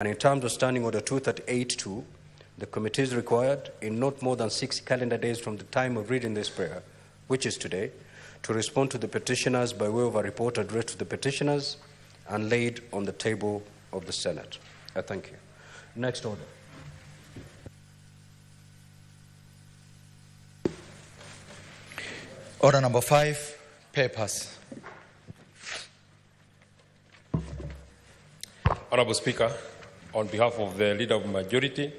And in terms of Standing Order 2382, the committee is required, in not more than 6 calendar days from the time of reading this prayer, which is today, to respond to the petitioners by way of a report addressed to the petitioners and laid on the table of the Senate. I thank you. Next order. Order number 5, papers. Honourable Speaker, on behalf of the Leader of the Majority,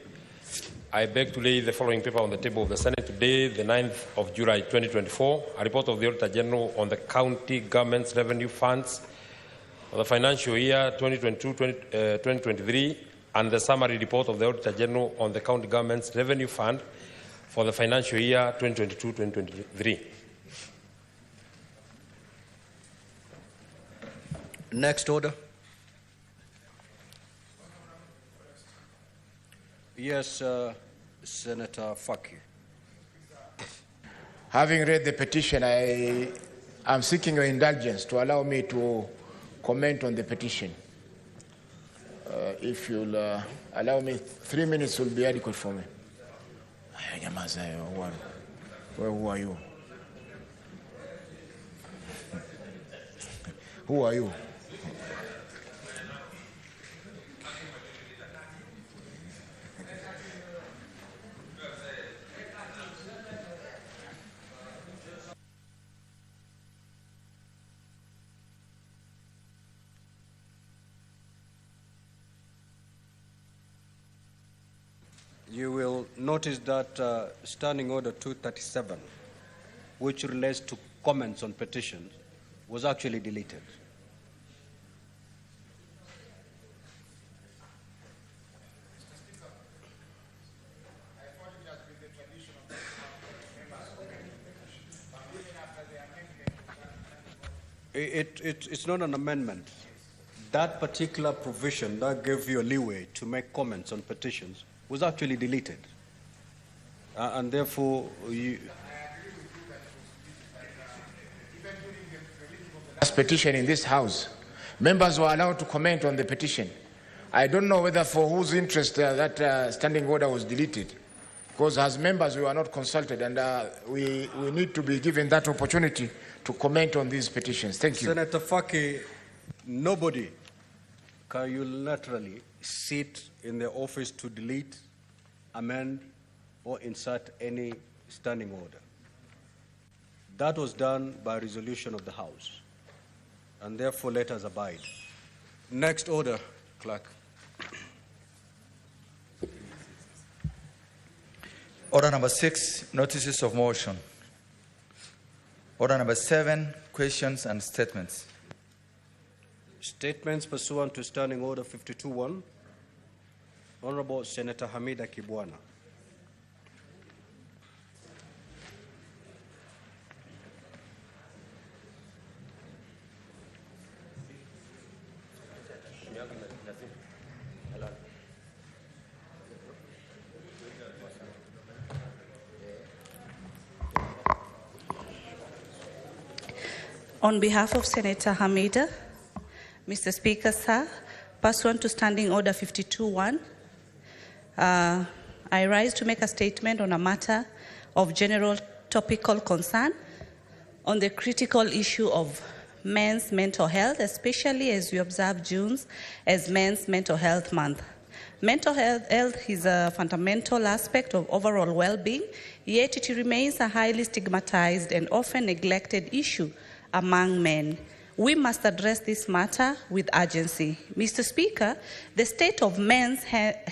I beg to lay the following paper on the table of the Senate today, the 9th of July 2024, a report of the Auditor General on the county government's revenue funds for the financial year 2022-2023 and the summary report of the Auditor General on the county government's revenue fund for the financial year 2022-2023. Next order. Yes, Senator Faki. Having read the petition, I am seeking your indulgence to allow me to comment on the petition. If you'll allow me, 3 minutes will be adequate for me. Who are you? Who are you? You will notice that Standing Order 237, which relates to comments on petitions, was actually deleted. It's not an amendment. That particular provision that gave you a leeway to make comments on petitions was actually deleted. And therefore, Last petition in this House, members were allowed to comment on the petition. I don't know whether for whose interest that standing order was deleted, because as members we were not consulted, and we need to be given that opportunity to comment on these petitions. Thank you. Senator Faki, nobody can unilaterally sit in the office to delete, amend, or insert any standing order. That was done by resolution of the House, and therefore let us abide. Next order, Clerk. Order number 6, notices of motion. Order number 7, questions and statements. Statements pursuant to Standing Order 52-1. Honorable Senator Hamida Kibwana. On behalf of Senator Hamida, Mr. Speaker, sir, pursuant to Standing Order 52-1, I rise to make a statement on a matter of general topical concern on the critical issue of men's mental health, especially as we observe June as Men's Mental Health Month. Mental health is a fundamental aspect of overall well-being, yet it remains a highly stigmatized and often neglected issue among men. We must address this matter with urgency. Mr. Speaker, the state of men's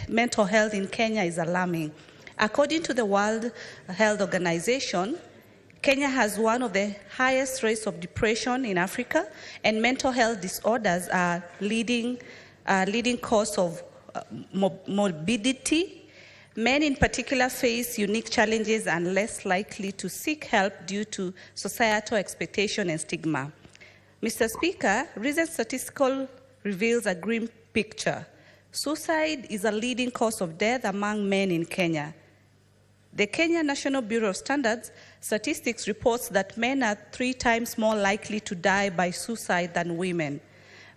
mental health in Kenya is alarming. According to the World Health Organization, Kenya has one of the highest rates of depression in Africa, and mental health disorders are leading cause of morbidity. Men in particular face unique challenges and less likely to seek help due to societal expectation and stigma. Mr. Speaker, recent statistical reveals a grim picture. Suicide is a leading cause of death among men in Kenya. The Kenya National Bureau of Standards Statistics reports that men are 3 times more likely to die by suicide than women.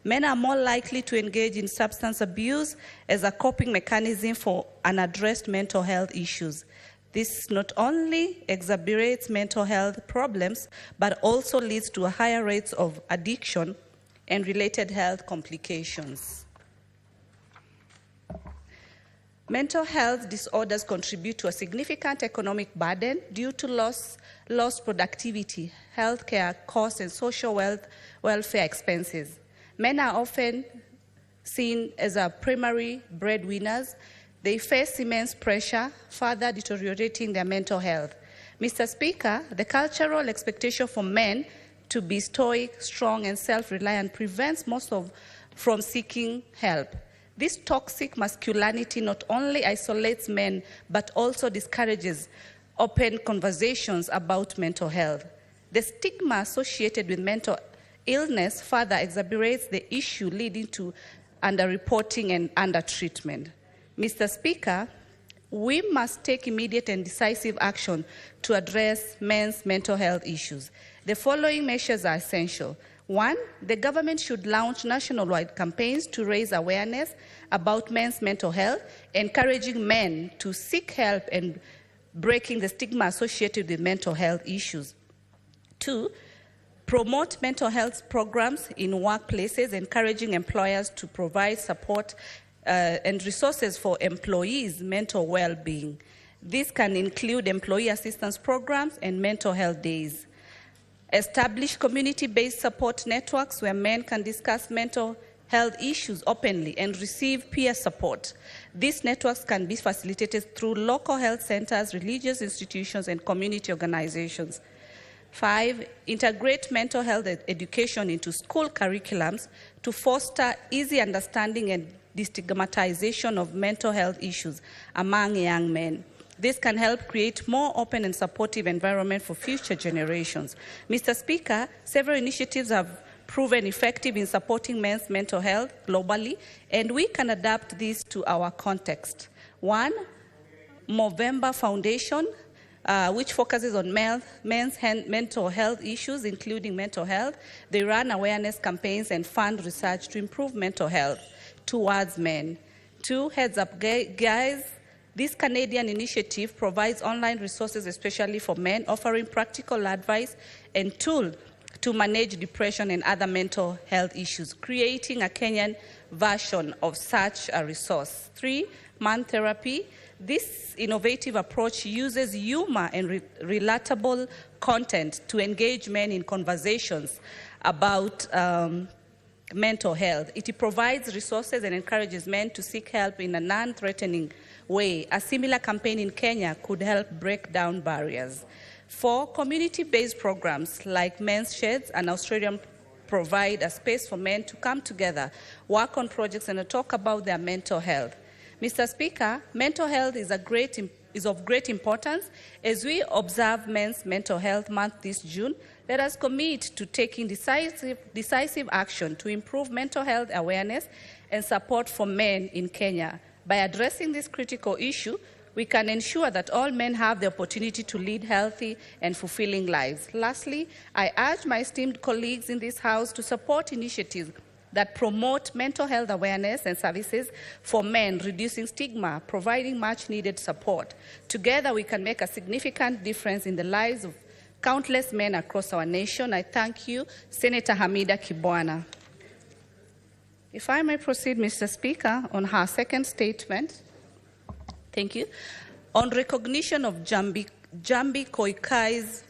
Men are more likely to engage in substance abuse as a coping mechanism for unaddressed mental health issues. This not only exacerbates mental health problems, but also leads to higher rates of addiction and related health complications. Mental health disorders contribute to a significant economic burden due to lost productivity, healthcare costs, and social welfare expenses. Men are often seen as our primary breadwinners. They face immense pressure, further deteriorating their mental health. Mr. Speaker, the cultural expectation for men to be stoic, strong, and self-reliant prevents most from seeking help. This toxic masculinity not only isolates men, but also discourages open conversations about mental health. The stigma associated with mental illness further exacerbates the issue, leading to underreporting and undertreatment. Mr. Speaker, we must take immediate and decisive action to address men's mental health issues. The following measures are essential. 1, the government should launch nationwide campaigns to raise awareness about men's mental health, encouraging men to seek help and breaking the stigma associated with mental health issues. 2, promote mental health programs in workplaces, encouraging employers to provide support and resources for employees' mental well-being. This can include employee assistance programs and mental health days. Establish community-based support networks where men can discuss mental health issues openly and receive peer support. These networks can be facilitated through local health centers, religious institutions, and community organizations. 5, integrate mental health education into school curriculums to foster easy understanding and destigmatization of mental health issues among young men. This can help create more open and supportive environment for future generations. Mr. Speaker, several initiatives have proven effective in supporting men's mental health globally, and we can adapt this to our context. 1, Movember Foundation, which focuses on men's mental health issues, including mental health. They run awareness campaigns and fund research to improve mental health towards men. 2, Heads Up Guys. This Canadian initiative provides online resources, especially for men, offering practical advice and tools to manage depression and other mental health issues, creating a Kenyan version of such a resource. 3, Man Therapy. This innovative approach uses humor and relatable content to engage men in conversations about mental health. It provides resources and encourages men to seek help in a non-threatening way. A similar campaign in Kenya could help break down barriers. 4, community-based programs like Men's Sheds and Australian provide a space for men to come together, work on projects, and talk about their mental health. Mr. Speaker, mental health is of great importance. As we observe Men's Mental Health Month this June, let us commit to taking decisive action to improve mental health awareness and support for men in Kenya. By addressing this critical issue, we can ensure that all men have the opportunity to lead healthy and fulfilling lives. Lastly, I urge my esteemed colleagues in this House to support initiatives that promote mental health awareness and services for men, reducing stigma, providing much-needed support. Together, we can make a significant difference in the lives of countless men across our nation. I thank you, Senator Hamida Kibwana. If I may proceed, Mr. Speaker, on her second statement. Thank you. On recognition of Jambi Koikai's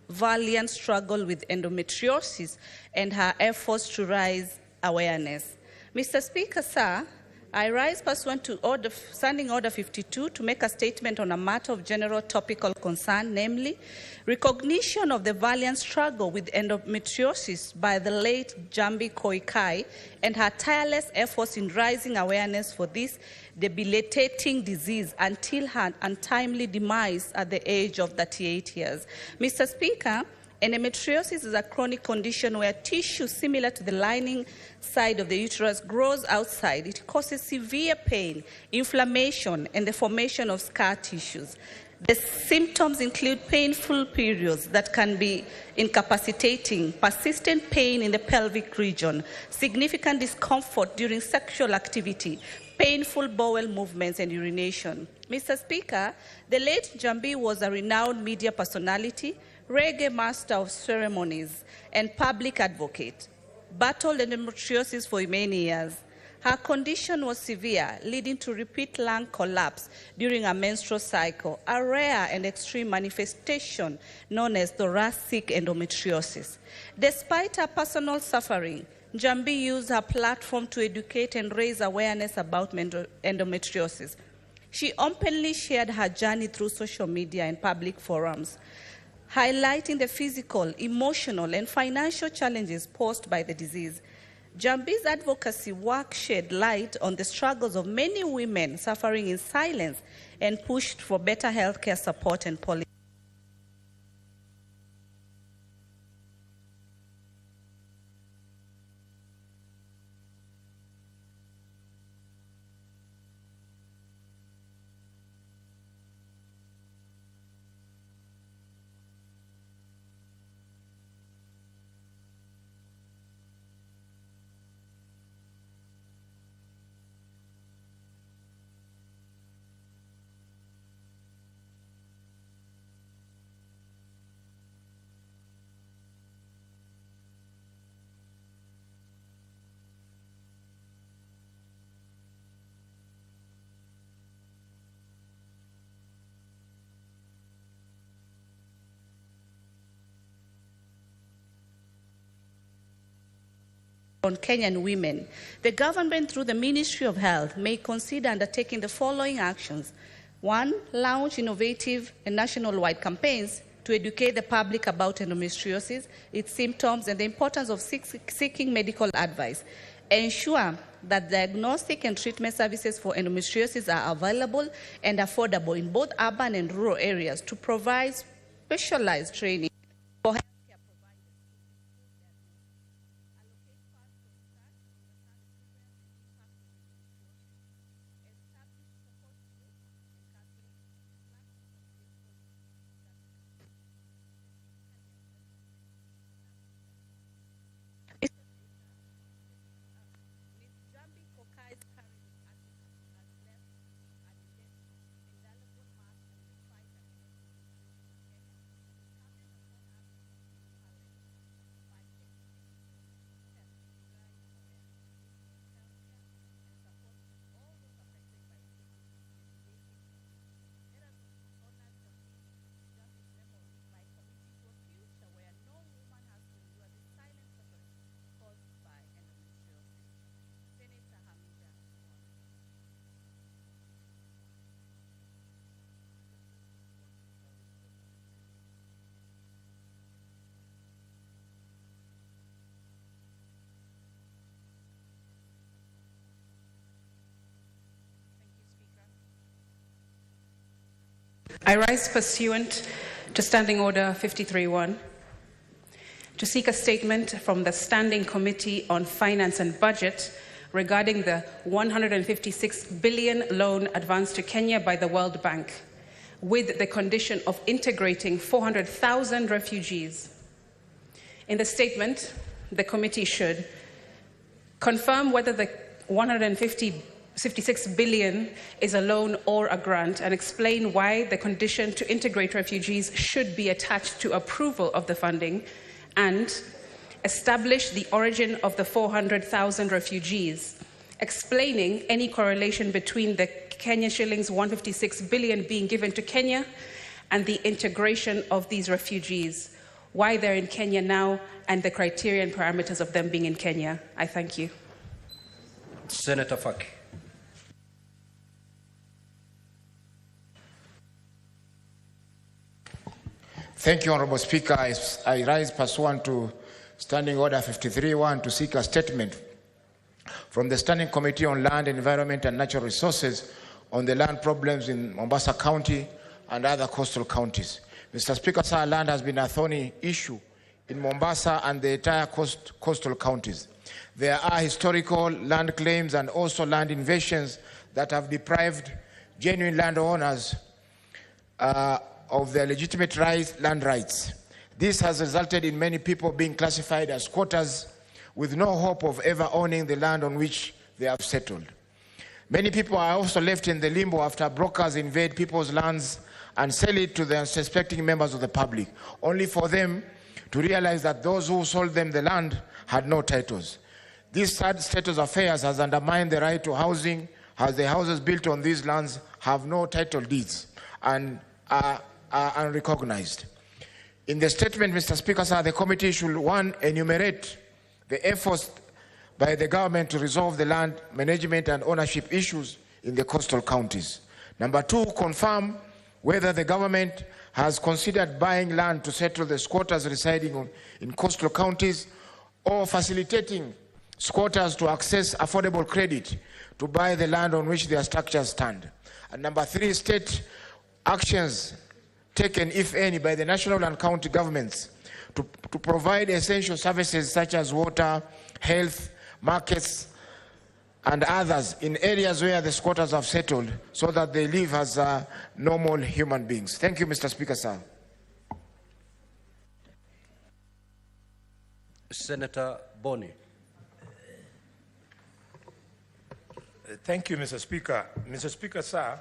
valiant struggle with endometriosis and her efforts to raise awareness. Mr. Speaker, sir, I rise pursuant to Standing Order 52 to make a statement on a matter of general topical concern, namely, recognition of the valiant struggle with endometriosis by the late Jambi Koikai and her tireless efforts in raising awareness for this debilitating disease until her untimely demise at the age of 38 years. Mr. Speaker, endometriosis is a chronic condition where tissue similar to the lining side of the uterus grows outside. It causes severe pain, inflammation, and the formation of scar tissues. The symptoms include painful periods that can be incapacitating, persistent pain in the pelvic region, significant discomfort during sexual activity, painful bowel movements, and urination. Mr. Speaker, the late Jambi was a renowned media personality, reggae master of ceremonies, and public advocate. Battled endometriosis for many years. Her condition was severe, leading to repeat lung collapse during a menstrual cycle, a rare and extreme manifestation known as thoracic endometriosis. Despite her personal suffering, Jambi used her platform to educate and raise awareness about endometriosis. She openly shared her journey through social media and public forums, highlighting the physical, emotional, and financial challenges posed by the disease. Jambi's advocacy work shed light on the struggles of many women suffering in silence and pushed for better healthcare support and policy. On Kenyan women, the government through the Ministry of Health may consider undertaking the following actions. 1, launch innovative and national-wide campaigns to educate the public about endometriosis, its symptoms, and the importance of seeking medical advice. Ensure that diagnostic and treatment services for endometriosis are available and affordable in both urban and rural areas to provide specialized training for healthcare providers. I rise pursuant to Standing Order 53-1 to seek a statement from the Standing Committee on Finance and Budget regarding the 156 billion loan advanced to Kenya by the World Bank with the condition of integrating 400,000 refugees. In the statement, the committee should confirm whether the 156 billion is a loan or a grant and explain why the condition to integrate refugees should be attached to approval of the funding, and establish the origin of the 400,000 refugees, explaining any correlation between the Kenyan shillings 156 billion being given to Kenya and the integration of these refugees, why they're in Kenya now, and the criteria and parameters of them being in Kenya. I thank you. Senator Faki. Thank you, Honorable Speaker. I rise pursuant to Standing Order 53-1 to seek a statement from the Standing Committee on Land, Environment and Natural Resources on the land problems in Mombasa County and other coastal counties. Mr. Speaker, sir, land has been a thorny issue in Mombasa and the entire coastal counties. There are historical land claims and also land invasions that have deprived genuine landowners of their legitimate land rights. This has resulted in many people being classified as squatters with no hope of ever owning the land on which they have settled. Many people are also left in the limbo after brokers invade people's lands and sell it to the unsuspecting members of the public, only for them to realize that those who sold them the land had no titles. This sad state of affairs has undermined the right to housing, as the houses built on these lands have no title deeds and are unrecognized. In the statement, Mr. Speaker, sir, the committee should, one, enumerate the efforts by the government to resolve the land management and ownership issues in the coastal counties. Number two, confirm whether the government has considered buying land to settle the squatters residing in coastal counties or facilitating squatters to access affordable credit to buy the land on which their structures stand. And number three, state actions taken, if any, by the national and county governments to provide essential services such as water, health, markets, and others in areas where the squatters have settled so that they live as normal human beings. Thank you, Mr. Speaker, sir. Senator Boni. Thank you, Mr. Speaker. Mr. Speaker, sir,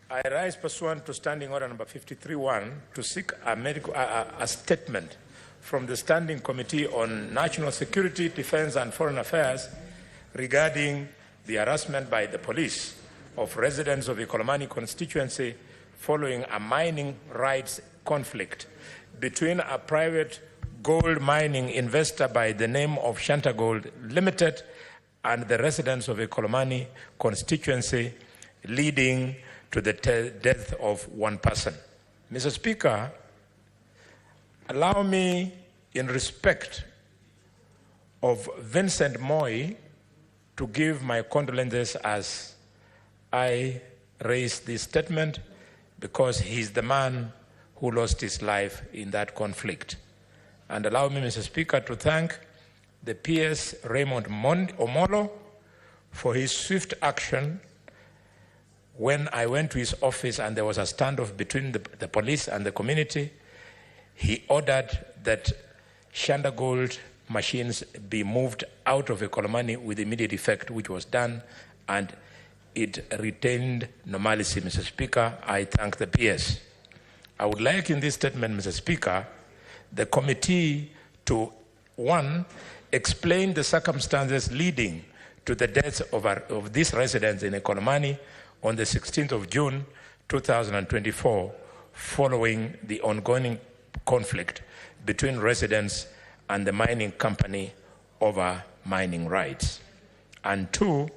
I rise pursuant to Standing Order number 53-1 to seek a statement from the Standing Committee on National Security, Defense and Foreign Affairs regarding the harassment by the police of residents of the Ikolomani constituency following a mining rights conflict between a private gold mining investor by the name of Shanta Gold Limited and the residents of Ikolomani constituency, leading to the death of one person. Mr. Speaker, allow me, in respect of Vincent Moi, to give my condolences as I raise this statement, because he's the man who lost his life in that conflict. And allow me, Mr. Speaker, to thank the PS Raymond Omolo for his swift action when I went to his office and there was a standoff between the police and the community. He ordered that Shanda Gold machines be moved out of Ikolomani with immediate effect, which was done, and it retained normalcy, Mr. Speaker. I thank the PS. I would like in this statement, Mr. Speaker, the committee to, one, explain the circumstances leading to the deaths of these residents in Ikolomani on the 16th of June, 2024, following the ongoing conflict between residents and the mining company over mining rights. And two,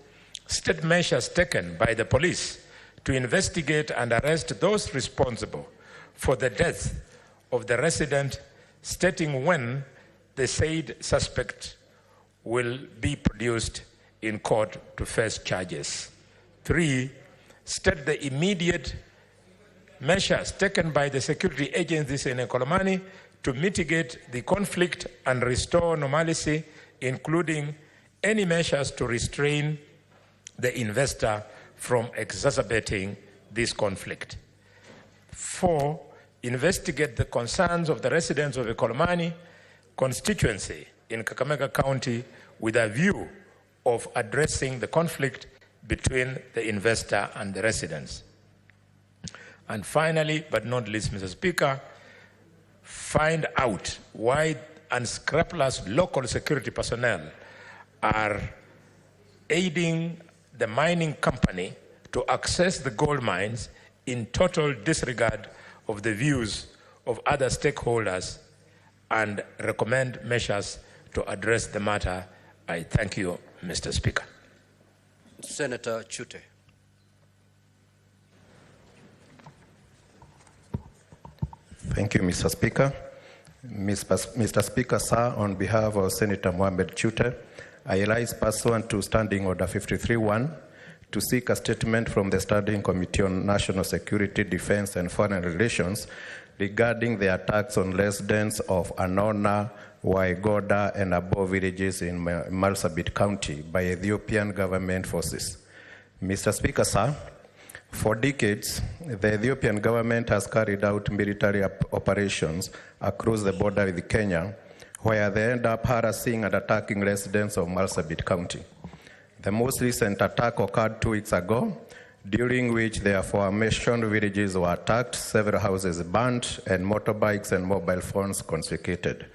state measures taken by the police to investigate and arrest those responsible for the death of the resident, stating when the said suspect will be produced in court to face charges. Three, state the immediate measures taken by the security agencies in Ikolomani to mitigate the conflict and restore normalcy, including any measures to restrain the investor from exacerbating this conflict. Four, investigate the concerns of the residents of Ikolomani constituency in Kakamega County with a view of addressing the conflict between the investor and the residents. And finally, but not least, Mr. Speaker, find out why unscrupulous local security personnel are aiding the mining company to access the gold mines in total disregard of the views of other stakeholders, and recommend measures to address the matter. I thank you, Mr. Speaker. Senator Chute. Thank you, Mr. Speaker. Mr. Speaker, sir, on behalf of Senator Mohamed Chute, I rise pursuant to Standing Order 53-1 to seek a statement from the Standing Committee on National Security, Defense and Foreign Relations regarding the attacks on residents of Anona, Waigoda and Abo villages in Marsabit County by Ethiopian government forces. Mr. Speaker, sir, For decades, the Ethiopian government has carried out military operations across the border with Kenya, where they end up harassing and attacking residents of Marsabit County. The most recent attack occurred 2 weeks ago, during which the aforementioned villages were attacked, several houses burned, and motorbikes and mobile phones confiscated.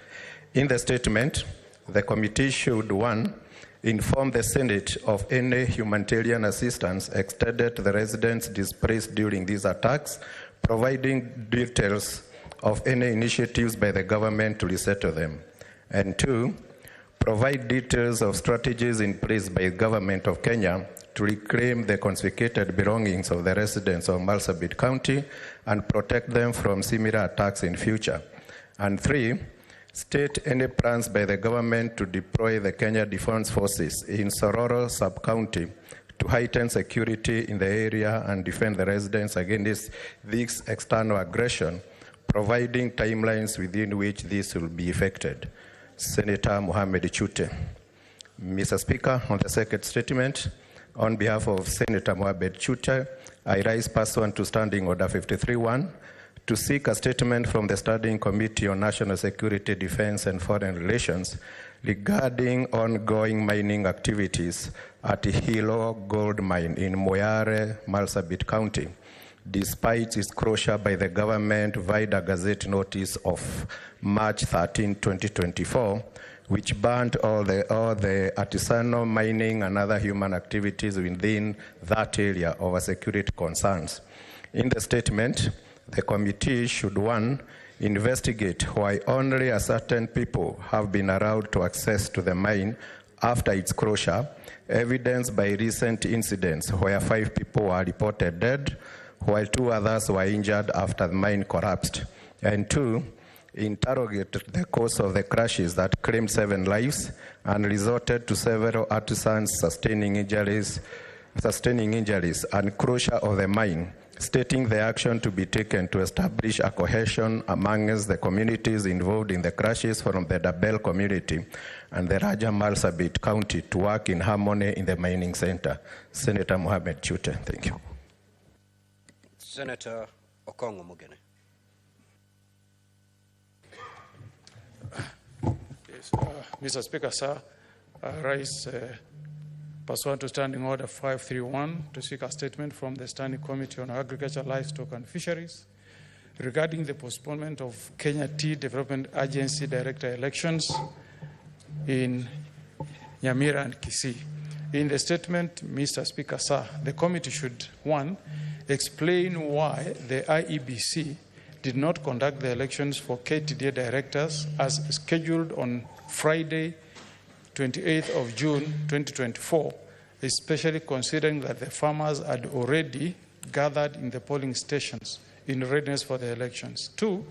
In the statement, the committee should, 1, inform the Senate of any humanitarian assistance extended to the residents displaced during these attacks, providing details of any initiatives by the government to resettle them. And 2, provide details of strategies in place by the government of Kenya to reclaim the confiscated belongings of the residents of Marsabit County and protect them from similar attacks in future. And 3, state any plans by the government to deploy the Kenya Defense Forces in Sororo sub-county to heighten security in the area and defend the residents against this external aggression, providing timelines within which this will be effected. Senator Mohamed Chute. Mr. Speaker, on the second statement, on behalf of Senator Mohamed Chute, I rise pursuant to Standing Order 53-1 to seek a statement from the Standing Committee on National Security, Defense and Foreign Relations regarding ongoing mining activities at Hilo Gold Mine in Moyale, Marsabit County, despite its closure by the government via the Gazette notice of March 13, 2024, which banned all the artisanal mining and other human activities within that area over security concerns. In the statement, the committee should, 1, investigate why only a certain people have been allowed to access to the mine after its closure, evidenced by recent incidents where 5 people were reported dead, while 2 others were injured after the mine collapsed. And 2, interrogate the cause of the crashes that claimed 7 lives and resulted to several artisans sustaining injuries and closure of the mine, stating the action to be taken to establish a cohesion amongst the communities involved in the crashes from the Dabel community and the Raja Marsabit County to work in harmony in the mining center. Senator Mohamed Chute, thank you. Senator Okongo Mugene. Yes, Mr. Speaker, sir, I rise pursuant to Standing Order 531 to seek a statement from the Standing Committee on Agriculture, Livestock and Fisheries regarding the postponement of Kenya Tea Development Agency Director elections in Nyamira and Kisii. In the statement, Mr. Speaker, sir, the committee should, 1, explain why the IEBC did not conduct the elections for KTDA directors as scheduled on Friday, 28th of June 2024, especially considering that the farmers had already gathered in the polling stations in readiness for the elections. 2,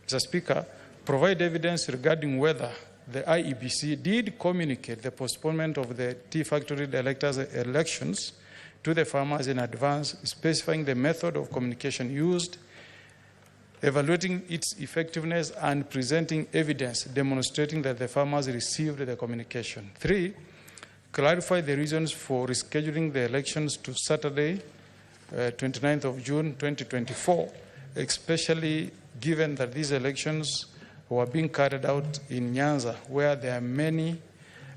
Mr. Speaker, provide evidence regarding whether the IEBC did communicate the postponement of the tea factory directors' elections to the farmers in advance, specifying the method of communication used, evaluating its effectiveness, and presenting evidence demonstrating that the farmers received the communication. 3, clarify the reasons for rescheduling the elections to Saturday, 29th of June 2024, especially given that these elections were being carried out in Nyanza, where there are many,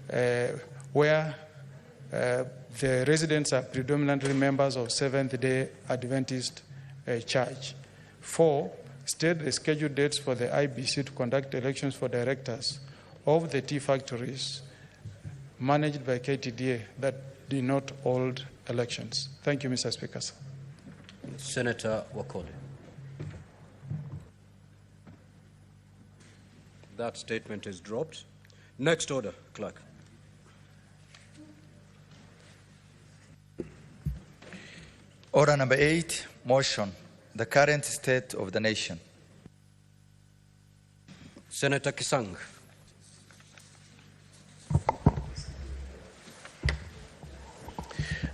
the residents are predominantly members of Seventh-day Adventist Church. 4, state the scheduled dates for the IBC to conduct elections for directors of the tea factories managed by KTDA that did not hold elections. Thank you, Mr. Speaker. Senator Wakoli. That statement is dropped. Next order, clerk. Order number 8, motion, the current state of the nation. Senator Kisang.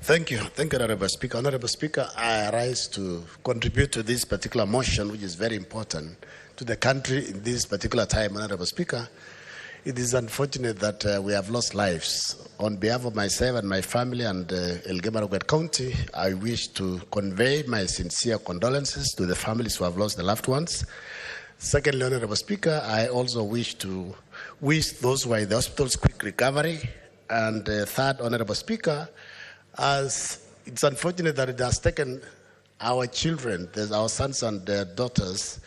Thank you, Honorable Speaker. Honorable Speaker, I rise to contribute to this particular motion, which is very important to the country in this particular time, Honorable Speaker. it is unfortunate that we have lost lives. On behalf of myself and my family and Elgeyo-Marakwet County, I wish to convey my sincere condolences to the families who have lost their loved ones. Secondly, Honorable Speaker, I also wish to wish those who are in the hospitals quick recovery. And third, Honorable Speaker, as it's unfortunate that it has taken our children, our sons and their daughters,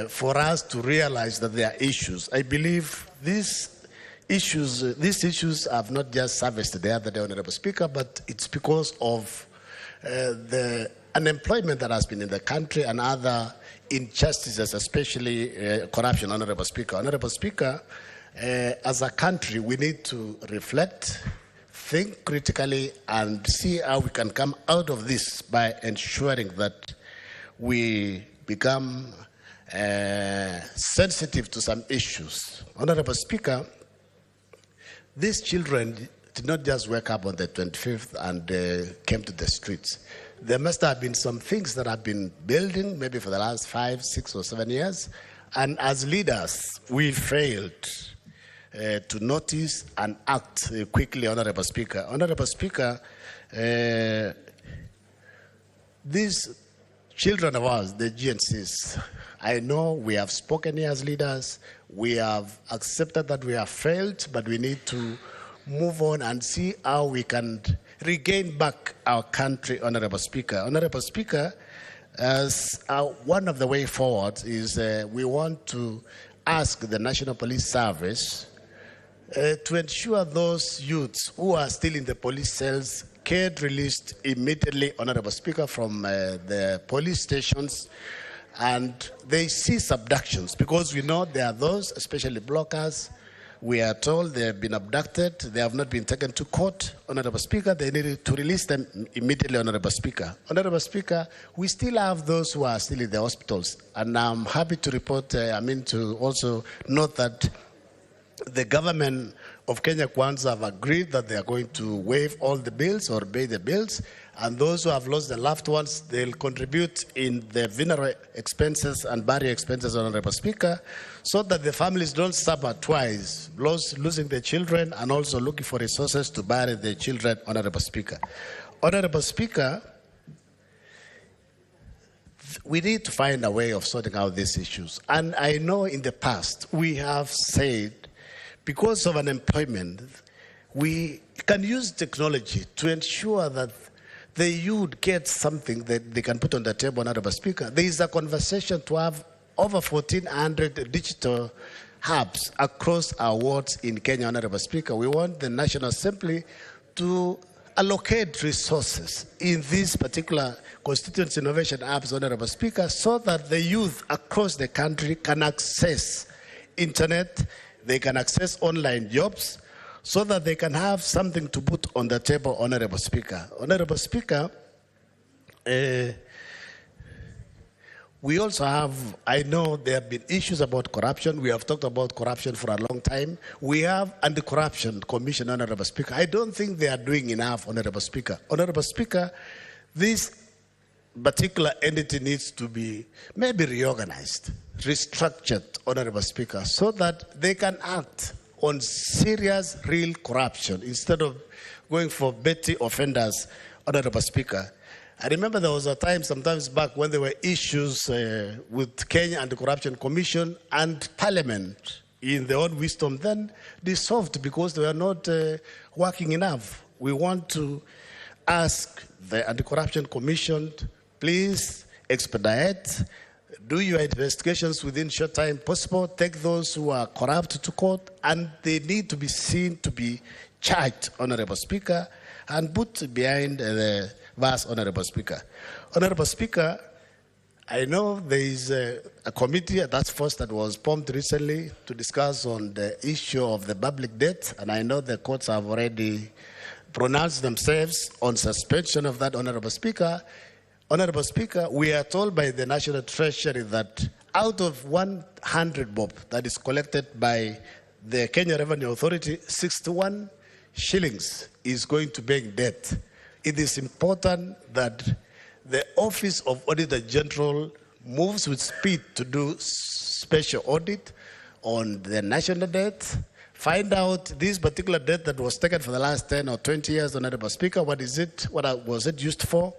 for us to realize that there are issues. I believe these issues have not just surfaced the other day, Honorable Speaker, but it's because of the unemployment that has been in the country and other injustices, especially corruption, Honorable Speaker. Honorable Speaker, as a country, we need to reflect, think critically, and see how we can come out of this by ensuring that we become sensitive to some issues. Honorable Speaker, these children did not just wake up on the 25th and came to the streets. There must have been some things that have been building maybe for the last 5, 6, or 7 years. And as leaders, we failed to notice and act quickly, Honorable Speaker. Honorable Speaker, these children of ours, the GNCs, I know we have spoken here as leaders. We have accepted that we have failed, but we need to move on and see how we can regain back our country, Honorable Speaker. Honorable Speaker, as one of the way forward is we want to ask the National Police Service to ensure those youths who are still in the police cells get released immediately, Honorable Speaker, from the police stations, and they cease abductions, because we know there are those, especially blockers. We are told they have been abducted, they have not been taken to court, Honorable Speaker. They needed to release them immediately, Honorable Speaker. Honorable Speaker, we still have those who are still in the hospitals, and I'm happy to report, to also note that the government of Kenya Kwanza have agreed that they are going to waive all the bills or pay the bills, and those who have lost their loved ones, they'll contribute in the funeral expenses and burial expenses, Honorable Speaker, so that the families don't suffer twice, losing their children and also looking for resources to bury their children, Honorable Speaker. Honorable Speaker, we need to find a way of sorting out these issues. And I know in the past we have said, because of unemployment, we can use technology to ensure that the youth get something that they can put on the table, Honorable Speaker. There is a conversation to have over 1,400 digital hubs across our wards in Kenya, Honorable Speaker. We want the National Assembly to allocate resources in these particular constituency innovation hubs, Honorable Speaker, so that the youth across the country can access internet, they can access online jobs, so that they can have something to put on the table, Honorable Speaker. Honorable Speaker, we also have, I know there have been issues about corruption. We have talked about corruption for a long time. We have Anti-Corruption Commission, Honorable Speaker. I don't think they are doing enough, Honorable Speaker. Honorable Speaker, this particular entity needs to be maybe reorganized, restructured, Honorable Speaker, so that they can act on serious, real corruption instead of going for petty offenders, Honorable Speaker. I remember there was a time sometimes back when there were issues with Kenya and the Corruption Commission, and Parliament, in their own wisdom, then dissolved because they were not working enough. We want to ask the Anti-Corruption Commission, please expedite, do your investigations within short time possible, take those who are corrupt to court, and they need to be seen to be charged, Honorable Speaker, and put behind the bars, Honorable Speaker. Honorable Speaker, I know there is a committee, a task force that was formed recently to discuss on the issue of the public debt, and I know the courts have already pronounced themselves on suspension of that, Honorable Speaker. Honorable Speaker, we are told by the National Treasury that out of 100 bob that is collected by the Kenya Revenue Authority, 61 shillings is going to bank debt. It is important that the Office of Auditor General moves with speed to do special audit. on the national debt, find out this particular debt that was taken for the last 10 or 20 years, Honorable Speaker, what is it, what was it used for,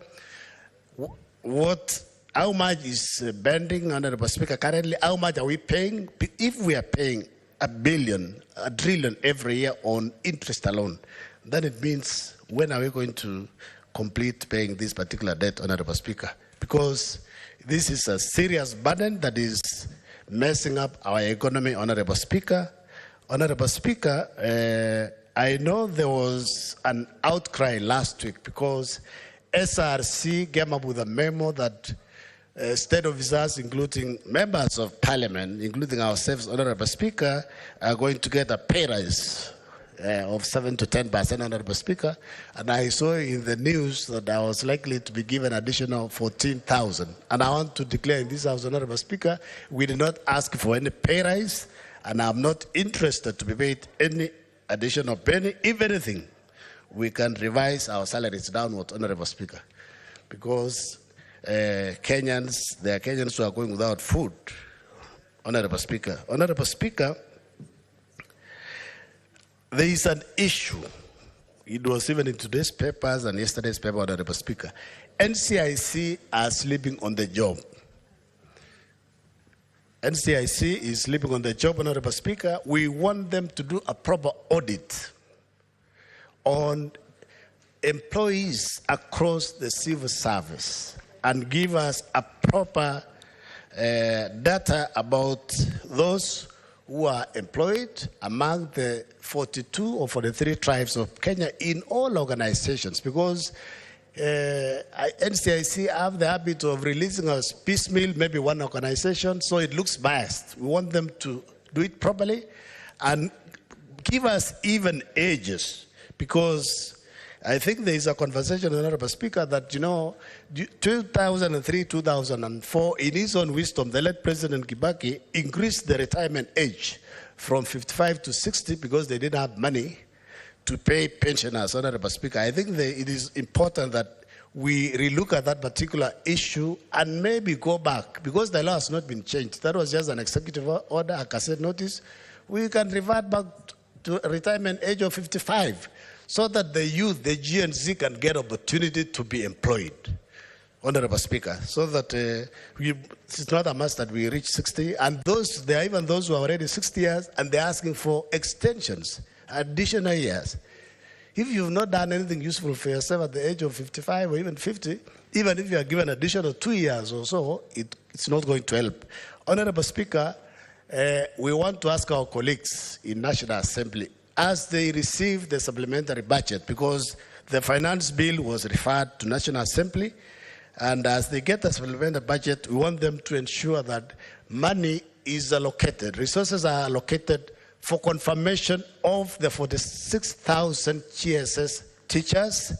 how much is bending, Honorable Speaker, currently, how much are we paying? If we are paying $1 trillion every year on interest alone, then it means when are we going to complete paying this particular debt, Honorable Speaker? Because this is a serious burden that is messing up our economy, Honorable Speaker. Honorable Speaker, I know there was an outcry last week because SRC came up with a memo that state officers, including members of parliament, including ourselves, Honorable Speaker, are going to get a pay rise of 7 to 10%, Honorable Speaker. And I saw in the news that I was likely to be given additional 14,000. And I want to declare in this House, Honorable Speaker, we did not ask for any pay rise, and I'm not interested to be paid any additional penny. If anything, we can revise our salaries downward, Honorable Speaker, because Kenyans, there are Kenyans who are going without food, Honorable Speaker. Honorable Speaker, there is an issue. It was even in today's papers and yesterday's paper, Honorable Speaker. NCIC are sleeping on the job. NCIC is sleeping on the job, Honorable Speaker. We want them to do a proper audit on employees across the civil service and give us a proper data about those who are employed among the 42 or 43 tribes of Kenya in all organizations, because NCIC have the habit of releasing us piecemeal, maybe one organization, so it looks biased. We want them to do it properly and give us even ages, because I think there is a conversation, Honorable Speaker, that, 2003, 2004, in his own wisdom, the late President Kibaki increased the retirement age from 55 to 60 because they didn't have money to pay pensioners, Honorable Speaker. I think it is important that we relook at that particular issue and maybe go back, because the law has not been changed. That was just an executive order, a cassette notice. We can revert back to a retirement age of 55. So that the youth, the Gen Z, can get opportunity to be employed, Honorable Speaker. So that it's not a must that we reach 60. And there are even those who are already 60 years and they're asking for extensions, additional years. If you've not done anything useful for yourself at the age of 55 or even 50, even if you are given additional 2 years or so, it's not going to help. Honorable Speaker, we want to ask our colleagues in National Assembly, as they receive the supplementary budget, because the finance bill was referred to National Assembly, and as they get the supplementary budget, we want them to ensure that money is allocated, resources are allocated for confirmation of the 46,000 GSS teachers,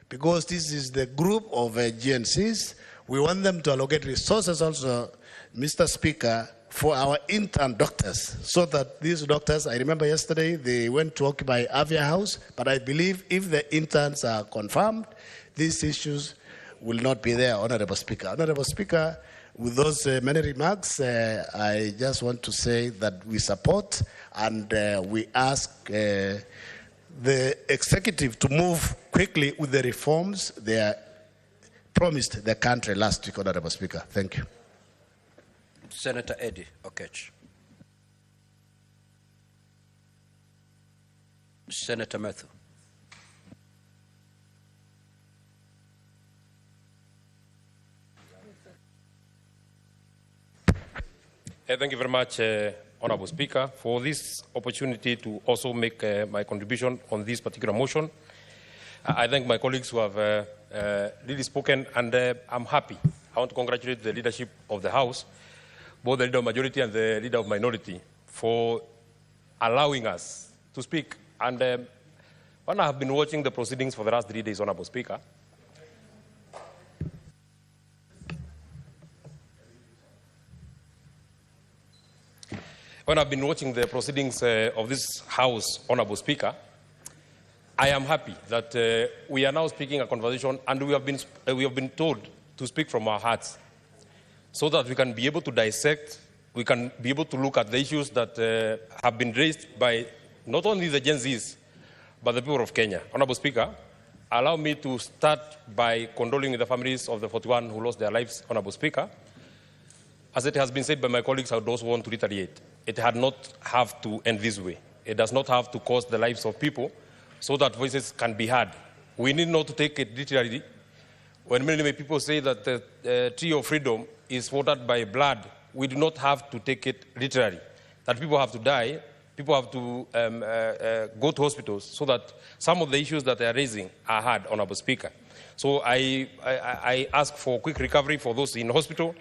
because this is the group of GNCs. We want them to allocate resources also, Mr. Speaker, for our intern doctors, so that these doctors, I remember yesterday, they went to occupy Avia House, but I believe if the interns are confirmed, these issues will not be there, Honorable Speaker. Honorable Speaker, with those many remarks, I just want to say that we support and we ask the executive to move quickly with the reforms they promised the country last week, Honorable Speaker. Thank you. Senator Eddie Okech. Senator Matthew. Thank you very much, Honorable Speaker, for this opportunity to also make my contribution on this particular motion. I thank my colleagues who have really spoken, and I'm happy. I want to congratulate the leadership of the House, both the leader of majority and the leader of minority, for allowing us to speak. And when I have been watching the proceedings for the last 3 days, Honorable Speaker, when I've been watching the proceedings of this House, Honorable Speaker, I am happy that we are now speaking a conversation, and we have been told to speak from our hearts, so that we can be able to dissect we can be able to look at the issues that have been raised by not only the Gen Zs, but the people of Kenya. Honorable Speaker, allow me to start by condoling with the families of the 41 who lost their lives, Honorable Speaker. As it has been said by my colleagues, I would also want to reiterate, it had not have to end this way. It does not have to cost the lives of people so that voices can be heard. We need not to take it literally. When many people say that the tree of freedom is watered by blood, we do not have to take it literally. That people have to die, people have to go to hospitals so that some of the issues that they are raising are heard, Honorable Speaker. So I ask for quick recovery for those in hospital.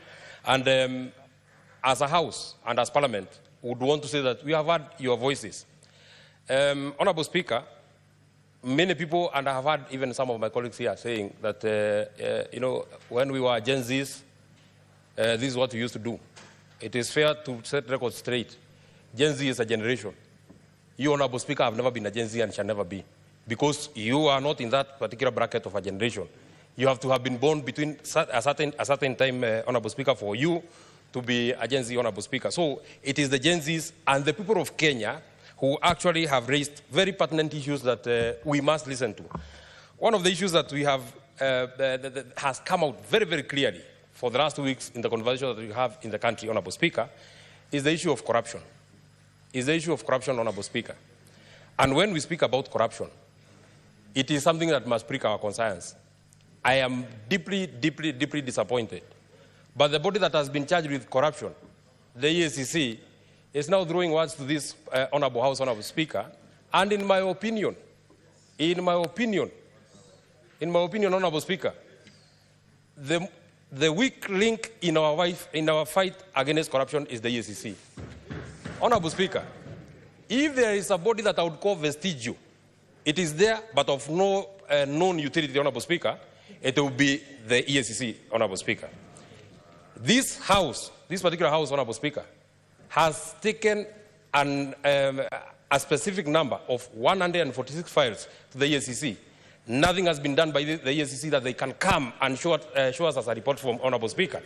And as a House and as Parliament, would want to say that we have heard your voices. Honorable Speaker, many people, and I have heard even some of my colleagues here saying that, you know, when we were Gen Zs, this is what we used to do. It is fair to set records straight. Gen Z is a generation. You, Honorable Speaker, have never been a Gen Z and shall never be, because you are not in that particular bracket of a generation. You have to have been born between a certain time, Honorable Speaker, for you to be a Gen Z, Honorable Speaker. So it is the Gen Zs and the people of Kenya who actually have raised very pertinent issues that we must listen to. One of the issues that we have that has come out very, very clearly for the last 2 weeks in the conversation that we have in the country, Honorable Speaker, is the issue of corruption. Is the issue of corruption, Honorable Speaker. And when we speak about corruption, it is something that must prick our conscience. I am deeply, deeply, deeply disappointed. But the body that has been charged with corruption, the EACC, is now throwing words to this Honorable House, Honorable Speaker. And in my opinion, Honorable Speaker, the weak link in our fight against corruption is the EACC. Honorable Speaker, if there is a body that I would call vestigial, it is there, but of no known utility, Honorable Speaker, it will be the EACC, Honorable Speaker. This House, this particular House, Honorable Speaker, has taken a specific number of 146 files to the EACC. Nothing has been done by the EACC that they can come and show us as a report from Honorable Speaker.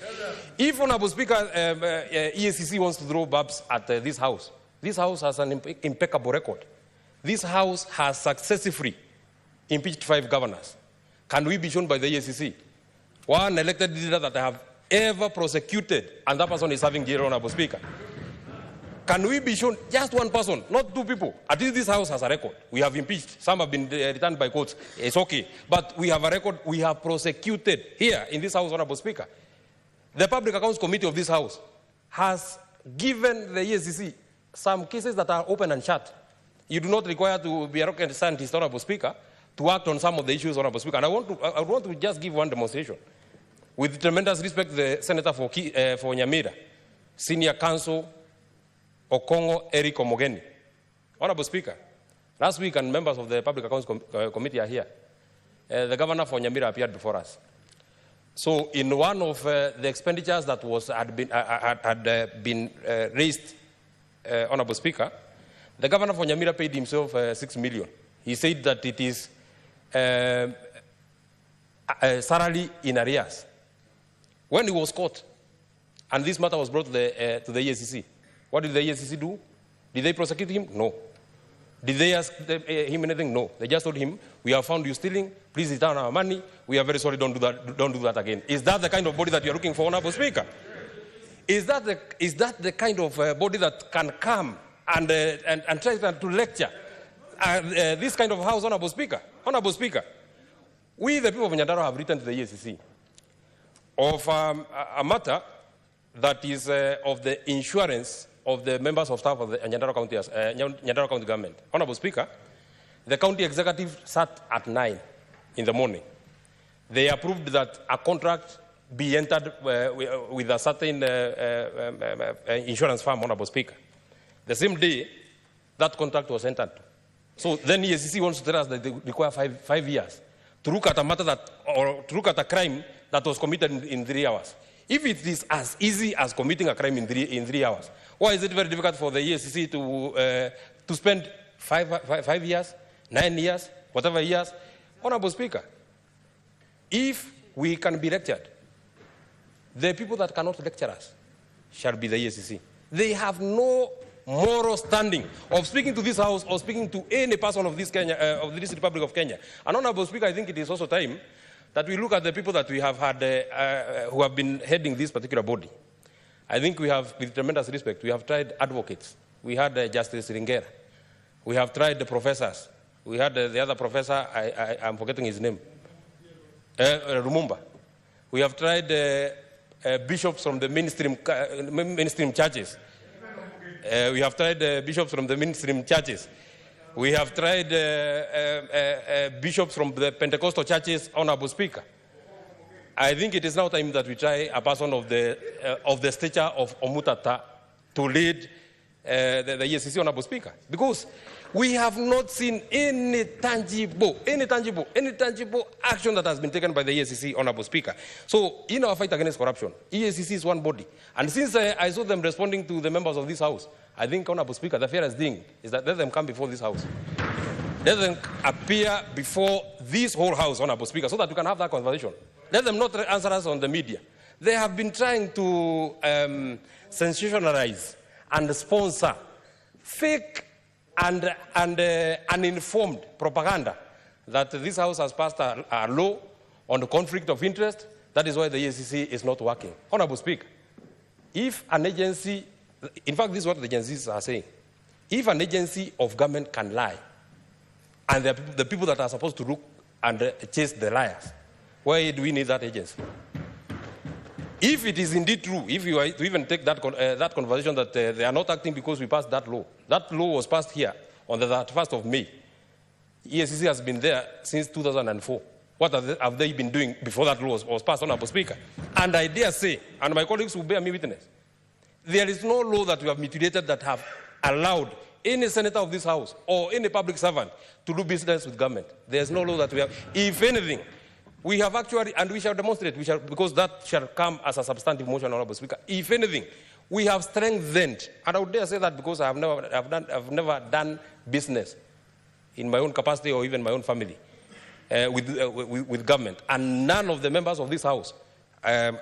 If Honorable Speaker, EACC wants to throw barbs at this House has an impeccable record. This House has successfully impeached 5 governors. Can we be shown by the EACC one elected leader that I have ever prosecuted, and that person is serving jail, Honorable Speaker? Can we be shown just one person, not 2 people? At least this House has a record. We have impeached. Some have been returned by courts. It's okay. But we have a record. We have prosecuted here in this House, Honorable Speaker. The Public Accounts Committee of this House has given the EACC some cases that are open and shut. You do not require to be a rocket scientist, Honorable Speaker, to act on some of the issues, Honorable Speaker. And I want to just give one demonstration. With tremendous respect to the Senator for Nyamira, Senior Counsel Okongo Eric Omogeni. Honorable Speaker, last week, and members of the Public Accounts Committee are here, the Governor for Nyamira appeared before us. So in one of the expenditures that had been raised, Honorable Speaker, the Governor for Nyamira paid himself 6 million. He said that it is salary in arrears. When he was caught, and this matter was brought to the EACC, what did the EACC do? Did they prosecute him? No. Did they ask him anything? No. They just told him, we have found you stealing, please return our money, we are very sorry, don't do that again. Is that the kind of body that you are looking for, Honorable Speaker? Is that the kind of body that can come and try to lecture this kind of House, Honorable Speaker? Honorable Speaker, we, the people of Nyandarua, have written to the EACC of a matter that is of the insurance of the members of staff of the Nyandarua County government. Honorable Speaker, the county executive sat at 9 in the morning. They approved that a contract be entered with a certain insurance firm, Honorable Speaker. The same day, that contract was entered. So then EACC wants to tell us that they require 5 years to look at a matter or to look at a crime that was committed in 3 hours. If it is as easy as committing a crime in 3 hours, why is it very difficult for the EACC to spend 5 years, 9 years, whatever years? Honorable Speaker, if we can be lectured, the people that cannot lecture us shall be the EACC. They have no moral standing of speaking to this House or speaking to any person of this Republic of Kenya. And Honorable Speaker, I think it is also time that we look at the people that we have had who have been heading this particular body. I think we have, with tremendous respect, we have tried advocates. We had Justice Ringera. We have tried the professors. We had the other professor, I'm forgetting his name, Rumumba. We have tried bishops from the mainstream churches. We have tried bishops from the mainstream churches. We have tried bishops from the Pentecostal churches, Honorable Speaker. I think it is now time that we try a person of the stature of Omutata to lead the EACC, Honorable Speaker, because we have not seen any tangible action that has been taken by the EACC, Honorable Speaker. So, in our fight against corruption, EACC is one body. And since I saw them responding to the members of this House, I think, Honorable Speaker, the fairest thing is that let them come before this House. Let them appear before this whole House, Honorable Speaker, so that we can have that conversation. Let them not answer us on the media. They have been trying to sensationalize and sponsor fake and uninformed propaganda that this House has passed a law on the conflict of interest. That is why the EACC is not working. Honorable Speaker, if an agency, in fact, this is what the agencies are saying, if an agency of government can lie, and the people that are supposed to look and chase the liars, why do we need that agency? If it is indeed true, if you are to even take that conversation that they are not acting because we passed that law was passed here on the 31st of May. EACC has been there since 2004. What have they been doing before that law was passed, Honorable Speaker? And I dare say, and my colleagues will bear me witness, there is no law that we have mutilated that have allowed any senator of this House or any public servant to do business with government. There is no law that we have. If anything, we have actually, and we shall demonstrate, because that shall come as a substantive motion, Honorable Speaker. If anything, we have strengthened, and I would dare say that because I've never done business in my own capacity or even my own family with government, and none of the members of this House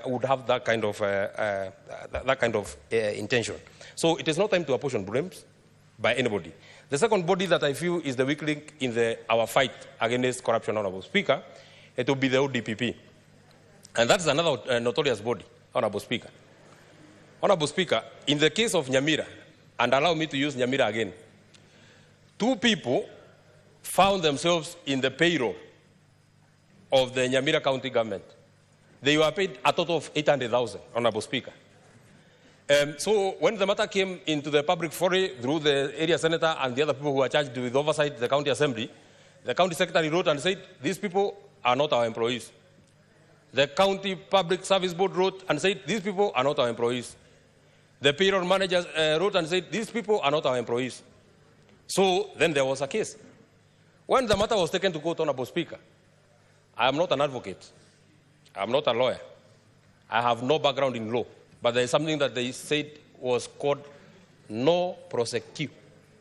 would have that kind of intention. So it is not time to apportion blames by anybody. The second body that I feel is the weak link in our fight against corruption, Honorable Speaker, it will be the ODPP. And that's another notorious body, Honorable Speaker. Honorable Speaker, in the case of Nyamira, and allow me to use Nyamira again, 2 people found themselves in the payroll of the Nyamira County government. They were paid a total of 800,000, Honorable Speaker. So when the matter came into the public foray through the area senator and the other people who were charged with oversight the county assembly, the county secretary wrote and said, these people are not our employees. The county public service board wrote and said, these people are not our employees. The payroll manager wrote and said, these people are not our employees. So then there was a case. When the matter was taken to court, Honorable Speaker, I am not an advocate. I am not a lawyer. I have no background in law. But there is something that they said was called no prosecute.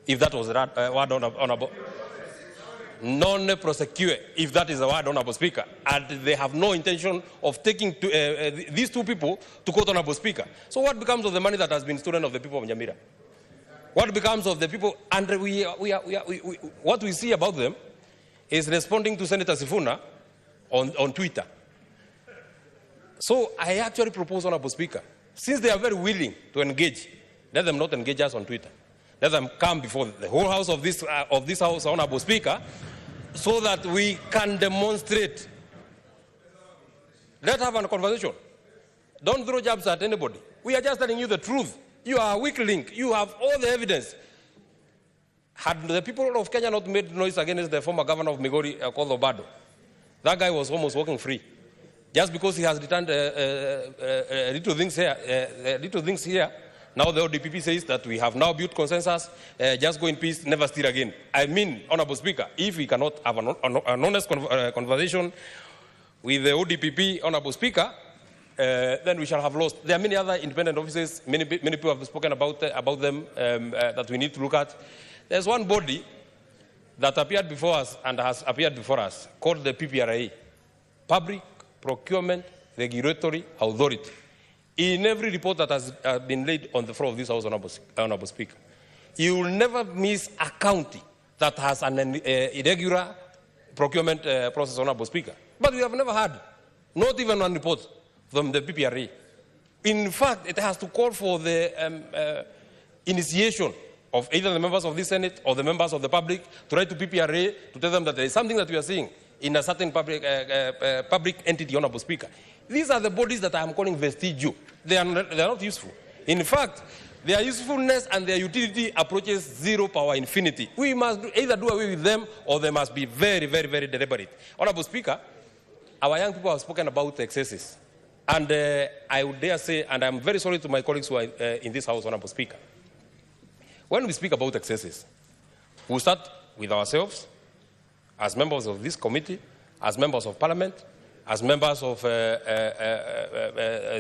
If that was the word, Honorable. Non prosecute, if that is the word, Honorable Speaker. And they have no intention of taking these 2 people to court, Honorable Speaker. So what becomes of the money that has been stolen of the people of Nyamira? What becomes of the people? And what we see about them is responding to Senator Sifuna on Twitter. So I actually propose, Honorable Speaker, since they are very willing to engage, let them not engage us on Twitter. Let them come before the whole House of this House, Honorable Speaker, so that we can demonstrate. Let's have a conversation. Don't throw jabs at anybody. We are just telling you the truth. You are a weak link. You have all the evidence. Had the people of Kenya not made noise against the former governor of Migori, called Obado, that guy was almost walking free. Just because he has returned little things here, now the ODPP says that we have now built consensus, just go in peace, never steal again. I mean, Honorable Speaker, if we cannot have an honest conversation with the ODPP, Honorable Speaker, then we shall have lost. There are many other independent offices, many people have spoken about them that we need to look at. There's one body that appeared before us and has appeared before us called the PPRA, Public Procurement Regulatory Authority. in every report that has been laid on the floor of this House, Honorable Speaker. You will never miss a county that has an irregular procurement process, Honorable Speaker. But we have never had, not even one report from the PPRA. In fact, it has to call for the initiation of either the members of the Senate or the members of the public to write to PPRA to tell them that there is something that we are seeing in a certain public entity, Honorable Speaker. These are the bodies that I am calling vestigial. They are not useful. In fact, their usefulness and their utility approaches zero power infinity. We must either do away with them or they must be very, very, very deliberate. Honorable Speaker, our young people have spoken about excesses. And I would dare say, and I'm very sorry to my colleagues who are in this House, Honorable Speaker, when we speak about excesses, we start with ourselves, as members of this committee, as members of Parliament, as members of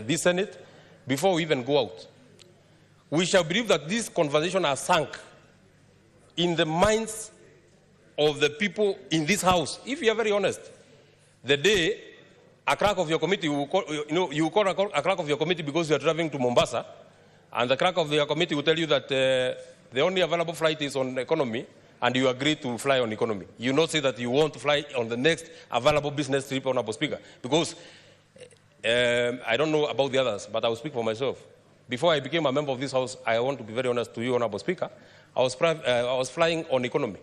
this Senate, before we even go out. We shall believe that this conversation has sunk in the minds of the people in this House. If you are very honest, the day a clerk of your committee will call, you call a clerk of your committee because you are traveling to Mombasa, and the clerk of your committee will tell you that the only available flight is on economy, and you agree to fly on economy. You not say that you want to fly on the next available business trip, Honorable Speaker, because I don't know about the others, but I will speak for myself. Before I became a member of this House, I want to be very honest to you, Honorable Speaker, I was flying on economy.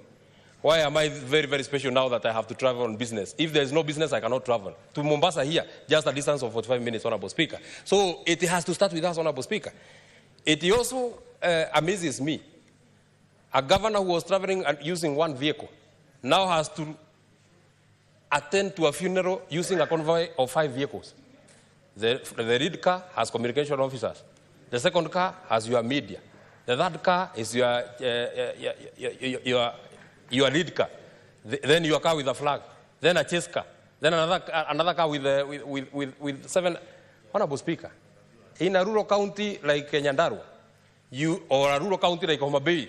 Why am I very, very special now that I have to travel on business? If there is no business, I cannot travel. To Mombasa here, just a distance of 45 minutes, Honorable Speaker. So it has to start with us, Honorable Speaker. It also amazes me. A governor who was traveling and using one vehicle now has to attend to a funeral using a convoy of 5 vehicles. The lead car has communication officers. The second car has your media. The third car is your lead car. Then your car with a flag. Then a chase car. Then another car with 7. Honorable Speaker, in a rural county like Nyandarua, or a rural county like Homa Bay,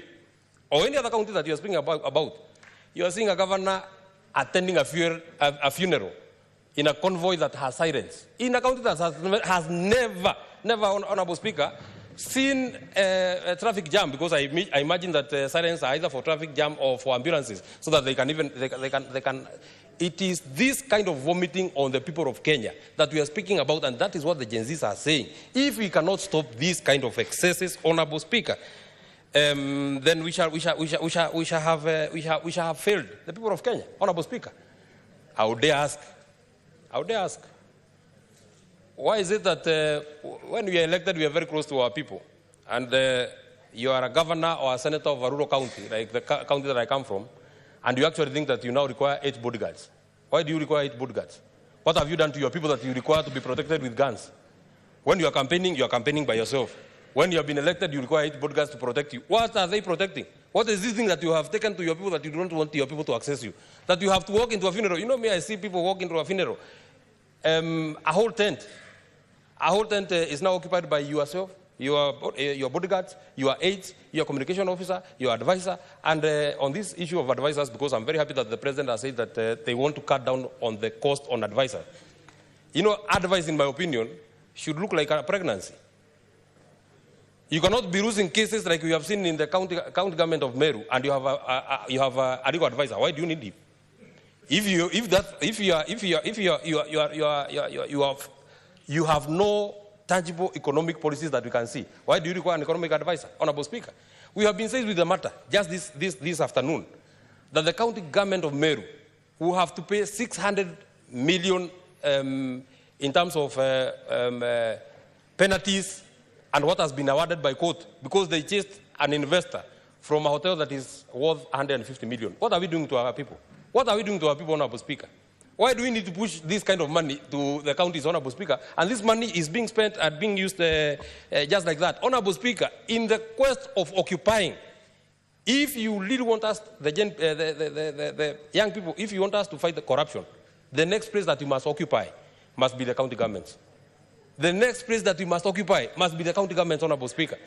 or any other county that you are speaking about, you are seeing a governor attending a funeral in a convoy that has sirens. In a county that has never, Honorable Speaker, seen a traffic jam, because I imagine that sirens are either for traffic jam or for ambulances, so that they can. It is this kind of vomiting on the people of Kenya that we are speaking about, and that is what the Gen Zs are saying. If we cannot stop these kind of excesses, Honorable Speaker, then we shall have failed the people of Kenya, Honorable Speaker. I would dare ask, why is it that when we are elected, we are very close to our people, and you are a governor or a senator of a rural county, like the county that I come from, and you actually think that you now require 8 bodyguards? Why do you require 8 bodyguards? What have you done to your people that you require to be protected with guns? When you are campaigning by yourself. When you have been elected, you require 8 bodyguards to protect you. What are they protecting? What is this thing that you have taken to your people that you don't want your people to access you? That you have to walk into a funeral. You know me, I see people walk into a funeral. A whole tent is now occupied by yourself, your bodyguards, your aides, your communication officer, your advisor. And on this issue of advisors, because I'm very happy that the president has said that they want to cut down on the cost on advisors. You know, advice, in my opinion, should look like a pregnancy. You cannot be losing cases like we have seen in the county government of Meru, and you have a legal advisor. Why do you need him? You have no tangible economic policies that we can see. Why do you require an economic advisor, Honorable Speaker? We have been saying with the matter just this afternoon that the county government of Meru will have to pay 600 million in terms of penalties and what has been awarded by court because they chased an investor from a hotel that is worth 150 million. What are we doing to our people? What are we doing to our people, Honorable Speaker? Why do we need to push this kind of money to the counties, Honorable Speaker? And this money is being spent and being used just like that. Honorable Speaker, in the quest of occupying, if you really want us, the young people, if you want us to fight the corruption, the next place that you must occupy must be the county governments. The next place that you must occupy must be the county governments, Honorable Speaker.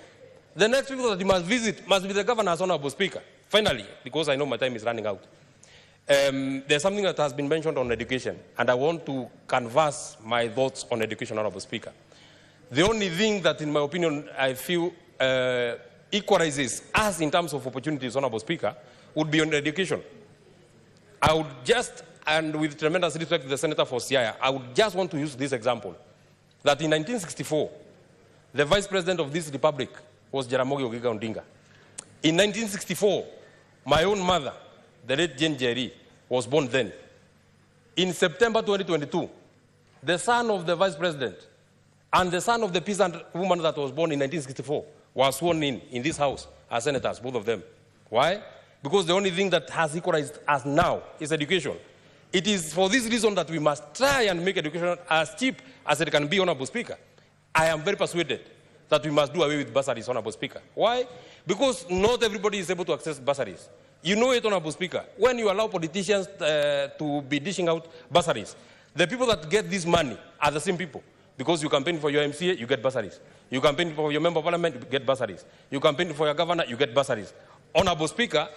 The next people that you must visit must be the governors, Honorable Speaker. Finally, because I know my time is running out, there's something that has been mentioned on education, and I want to canvass my thoughts on education, Honorable Speaker. The only thing that, in my opinion, I feel equalizes us in terms of opportunities, Honorable Speaker, would be on education. I would just, and with tremendous respect to the Senator for Siaya, I would just want to use this example, that in 1964, the Vice President of this Republic was Jaramogi Oginga Odinga. In 1964, my own mother, the late Jane Njeri, was born then. In September 2022, the son of the Vice President and the son of the peasant woman that was born in 1964 was sworn in this house as senators, both of them. Why? Because the only thing that has equalized us now is education. It is for this reason that we must try and make education as cheap as it can be, Honorable Speaker. I am very persuaded that we must do away with bursaries, Honorable Speaker. Why? Because not everybody is able to access bursaries. You know it, Honorable Speaker. When you allow politicians to be dishing out bursaries, the people that get this money are the same people. Because you campaign for your MCA, you get bursaries. You campaign for your member of parliament, you get bursaries. You campaign for your governor, you get bursaries. Honorable Speaker,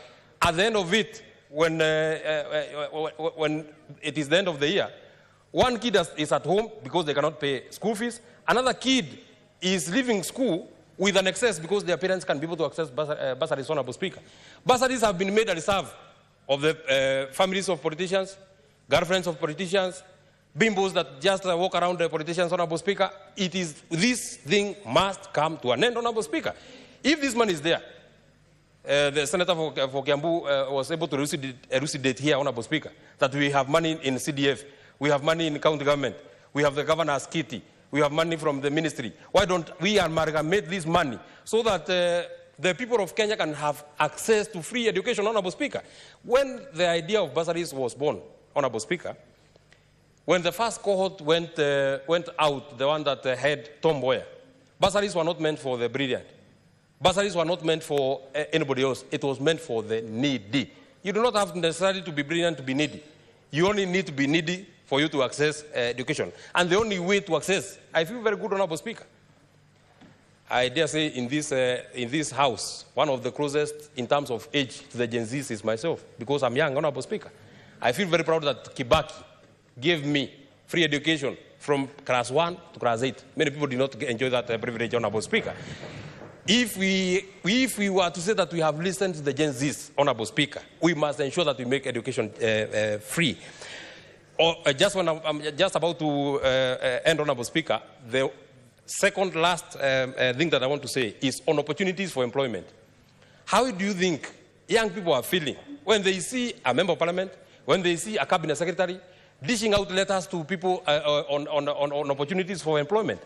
at the end of it, when it is the end of the year, one kid is at home because they cannot pay school fees. Another kid is leaving school with an excess because their parents can be able to access bursaries, Honorable Speaker. Bursaries have been made a reserve of the families of politicians, girlfriends of politicians, bimbos that just walk around the politicians, Honorable Speaker. This thing must come to an end, Honorable Speaker. If this money is there, the Senator for Kiambu was able to elucidate here, Honorable Speaker, that we have money in CDF, we have money in county government, we have the governor's kitty, we have money from the ministry. Why don't we amalgamate this money so that the people of Kenya can have access to free education, Honorable Speaker? When the idea of bursaries was born, Honorable Speaker, when the first cohort went out, the one that had Tom Mboya, bursaries were not meant for the brilliant. Bursaries were not meant for anybody else. It was meant for the needy. You do not have necessarily to be brilliant to be needy. You only need to be needy for you to access education. And the only way to access, I feel very good, Honorable Speaker. I dare say in this house, one of the closest in terms of age to the Gen Zs is myself, because I'm young, Honorable Speaker. I feel very proud that Kibaki gave me free education from class 1 to class 8. Many people did not enjoy that privilege, Honorable Speaker. If we were to say that we have listened to the Gen Zs, Honorable Speaker, we must ensure that we make education free. Just when I'm just about to end, Honorable Speaker, the second last thing that I want to say is on opportunities for employment. How do you think young people are feeling when they see a member of parliament, when they see a cabinet secretary dishing out letters to people on opportunities for employment?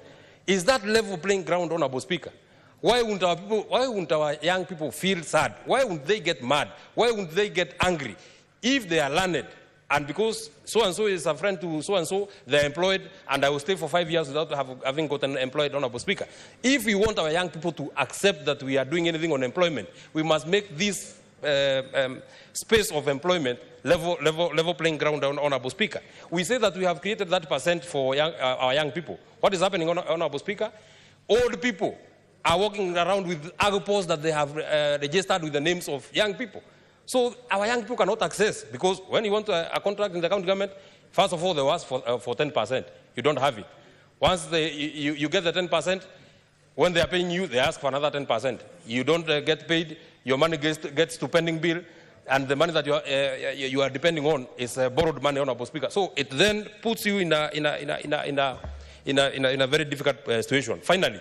Is that level playing ground, Honorable Speaker? Why wouldn't our young people feel sad? Why wouldn't they get mad? Why wouldn't they get angry if they are learned? And because so-and-so is a friend to so-and-so, they're employed, and I will stay for 5 years without having gotten employed, Honorable Speaker. If we want our young people to accept that we are doing anything on employment, we must make this space of employment level playing ground, Honorable Speaker. We say that we have created that % for our young people. What is happening, Honorable Speaker? Old people are walking around with agopos that they have registered with the names of young people. So our young people cannot access, because when you want a contract in the county government, first of all, they ask for 10%. You don't have it. Once you get the 10%, when they are paying you, they ask for another 10%. You don't get paid, your money gets to pending bill, and the money that you are depending on is borrowed money, Honorable Speaker. So it then puts you in a very difficult situation. Finally,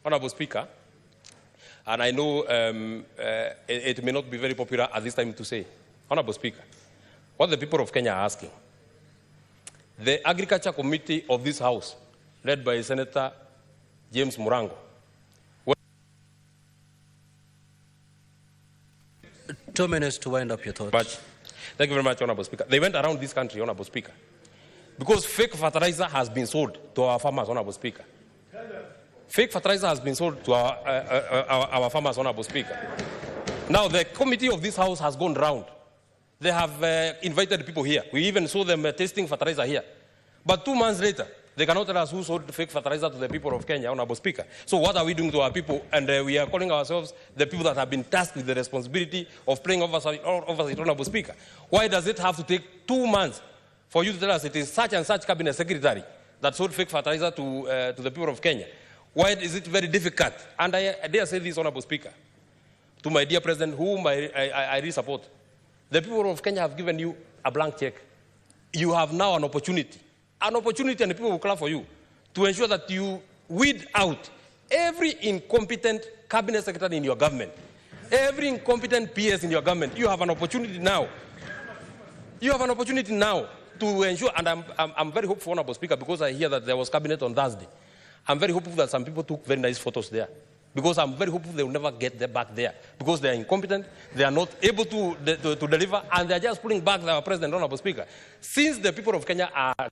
Honorable Speaker, and I know it may not be very popular at this time to say, Honorable Speaker, what the people of Kenya are asking, the Agriculture Committee of this House, led by Senator James Murango. 2 minutes to wind up your thoughts. Thank you very much, Honorable Speaker. They went around this country, Honorable Speaker, because fake fertilizer has been sold to our farmers, Honorable Speaker. Fake fertilizer has been sold to our farmers, Honorable Speaker. Now, the committee of this House has gone round. They have invited people here. We even saw them tasting fertilizer here. But 2 months later, they cannot tell us who sold fake fertilizer to the people of Kenya, Honorable Speaker. So what are we doing to our people? And we are calling ourselves the people that have been tasked with the responsibility of playing oversight, Honorable Speaker. Why does it have to take 2 months for you to tell us it is such and such cabinet secretary that sold fake fertilizer to the people of Kenya? Why is it very difficult? And I dare say this, Honorable Speaker, to my dear President, whom I really support. The people of Kenya have given you a blank check. You have now an opportunity, and the people will clap for you, to ensure that you weed out every incompetent cabinet secretary in your government, every incompetent PS in your government. You have an opportunity now. You have an opportunity now to ensure, and I'm very hopeful, Honorable Speaker, because I hear that there was cabinet on Thursday. I'm very hopeful that some people took very nice photos there, because I'm very hopeful they will never get back there, because they are incompetent, they are not able to deliver, and they are just pulling back our President, Honorable Speaker. Since the people of Kenya are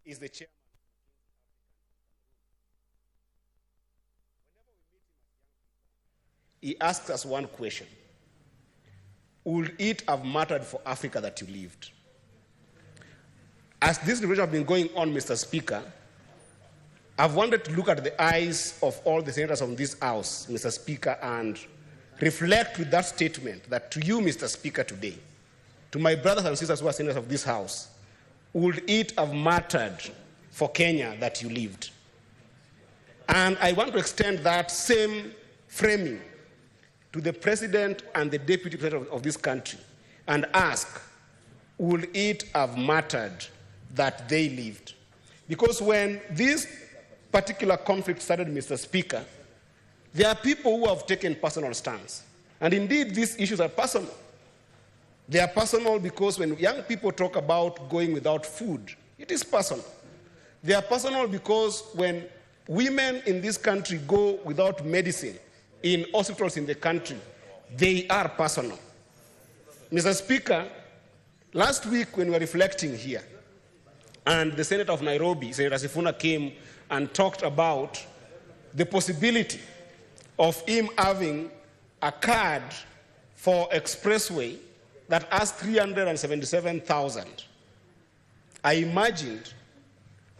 is the chairman. He asks us one question: would it have mattered for Africa that you lived? As this debate has been going on, Mr. Speaker, I've wanted to look at the eyes of all the senators of this House, Mr. Speaker, and reflect with that statement that to you, Mr. Speaker, today, to my brothers and sisters who are senators of this House, would it have mattered for Kenya that you lived? And I want to extend that same framing to the President and the Deputy President of this country and ask, would it have mattered that they lived? Because when this particular conflict started, Mr. Speaker, there are people who have taken personal stance. And indeed, these issues are personal. They are personal because when young people talk about going without food, it is personal. They are personal because when women in this country go without medicine in hospitals in the country, they are personal. Mr. Speaker, last week when we were reflecting here, and the Senator of Nairobi, Senator Sifuna, came and talked about the possibility of him having a card for expressway that has 377,000. I imagined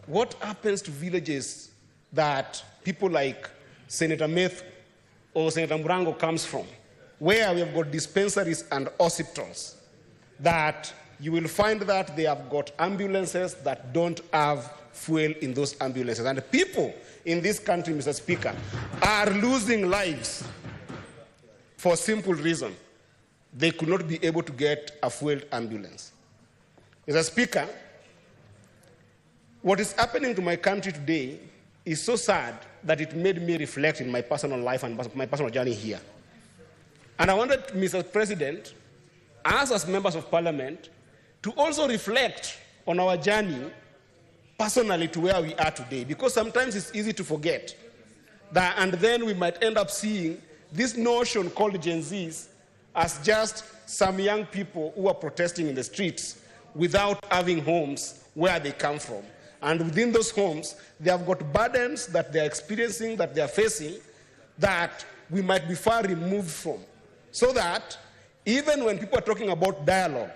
what happens to villages that people like Senator Meth or Senator Murango comes from, where we have got dispensaries and hospitals, that you will find that they have got ambulances that don't have fuel in those ambulances. And people in this country, Mr. Speaker, are losing lives for a simple reason. They could not be able to get a fueled ambulance. Mr. Speaker, what is happening to my country today is so sad that it made me reflect in my personal life and my personal journey here. And I wanted, Mr. President, us as members of Parliament, to also reflect on our journey personally to where we are today, because sometimes it's easy to forget that, and then we might end up seeing this notion called Gen Zs as just some young people who are protesting in the streets without having homes where they come from. And within those homes, they have got burdens that they're experiencing, that they're facing, that we might be far removed from. So that even when people are talking about dialogue,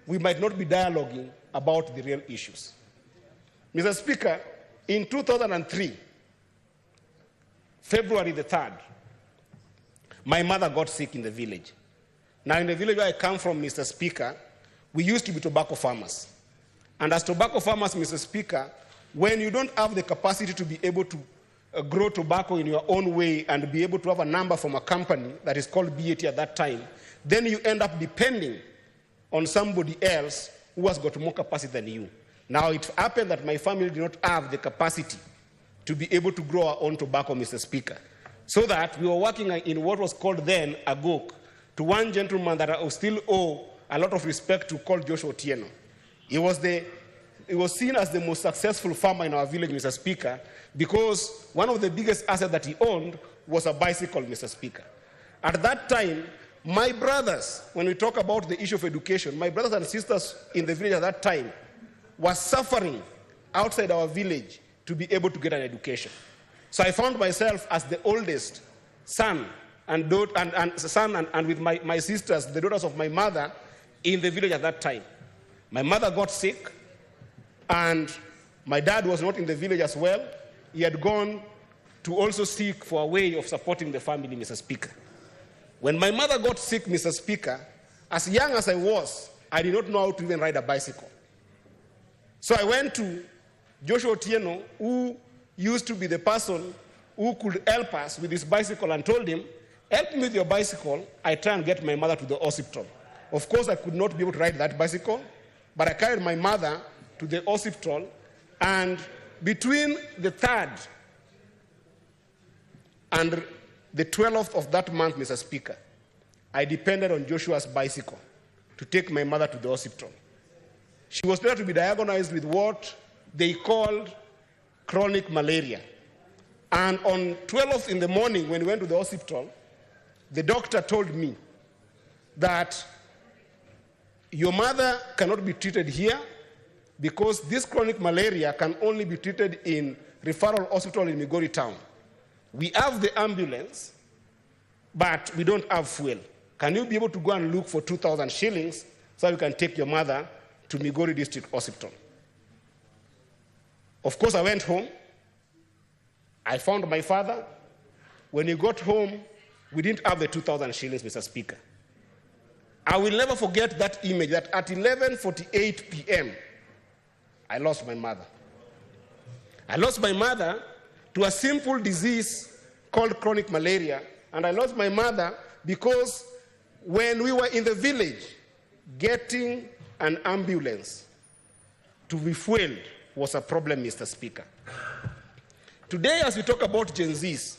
we might not be dialoguing about the real issues. Mr. Speaker, in 2003, February the 3rd, my mother got sick in the village. Now, in the village where I come from, Mr. Speaker, we used to be tobacco farmers. And as tobacco farmers, Mr. Speaker, when you don't have the capacity to be able to grow tobacco in your own way and be able to have a number from a company that is called BAT at that time, then you end up depending on somebody else who has got more capacity than you. Now, it happened that my family did not have the capacity to be able to grow our own tobacco, Mr. Speaker, so that we were working in what was called then a GOK, to one gentleman that I still owe a lot of respect to, called Joshua Otieno. He was seen as the most successful farmer in our village, Mr. Speaker, because one of the biggest assets that he owned was a bicycle, Mr. Speaker. At that time, my brothers, when we talk about the issue of education, my brothers and sisters in the village at that time were suffering outside our village to be able to get an education. So I found myself as the oldest son and with my sisters, the daughters of my mother, in the village at that time. My mother got sick, and my dad was not in the village as well. He had gone to also seek for a way of supporting the family, Mr. Speaker. When my mother got sick, Mr. Speaker, as young as I was, I did not know how to even ride a bicycle. So I went to Joshua Otieno, who used to be the person who could help us with his bicycle, and told him, help me with your bicycle, I try and get my mother to the hospital. Of course, I could not be able to ride that bicycle, but I carried my mother to the hospital, and between the 3rd and the 12th of that month, Mr. Speaker, I depended on Joshua's bicycle to take my mother to the hospital. She was there to be diagnosed with what they called chronic malaria. And on 12th in the morning, when we went to the hospital, the doctor told me that your mother cannot be treated here because this chronic malaria can only be treated in referral hospital in Migori town. We have the ambulance, but we don't have fuel. Can you be able to go and look for 2,000 shillings so you can take your mother to Migori District Hospital? Of course, I went home. I found my father. When he got home, we didn't have the 2,000 shillings, Mr. Speaker. I will never forget that image that at 11:48 p.m., I lost my mother. I lost my mother to a simple disease called chronic malaria, and I lost my mother because when we were in the village, getting an ambulance to be fueled was a problem, Mr. Speaker. Today, as we talk about Gen Zs,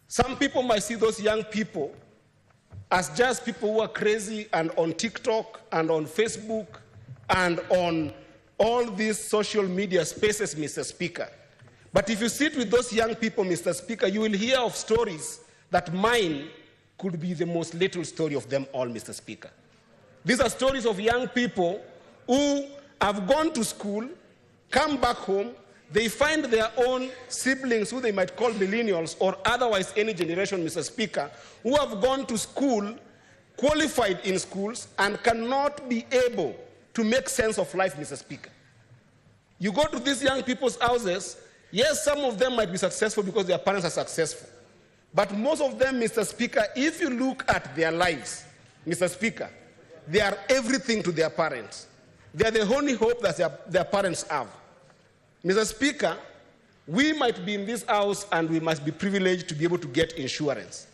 some people might see those young people as just people who are crazy and on TikTok and on Facebook and on all these social media spaces, Mr. Speaker. But if you sit with those young people, Mr. Speaker, you will hear of stories that mine could be the most little story of them all, Mr. Speaker. These are stories of young people who have gone to school, come back home, they find their own siblings, who they might call millennials or otherwise any generation, Mr. Speaker, who have gone to school, qualified in schools, and cannot be able to make sense of life, Mr. Speaker. You go to these young people's houses, yes, some of them might be successful because their parents are successful. But most of them, Mr. Speaker, if you look at their lives, Mr. Speaker, they are everything to their parents. They are the only hope that their parents have. Mr. Speaker, we might be in this house and we must be privileged to be able to get insurance.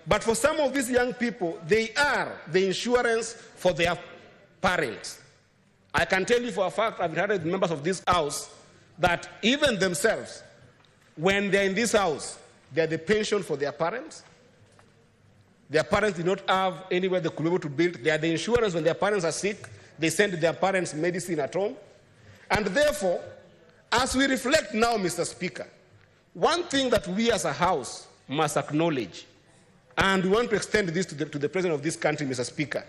But for some of these young people, they are the insurance for their parents. I can tell you for a fact, I've heard members of this house, that even themselves, when they're in this house, they're the pension for their parents. Their parents did not have anywhere they could be able to build. They are the insurance when their parents are sick. They send their parents medicine at home. And therefore, as we reflect now, Mr. Speaker, one thing that we as a house must acknowledge, and we want to extend this to the President of this country, Mr. Speaker,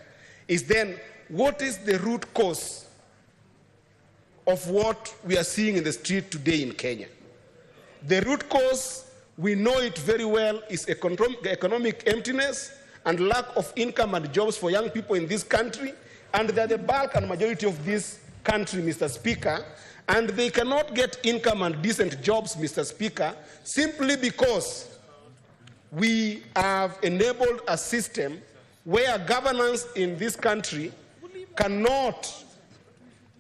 is then what is the root cause of what we are seeing in the street today in Kenya? The root cause, we know it very well, is economic emptiness and lack of income and jobs for young people in this country, and they're the bulk and majority of this country, Mr. Speaker, and they cannot get income and decent jobs, Mr. Speaker, simply because we have enabled a system where governance in this country cannot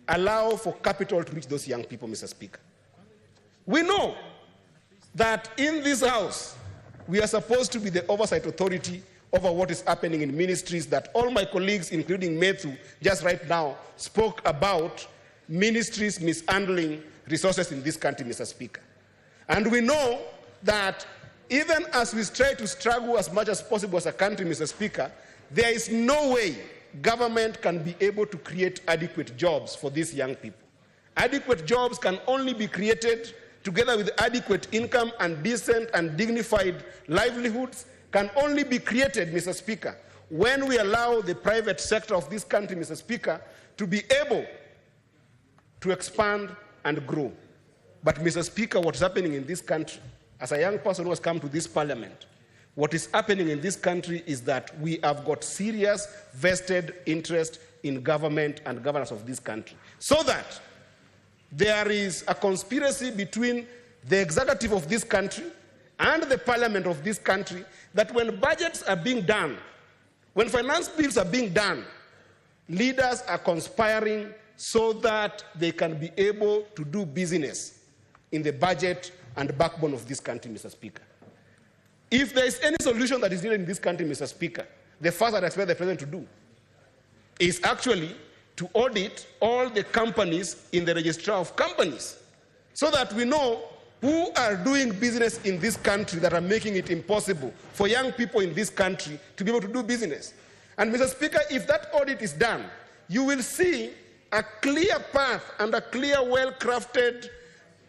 allow for capital to reach those young people, Mr. Speaker. We know that in this house, we are supposed to be the oversight authority over what is happening in ministries that all my colleagues, including Methu, just right now spoke about ministries mishandling resources in this country, Mr. Speaker. And we know that even as we try to struggle as much as possible as a country, Mr. Speaker, there is no way government can be able to create adequate jobs for these young people. Adequate jobs can only be created together with adequate income and decent and dignified livelihoods can only be created, Mr. Speaker, when we allow the private sector of this country, Mr. Speaker, to be able to expand and grow. But, Mr. Speaker, what's happening in this country, as a young person who has come to this parliament, what is happening in this country is that we have got serious vested interest in government and governance of this country. So that there is a conspiracy between the executive of this country and the parliament of this country that when budgets are being done, when finance bills are being done, leaders are conspiring so that they can be able to do business in the budget and backbone of this country, Mr. Speaker. If there is any solution that is needed in this country, Mr. Speaker, the first that I expect the President to do is actually to audit all the companies in the registrar of companies so that we know who are doing business in this country that are making it impossible for young people in this country to be able to do business. And, Mr. Speaker, if that audit is done, you will see a clear path and a clear, well-crafted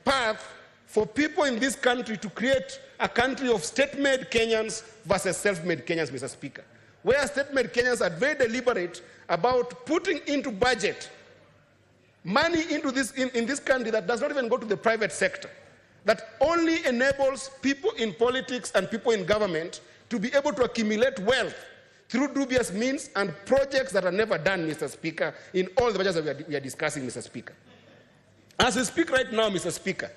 path for people in this country to create a country of state-made Kenyans versus self-made Kenyans, Mr. Speaker, where state-made Kenyans are very deliberate about putting into budget money into this, in this country that does not even go to the private sector, that only enables people in politics and people in government to be able to accumulate wealth through dubious means and projects that are never done, Mr. Speaker, in all the budgets that we are discussing, Mr. Speaker. As we speak right now, Mr. Speaker,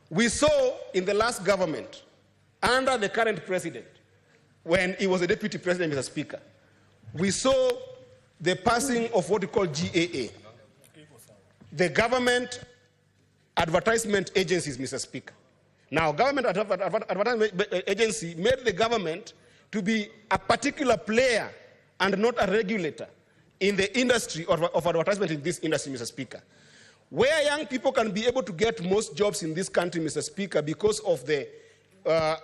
we saw in the last government, under the current president, when he was a deputy president, Mr. Speaker, we saw the passing of what we call GAA, the government advertisement agencies, Mr. Speaker. Now, government advertisement agency made the government to be a particular player and not a regulator in the industry of advertisement in this industry, Mr. Speaker. Where young people can be able to get most jobs in this country, Mr. Speaker, because of the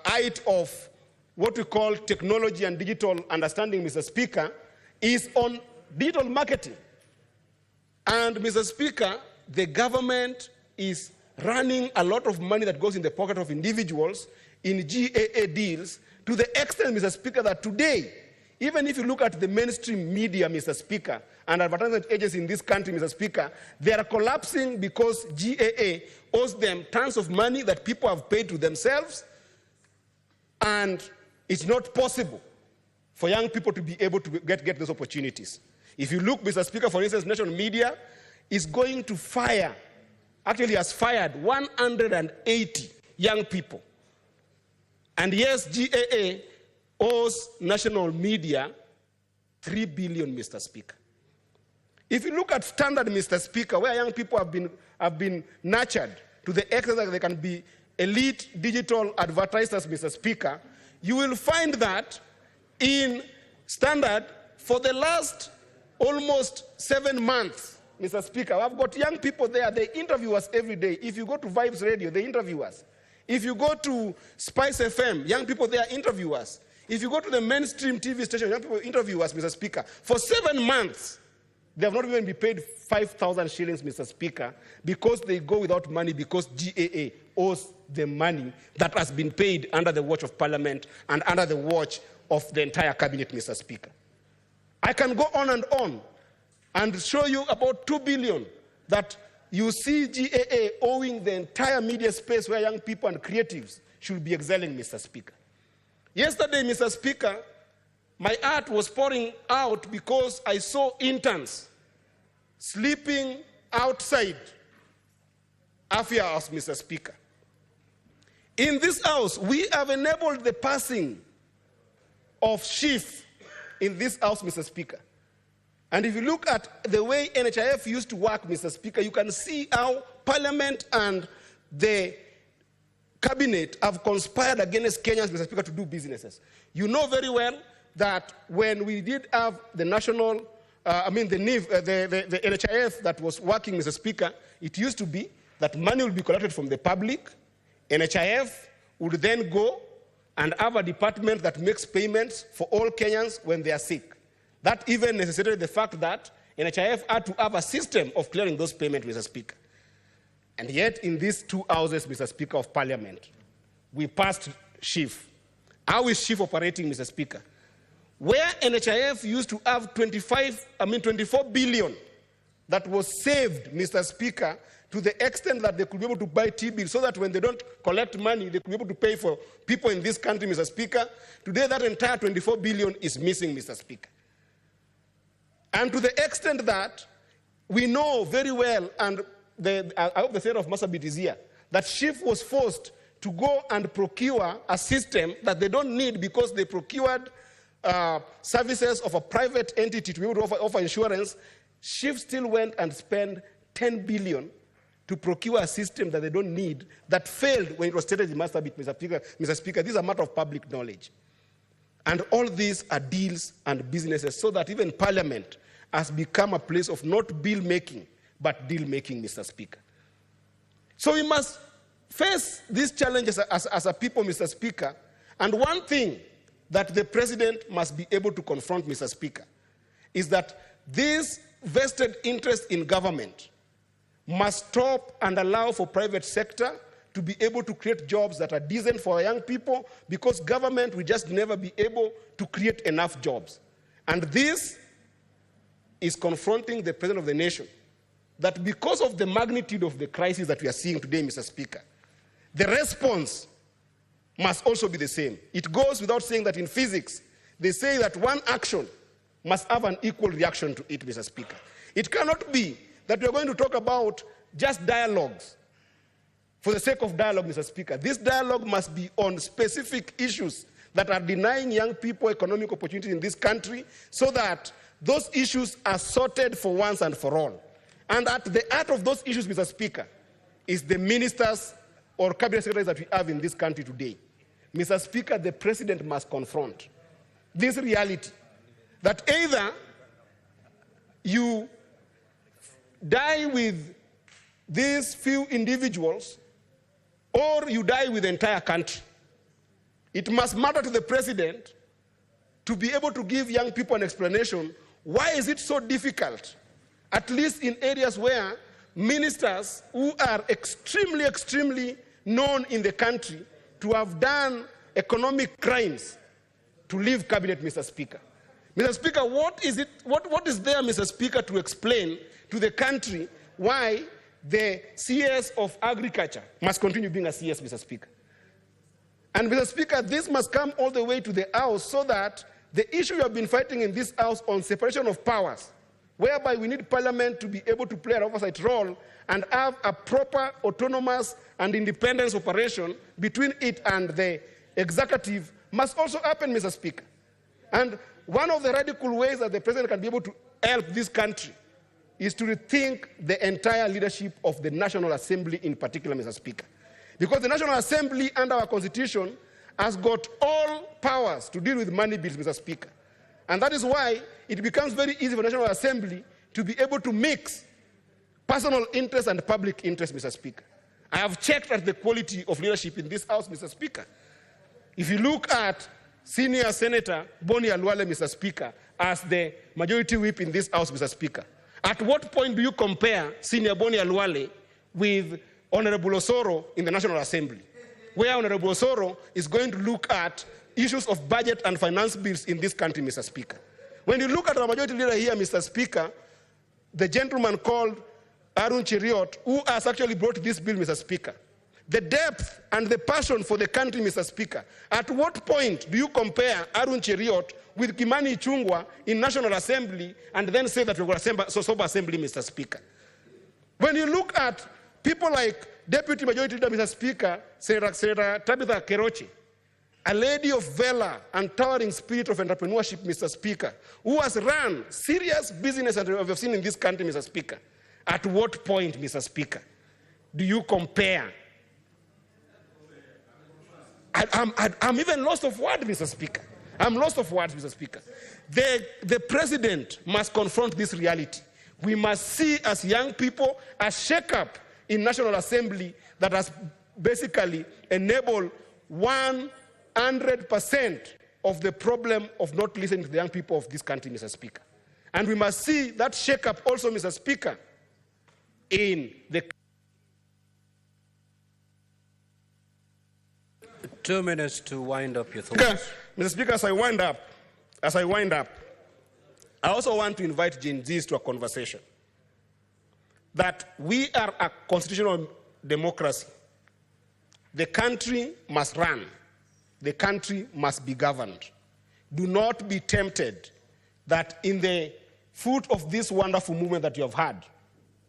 height of what we call technology and digital understanding, Mr. Speaker, is on digital marketing. And, Mr. Speaker, the government is running a lot of money that goes in the pocket of individuals in GAA deals to the extent, Mr. Speaker, that today, even if you look at the mainstream media, Mr. Speaker, and advertisement agencies in this country, Mr. Speaker, they are collapsing because GAA owes them tons of money that people have paid to themselves, and it's not possible for young people to be able to get those opportunities. If you look, Mr. Speaker, for instance, national media is going to fire, actually has fired 180 young people. And yes, GAA owes national media 3 billion, Mr. Speaker. If you look at Standard, Mr. Speaker, where young people have been nurtured to the extent that they can be elite digital advertisers, Mr. Speaker, you will find that in Standard, for the last almost 7 months, Mr. Speaker, I've got young people there, they interview us every day. If you go to Vibes Radio, they interview us. If you go to Spice FM, young people there interview us. If you go to the mainstream TV station, young people interview us, Mr. Speaker. For 7 months, they have not even been paid 5,000 shillings, Mr. Speaker, because they go without money because GAA owes the money that has been paid under the watch of Parliament and under the watch of the entire cabinet, Mr. Speaker. I can go on and show you about 2 billion that you see GAA owing the entire media space where young people and creatives should be excelling, Mr. Speaker. Yesterday, Mr. Speaker, my heart was pouring out because I saw interns sleeping outside Afia House, Mr. Speaker. In this house, we have enabled the passing of chiefs in this house, Mr. Speaker. And if you look at the way NHIF used to work, Mr. Speaker, you can see how Parliament and the Cabinet have conspired against Kenyans, Mr. Speaker, to do businesses. You know very well that when we did have the national, the NHIF that was working, Mr. Speaker, it used to be that money will be collected from the public. NHIF would then go and have a department that makes payments for all Kenyans when they are sick. That even necessitated the fact that NHIF had to have a system of clearing those payments, Mr. Speaker. And yet, in these two houses, Mr. Speaker of Parliament, we passed SHIF. How is SHIF operating, Mr. Speaker? Where NHIF used to have 24 billion that was saved, Mr. Speaker, to the extent that they could be able to buy T-bills so that when they don't collect money, they could be able to pay for people in this country, Mr. Speaker. Today, that entire 24 billion is missing, Mr. Speaker. And to the extent that we know very well, and I hope the Senator of Marsabit is here, that SHIF was forced to go and procure a system that they don't need because they procured services of a private entity to be able to offer insurance. SHIF still went and spent 10 billion to procure a system that they don't need, that failed when it was stated in Marsabit, Mr. Speaker. This is a matter of public knowledge. And all these are deals and businesses, so that even Parliament has become a place of not bill-making, but deal-making, Mr. Speaker. So we must face these challenges as a people, Mr. Speaker. And one thing that the President must be able to confront, Mr. Speaker, is that this vested interest in government must stop and allow for private sector to be able to create jobs that are decent for our young people, because government will just never be able to create enough jobs. And this is confronting the President of the nation, that because of the magnitude of the crisis that we are seeing today, Mr. Speaker, the response must also be the same. It goes without saying that in physics, they say that one action must have an equal reaction to it, Mr. Speaker. It cannot be that we are going to talk about just dialogues for the sake of dialogue, Mr. Speaker. This dialogue must be on specific issues that are denying young people economic opportunities in this country, so that those issues are sorted for once and for all. And at the heart of those issues, Mr. Speaker, is the ministers or cabinet secretaries that we have in this country today. Mr. Speaker, the President must confront this reality that either you die with these few individuals or you die with the entire country. It must matter to the President to be able to give young people an explanation. Why is it so difficult, at least in areas where ministers who are extremely, extremely known in the country to have done economic crimes, to leave cabinet, Mr. Speaker? Mr. Speaker, what is there, Mr. Speaker, to explain to the country why the CS of Agriculture must continue being a CS, Mr. Speaker? And Mr. Speaker, this must come all the way to the House, so that the issue you have been fighting in this House on separation of powers, whereby we need Parliament to be able to play an oversight role and have a proper autonomous and independence operation between it and the executive, must also happen, Mr. Speaker. And one of the radical ways that the President can be able to help this country is to rethink the entire leadership of the National Assembly in particular, Mr. Speaker. Because the National Assembly, under our Constitution, has got all powers to deal with money bills, Mr. Speaker. And that is why it becomes very easy for the National Assembly to be able to mix personal interest and public interest, Mr. Speaker. I have checked at the quality of leadership in this House, Mr. Speaker. If you look at Senior Senator Boni Alwale, Mr. Speaker, as the majority whip in this House, Mr. Speaker, at what point do you compare Senior Boni Alwale with Honorable Osoro in the National Assembly, where Honorable Osoro is going to look at issues of budget and finance bills in this country, Mr. Speaker? When you look at our majority leader here, Mr. Speaker, the gentleman called Arun Cheriot, who has actually brought this bill, Mr. Speaker, the depth and the passion for the country, Mr. Speaker, at what point do you compare Arun Cheriot with Kimani Ichung'wah in National Assembly and then say that we're going to sober assembly, Mr. Speaker? When you look at people like Deputy Majority Leader, Mr. Speaker, Senator Tabitha Keroche, a lady of valor and towering spirit of entrepreneurship, Mr. Speaker, who has run serious business and we have seen in this country, Mr. Speaker, at what point, Mr. Speaker, do you compare? I'm even lost of word, Mr. Speaker. I'm lost of words, Mr. Speaker. The president must confront this reality. We must see as young people a shake-up in National Assembly that has basically enabled 100% of the problem of not listening to the young people of this country, Mr. Speaker. And we must see that shake-up also, Mr. Speaker, in the 2 minutes to wind up your thoughts. Mr. Speaker, as I wind up, I also want to invite Gen Zs to a conversation that we are a constitutional democracy. The country must run. The country must be governed. Do not be tempted that in the foot of this wonderful movement that you have had,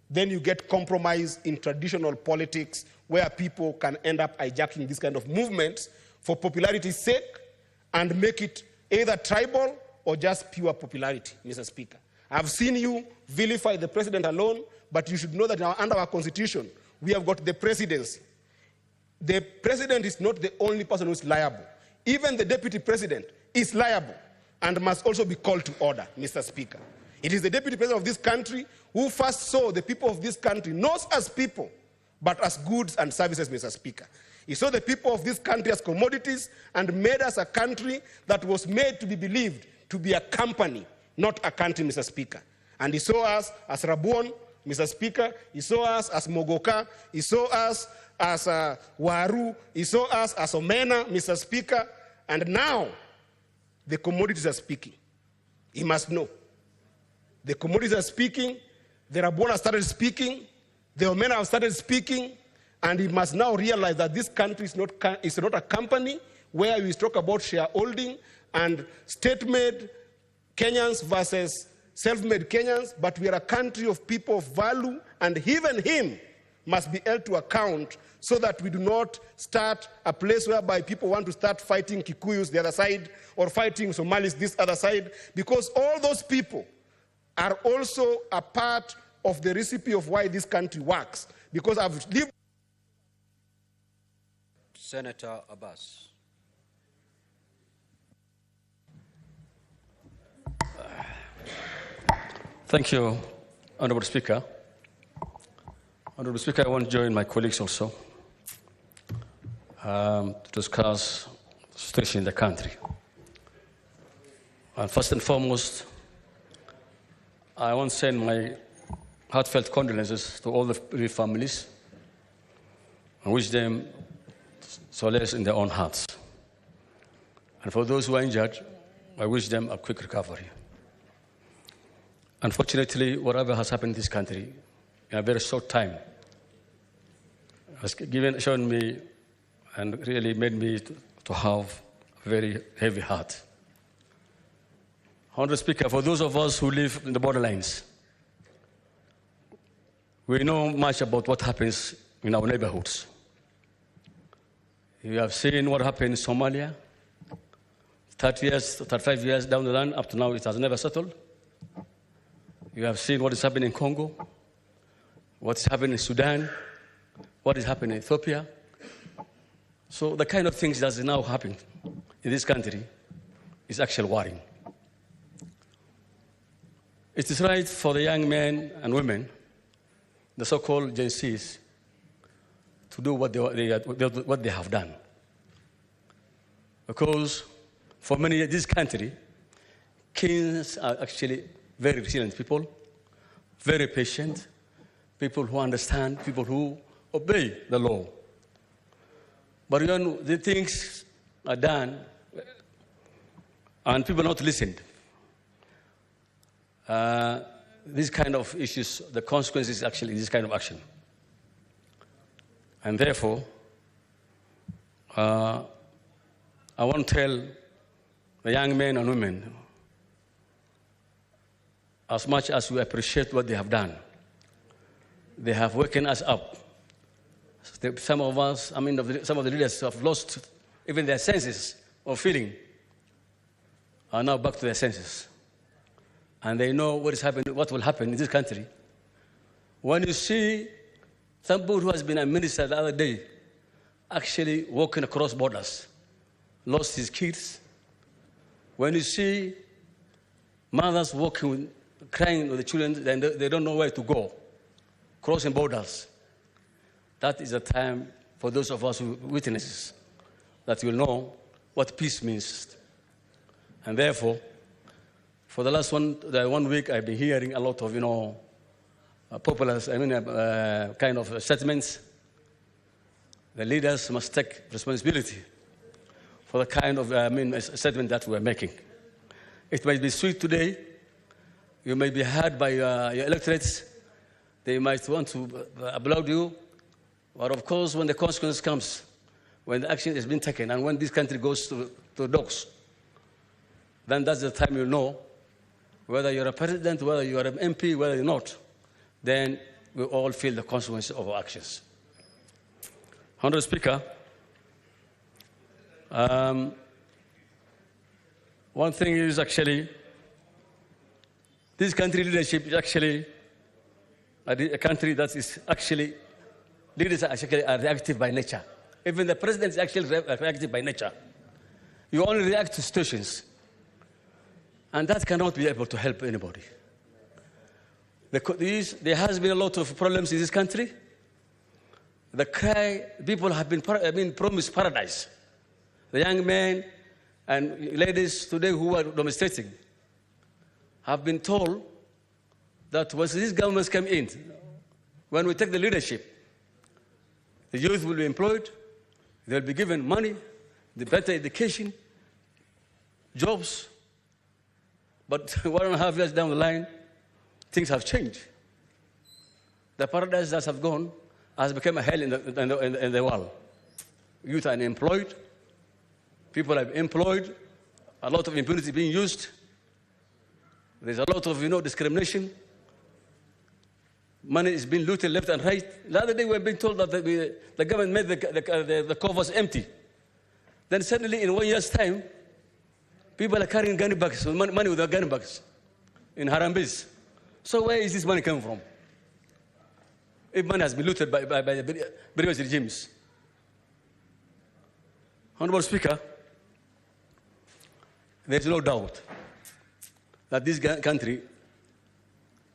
then you get compromised in traditional politics where people can end up hijacking this kind of movements for popularity's sake and make it either tribal or just pure popularity, Mr. Speaker. I've seen you vilify the president alone, but you should know that now under our constitution, we have got the presidency. The president is not the only person who is liable. Even the deputy president is liable and must also be called to order, Mr. Speaker. It is the deputy president of this country who first saw the people of this country, not as people, but as goods and services, Mr. Speaker. He saw the people of this country as commodities and made us a country that was made to be believed to be a company, not a country, Mr. Speaker. And he saw us as Rabuon, Mr. Speaker. He saw us as Mogoka. He saw us as Waru. He saw us as Omena, Mr. Speaker. And now, the commodities are speaking. He must know. The commodities are speaking. The Rabuon have started speaking. The Omena have started speaking. And he must now realize that this country is not a company where we talk about shareholding and state-made Kenyans versus self-made Kenyans, but we are a country of people of value, and even him must be held to account so that we do not start a place whereby people want to start fighting Kikuyus the other side or fighting Somalis this other side, because all those people are also a part of the recipe of why this country works. Because I've lived... Senator Abbas. Thank you, Honorable Speaker. Honorable Speaker, I want to join my colleagues also to discuss the situation in the country. And first and foremost, I want to send my heartfelt condolences to all the bereaved families and wish them solace in their own hearts. And for those who are injured, I wish them a quick recovery. Unfortunately, whatever has happened in this country in a very short time has shown me and really made me to have a very heavy heart. Honorable Speaker, for those of us who live in the borderlines, we know much about what happens in our neighborhoods. You have seen what happened in Somalia. 30 years, 35 years down the line, up to now, it has never settled. You have seen what is happening in Congo, what is happening in Sudan, what is happening in Ethiopia. So the kind of things that is now happening in this country is actually worrying. It is right for the young men and women, the so-called Gen Zs, to do what they have done. Because for many in this country, kings are actually very resilient people, very patient, people who understand, people who obey the law. But when the things are done and people not listened, these kind of issues, the consequences actually this kind of action. And therefore, I want to tell the young men and women, as much as we appreciate what they have done, they have woken us up. Some of us, some of the leaders have lost even their senses of feeling, are now back to their senses. And they know what is happening, what will happen in this country. When you see somebody who has been a minister the other day actually walking across borders, lost his kids, When you see mothers walking, crying with the children, then they don't know where to go, crossing borders, that is a time for those of us who witnesses that will know what peace means. And therefore, for the last 1 week, I've been hearing a lot of, popular, kind of statements. The leaders must take responsibility for the kind of, statement that we're making. It might be sweet today. You may be heard by your electorates. They might want to applaud you. But of course, when the consequence comes, when the action has been taken, and when this country goes to dogs, then that's the time you'll know whether you're a president, whether you're an MP, whether you're not. Then we all feel the consequences of our actions. Honourable Speaker, one thing is actually, this country leadership is actually a country that is actually, leaders are reactive by nature. Even the president is actually reactive by nature. You only react to situations. And that cannot be able to help anybody. There has been a lot of problems in this country. People have been promised paradise. The young men and ladies today who are demonstrating have been told that once these governments come in, when we take the leadership, the youth will be employed, they'll be given money, the better education, jobs. But 1.5 years down the line, things have changed. The paradise that have gone has become a hell in the world. Youth are unemployed. People are employed. A lot of impunity being used. There's a lot of discrimination. Money is being looted left and right. The other day we were being told that the government made the coffers empty. Then suddenly in 1 year's time, people are carrying gun bags, money with their gun bags in Harambes. So where is this money coming from? If money has been looted by the previous regimes. Honourable Speaker, there's no doubt that this country,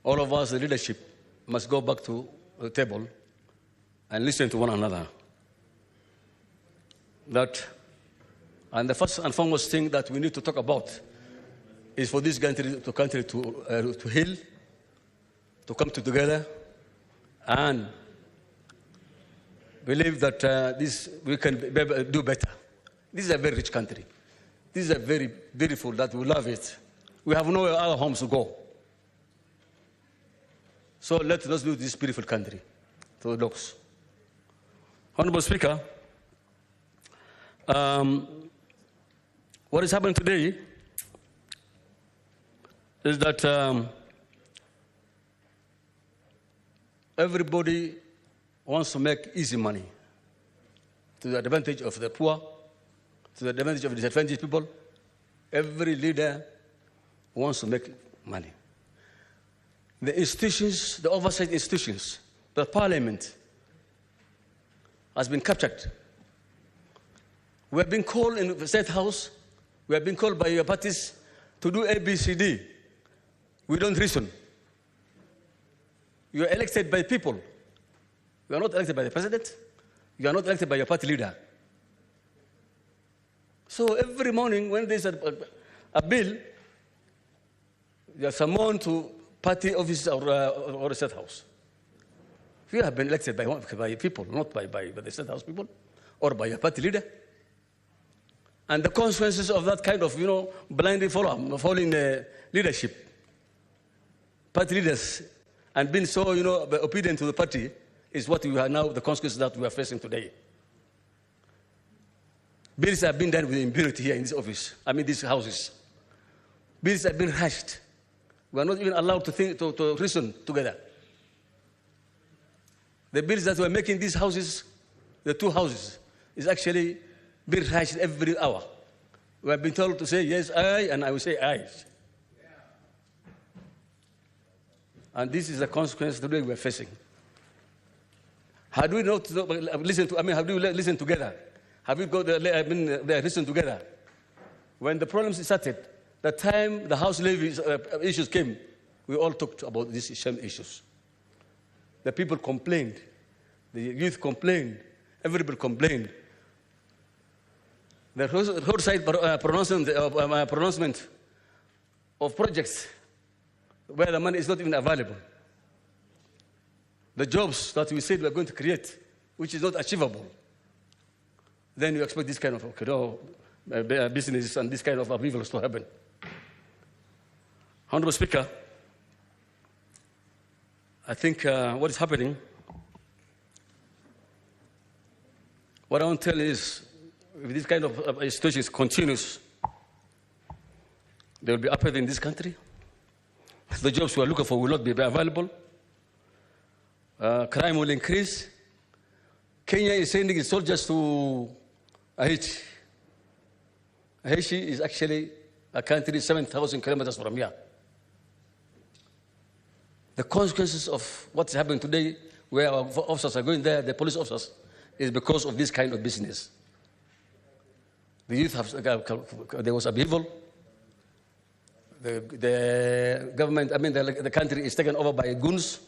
all of us, the leadership, must go back to the table and listen to one another. And the first and foremost thing that we need to talk about is for this country to heal, to come together, and believe that we can do better. This is a very rich country. This is a very beautiful, that we love it. We have no other homes to go. So let us do this beautiful country to the dogs. Honourable Speaker, what is happening today is that everybody wants to make easy money to the advantage of the poor, to the advantage of disadvantaged people. Every leader wants to make money. The institutions, the oversight institutions, the parliament has been captured. We have been called in the State House, we have been called by your parties to do ABCD. We don't reason. You are elected by people. You are not elected by the president. You are not elected by your party leader. So every morning when there's a bill, you are summoned to party office or the State House. You have been elected by people, not by the State House people or by your party leader. And the consequences of that kind of, blindly following the leadership, party leaders, and being so, obedient to the party is what we are now, the consequences that we are facing today. Bills have been done with impunity here in this office, these houses. Bills have been rushed. We are not even allowed to reason together. The bills that we are making these houses, the two houses, is actually being rushed every hour. We have been told to say yes, aye, and I will say aye. And this is the consequence today we are facing. How do we not listen to? How do we listen together? Have we got listen together? When the problems started, The time the house levy issues came, we all talked about these same issues. The people complained, the youth complained, everybody complained. The roadside pronouncement of projects where the money is not even available. The jobs that we said we are going to create, which is not achievable. Then you expect this kind of businesses and this kind of upheavals to happen. Honorable Speaker, I think what is happening, what I want to tell is, if this kind of situation continues, there will be upheaval in this country. The jobs we are looking for will not be available. Crime will increase. Kenya is sending its soldiers to Haiti. Haiti is actually a country 7,000 kilometers from here. The consequences of what's happening today, where our officers are going there, the police officers, is because of this kind of business. The youth have, there was upheaval. The government, the country is taken over by goons.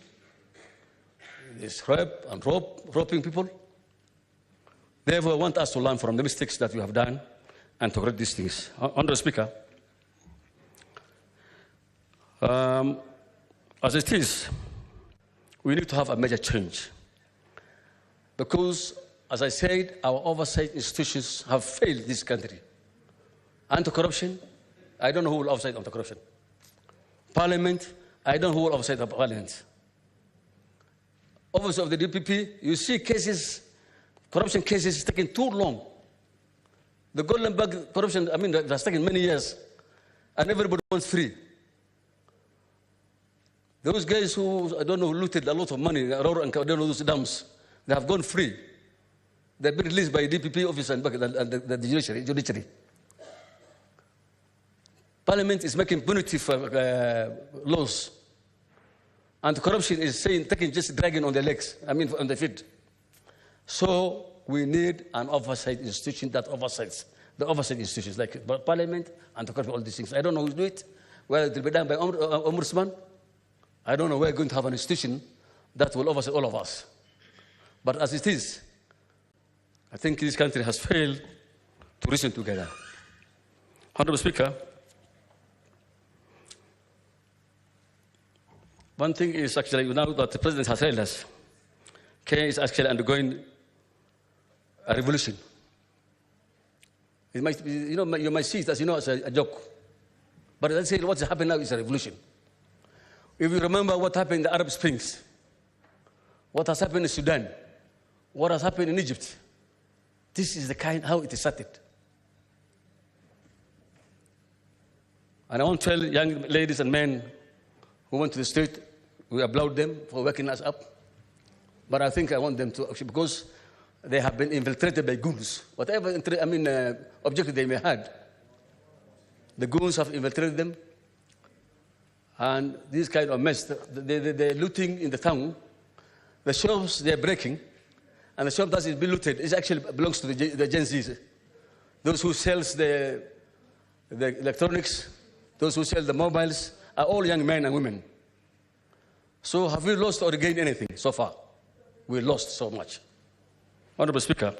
There's rape and roping people. Therefore, I want us to learn from the mistakes that we have done and to correct these things. Honorable Speaker, as it is, we need to have a major change. Because, as I said, our oversight institutions have failed this country. Anti-corruption, I don't know who will oversight anti-corruption. Parliament, I don't know who will oversight the Parliament. Office of the DPP, you see cases, corruption cases taking too long. The Golden Bag corruption, it has taken many years, and everybody wants free. Those guys who, I don't know, looted a lot of money, I don't know those dams, they have gone free. They've been released by DPP officer and the judiciary. Parliament is making punitive laws. And corruption is taking just dragging on the legs, on the feet. So we need an oversight institution that oversights the oversight institutions like Parliament and all these things. I don't know who will do it, whether it will be done by Ombudsman. I don't know. We're going to have an institution that will oversee all of us. But as it is, I think this country has failed to reason together. Honorable Speaker, one thing is actually, now that the President has told us, Kenya is actually undergoing a revolution. It might be, you might see it as, as a joke. But let's say what's happening now is a revolution. If you remember what happened in the Arab Springs, what has happened in Sudan, what has happened in Egypt, this is the kind how it is started. And I want to tell young ladies and men who went to the street, we applaud them for waking us up. But I think I want them to, actually, because they have been infiltrated by goons. Whatever objective they may have, the goons have infiltrated them. And this kind of mess, they're looting in the town. The shops they're breaking, and the shop that is being looted actually belongs to the Gen Zs. Those who sells the electronics, those who sell the mobiles, are all young men and women. So have we lost or gained anything so far? We lost so much. Honorable Speaker,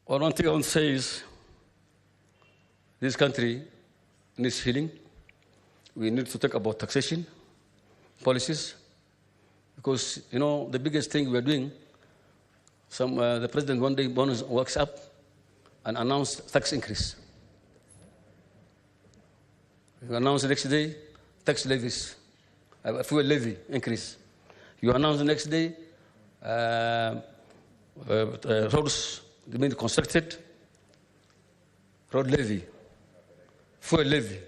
one thing I want to say is this country needs healing. We need to talk about taxation policies because, the biggest thing we are doing, the president one day wakes up and announced tax increase. You announce the next day, tax levies, fuel levy increase. You announce the next day, roads being constructed, road levy, fuel levy.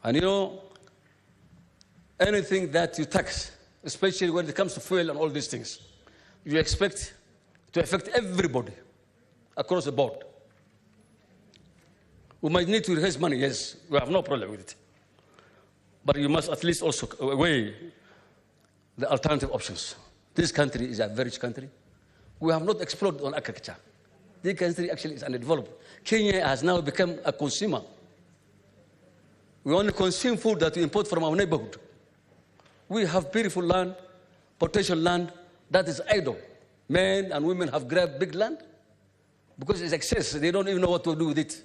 And anything that you tax, especially when it comes to fuel and all these things, you expect to affect everybody across the board. We might need to raise money, yes, we have no problem with it. But you must at least also weigh the alternative options. This country is a very rich country. We have not explored on agriculture. The country actually is underdeveloped. Kenya has now become a consumer. We only consume food that we import from our neighborhood. We have beautiful land, potential land that is idle. Men and women have grabbed big land because it's excess. They don't even know what to do with it.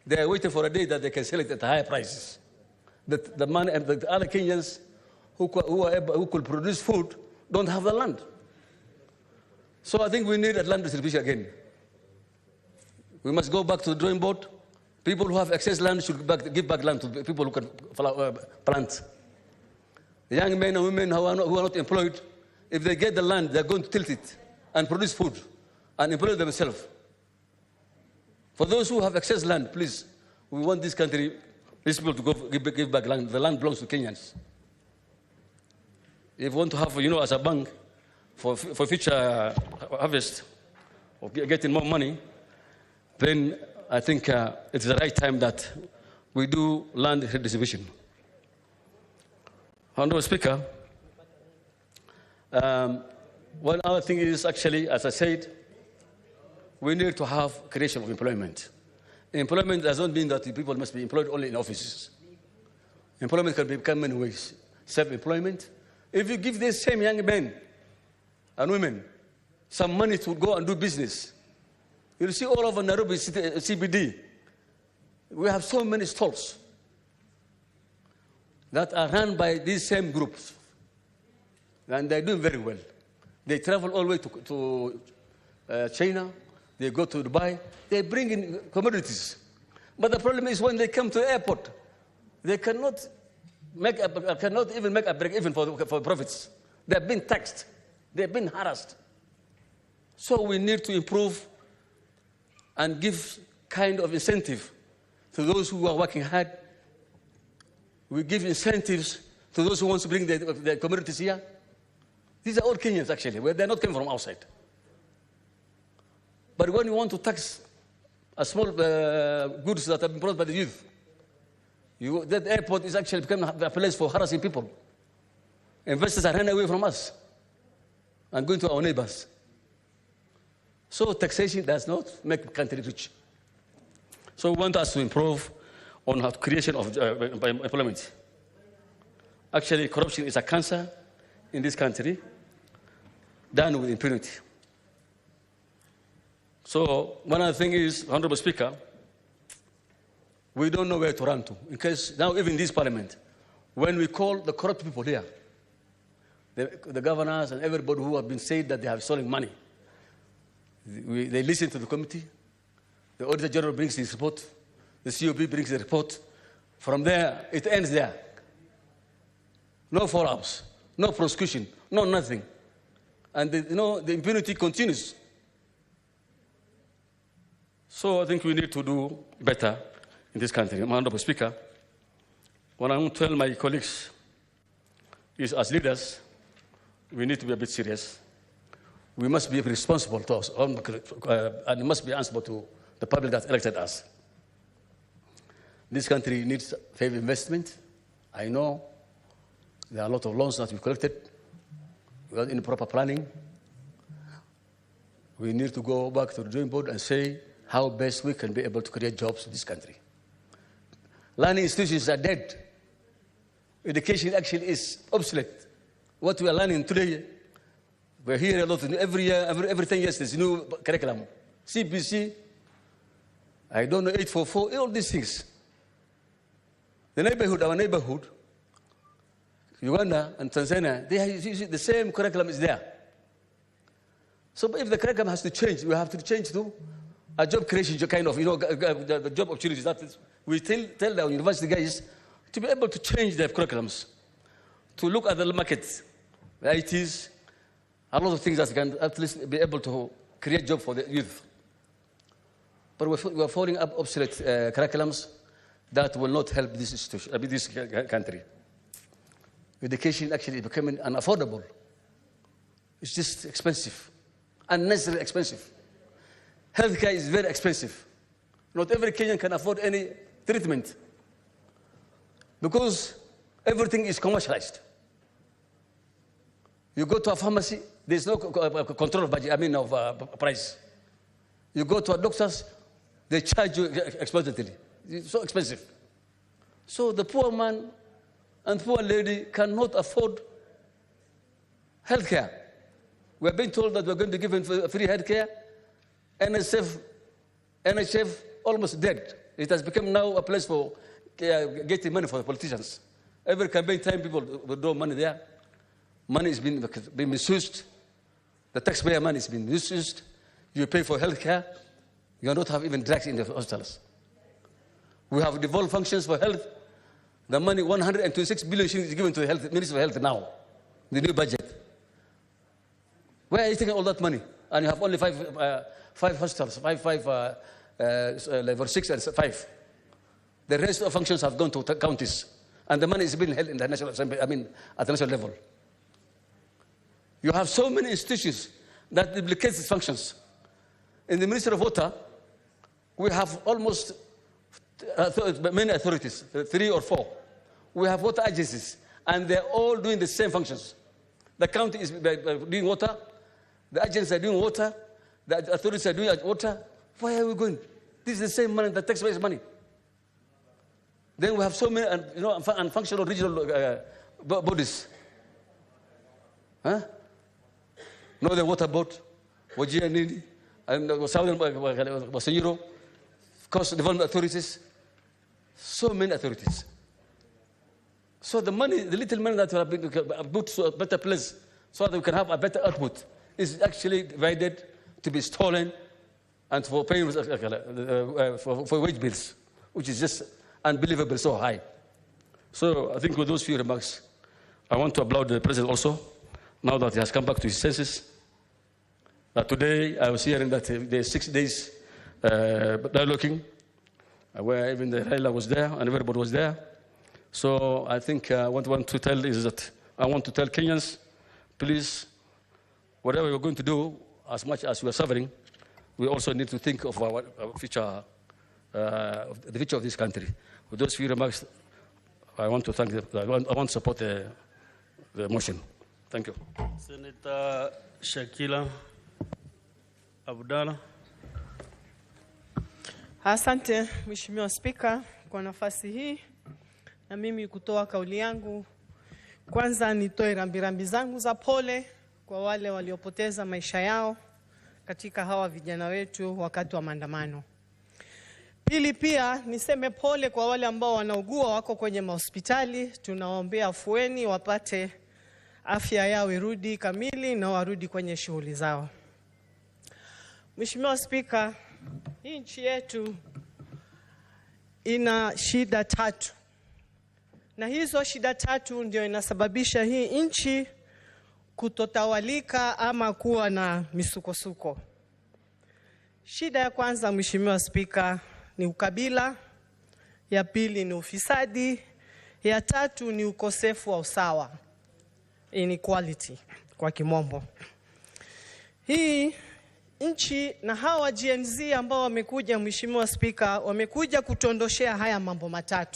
They are waiting for a day that they can sell it at higher prices. The money and the other Kenyans who could produce food don't have the land. So I think we need a land distribution again. We must go back to the drawing board. People who have excess land should give back land to people who can plant. The young men and women who are not employed, if they get the land, they're going to tilt it and produce food and employ themselves. For those who have excess land, please, we want this country, these people to go give back land. The land belongs to Kenyans. If we want to have, as a bank, for future harvest, or getting more money, then I think it's the right time that we do land redistribution. Honorable Speaker, one other thing is actually, as I said, we need to have creation of employment. Employment does not mean that people must be employed only in offices. Employment can become many ways. Self-employment. If you give these same young men and women some money to go and do business, you'll see all over Nairobi CBD, we have so many stalls that are run by these same groups. And they're doing very well. They travel all the way to China. They go to Dubai. They bring in commodities. But the problem is when they come to the airport, they cannot even make a break even for profits. They've been taxed. They've been harassed. So we need to improve and give kind of incentive to those who are working hard. We give incentives to those who want to bring their commodities here. These are all Kenyans, actually. They're not coming from outside. But when you want to tax a small goods that have been brought by the youth, that airport is actually becoming a place for harassing people. Investors are running away from us and going to our neighbors. So taxation does not make the country rich. So we want us to improve on the creation of employment. Actually, corruption is a cancer in this country, done with impunity. So one other thing is, Honorable Speaker, we don't know where to run to. In case now, even this parliament, when we call the corrupt people here, the governors and everybody who have been said that they have stolen money, they listen to the committee. The Auditor General brings his report. The COB brings the report. From there, it ends there. No follow-ups, no prosecution, no nothing. And the impunity continues. So I think we need to do better in this country. Honorable Speaker, what I want to tell my colleagues is, as leaders, we need to be a bit serious. We must be responsible to us, and must be answerable to the public that elected us. This country needs heavy investment. I know there are a lot of loans that we've collected without any proper planning. We need to go back to the drawing board and say how best we can be able to create jobs in this country. Learning institutions are dead. Education actually is obsolete. What we are learning today, we're hearing a lot of every year, every 10 years, there's a new curriculum. CBC, I don't know, 844, all these things. The neighborhood, our neighborhood, Uganda and Tanzania, the same curriculum is there. So if the curriculum has to change, we have to change to a job creation kind of, the job opportunities. That is, we tell the university guys to be able to change their curriculums, to look at the markets, the ITs, a lot of things that can at least be able to create jobs for the youth. But we're following up obsolete curriculums that will not help this institution, this country. Education actually is becoming unaffordable. It's just expensive, unnecessarily expensive. Healthcare is very expensive. Not every Kenyan can afford any treatment because everything is commercialized. You go to a pharmacy, There's no control of budget, of price. You go to a doctor's, they charge you exorbitantly. It's so expensive. So the poor man and poor lady cannot afford health care. We're being told that we're going to give them free health care. NHF almost dead. It has become now a place for getting money for the politicians. Every campaign time, people withdraw money there. Money is being misused. The taxpayer money is being misused. You pay for health care. You don't have even drugs in the hospitals. We have devolved functions for health. The money, 126 billion shillings is given to the health, Ministry of Health now, the new budget. Where are you taking all that money? And you have only five hospitals, level 6 and 5. The rest of functions have gone to counties. And the money is being held in the National Assembly, at the national level. You have so many institutions that duplicate its functions. In the Ministry of Water, we have almost many authorities, 3 or 4. We have water agencies, and they're all doing the same functions. The county is doing water, the agencies are doing water, the authorities are doing water. Where are we going? This is the same money, the taxpayers' money. Then we have so many unfunctional regional bodies. Huh? Northern Water Board, Wajir Nini, and Southern Wasanyiro, Coast Development Authorities, so many authorities. So the money, the little money that have been put to a better place so that we can have a better output is actually divided to be stolen and for paying for wage bills, which is just unbelievable, so high. So I think with those few remarks, I want to applaud the President also, now that he has come back to his senses. Today, I was hearing that there's 6 days dialoguing, where even the Raila was there and everybody was there. So I think what I want to tell is that I want to tell Kenyans, please, whatever we're going to do, as much as we are suffering, we also need to think of our future, the future of this country. With those few remarks, I want to thank I want to support the motion. Thank you. Senator Shakila Abdalla. Asante Mheshimiwa Spika kwa nafasi hii na mimi kutoa kauli yangu. Kwanza nitoe rambirambi zangu za pole kwa wale waliopoteza maisha yao katika hawa vijana wetu wakati wa maandamano. Pili pia niseme pole kwa wale ambao wanaugua wako kwenye mahospitali. Tunawaombea afueni, wapate afya yao irudi kamili na warudi kwenye shughuli zao. Mheshimiwa Spika, hii nchi yetu ina shida 3. Na hizo shida 3 ndio inasababisha hii nchi kutotawalika ama kuwa na misukosuko. Shida ya kwanza Mheshimiwa Spika ni ukabila, ya pili ni ufisadi, ya 3 ni ukosefu wa usawa, inequality kwa kimombo. Hii nchi na hawa GNZ ambao wamekuja Mheshimiwa Spika, wamekuja kutondoshea haya mambo 3.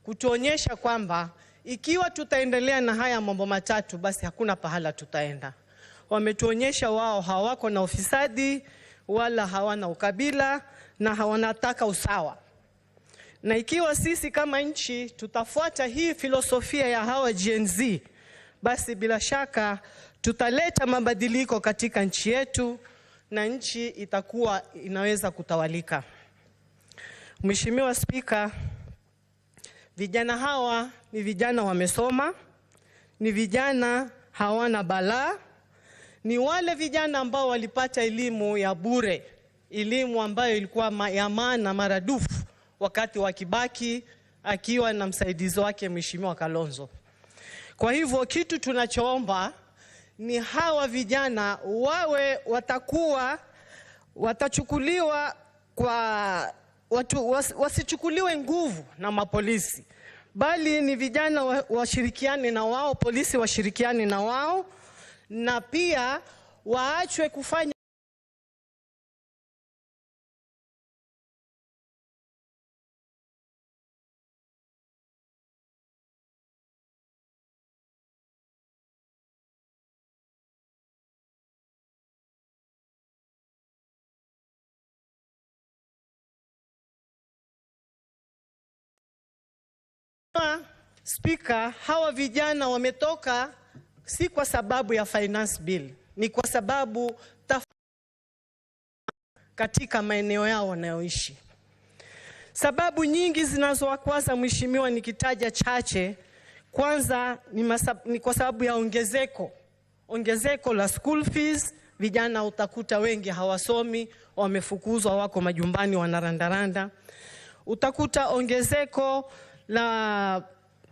Kutuonyesha kwamba ikiwa tutaendelea na haya mambo 3 basi hakuna pahala tutaenda. Wametuonyesha wao hawako na ufisadi wala hawana ukabila na hawanataka usawa. Na ikiwa sisi kama nchi tutafuata hii filosofia ya hawa GNZ, basi bila shaka tutaleta mabadiliko katika nchi yetu na nchi itakuwa inaweza kutawalika. Mheshimiwa Spika, vijana hawa ni vijana wamesoma, ni vijana hawana balaa, ni wale vijana ambao walipata elimu ya bure, elimu ambayo ilikuwa ya maana maradufu wakati wa Kibaki akiwa na msaidizi wake Mheshimiwa Kalonzo. Kwa hivyo kitu tunachoomba ni hawa vijana wawe watachukuliwa kwa wasichukuliwe nguvu na mapolisi, bali ni vijana washirikiane na wao, polisi washirikiane na wao, na pia waachwe kufanya Spika, hawa vijana wametoka si kwa sababu ya finance bill, ni kwa sababu katika maeneo yao wanayoishi. Sababu nyingi zinazowakwaza mheshimiwa, nikitaja chache, kwanza ni kwa sababu ya ongezeko la school fees. Vijana utakuta wengi hawasomi, wamefukuzwa, wako majumbani wanarandaranda. Utakuta ongezeko la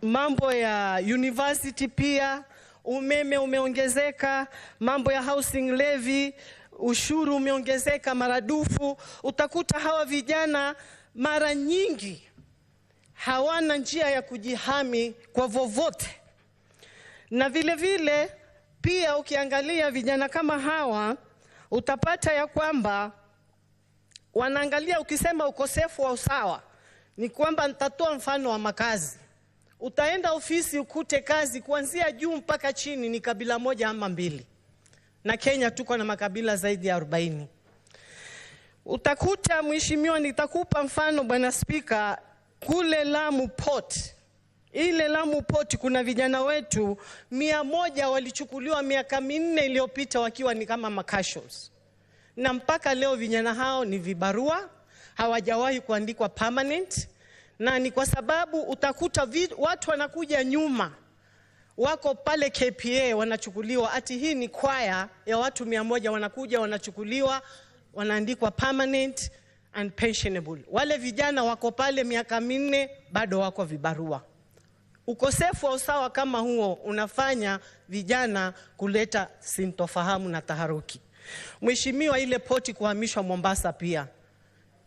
mambo ya university, pia umeme umeongezeka, mambo ya housing levy, ushuru umeongezeka maradufu. Utakuta hawa vijana mara nyingi hawana njia ya kujihami kwa vovote. Na vile vile pia ukiangalia vijana kama hawa, utapata ya kwamba wanaangalia, ukisema ukosefu wa usawa, ni kwamba nitatoa mfano wa makazi. Utaenda ofisi ukute kazi kuanzia juu mpaka chini ni kabila moja ama mbili. Na Kenya tuko na makabila zaidi ya 40. Utakuta mheshimiwa, nitakupa mfano bwana Spika, kule Lamu Port. Ile Lamu Port kuna vijana wetu 100 walichukuliwa miaka 4 iliyopita wakiwa ni kama macashons. Na mpaka leo vijana hao ni vibarua, hawajawahi kuandikwa permanent. Na ni kwa sababu utakuta watu wanakuja nyuma, wako pale KPA wanachukuliwa, ati hii ni kwaya ya watu 100 wanakuja wanachukuliwa, wanaandikwa permanent and pensionable. Wale vijana wako pale miaka 4 bado wako vibarua. Ukosefu wa usawa kama huo unafanya vijana kuleta sintofahamu na taharuki. Mheshimiwa, ile poti kuhamishwa Mombasa pia,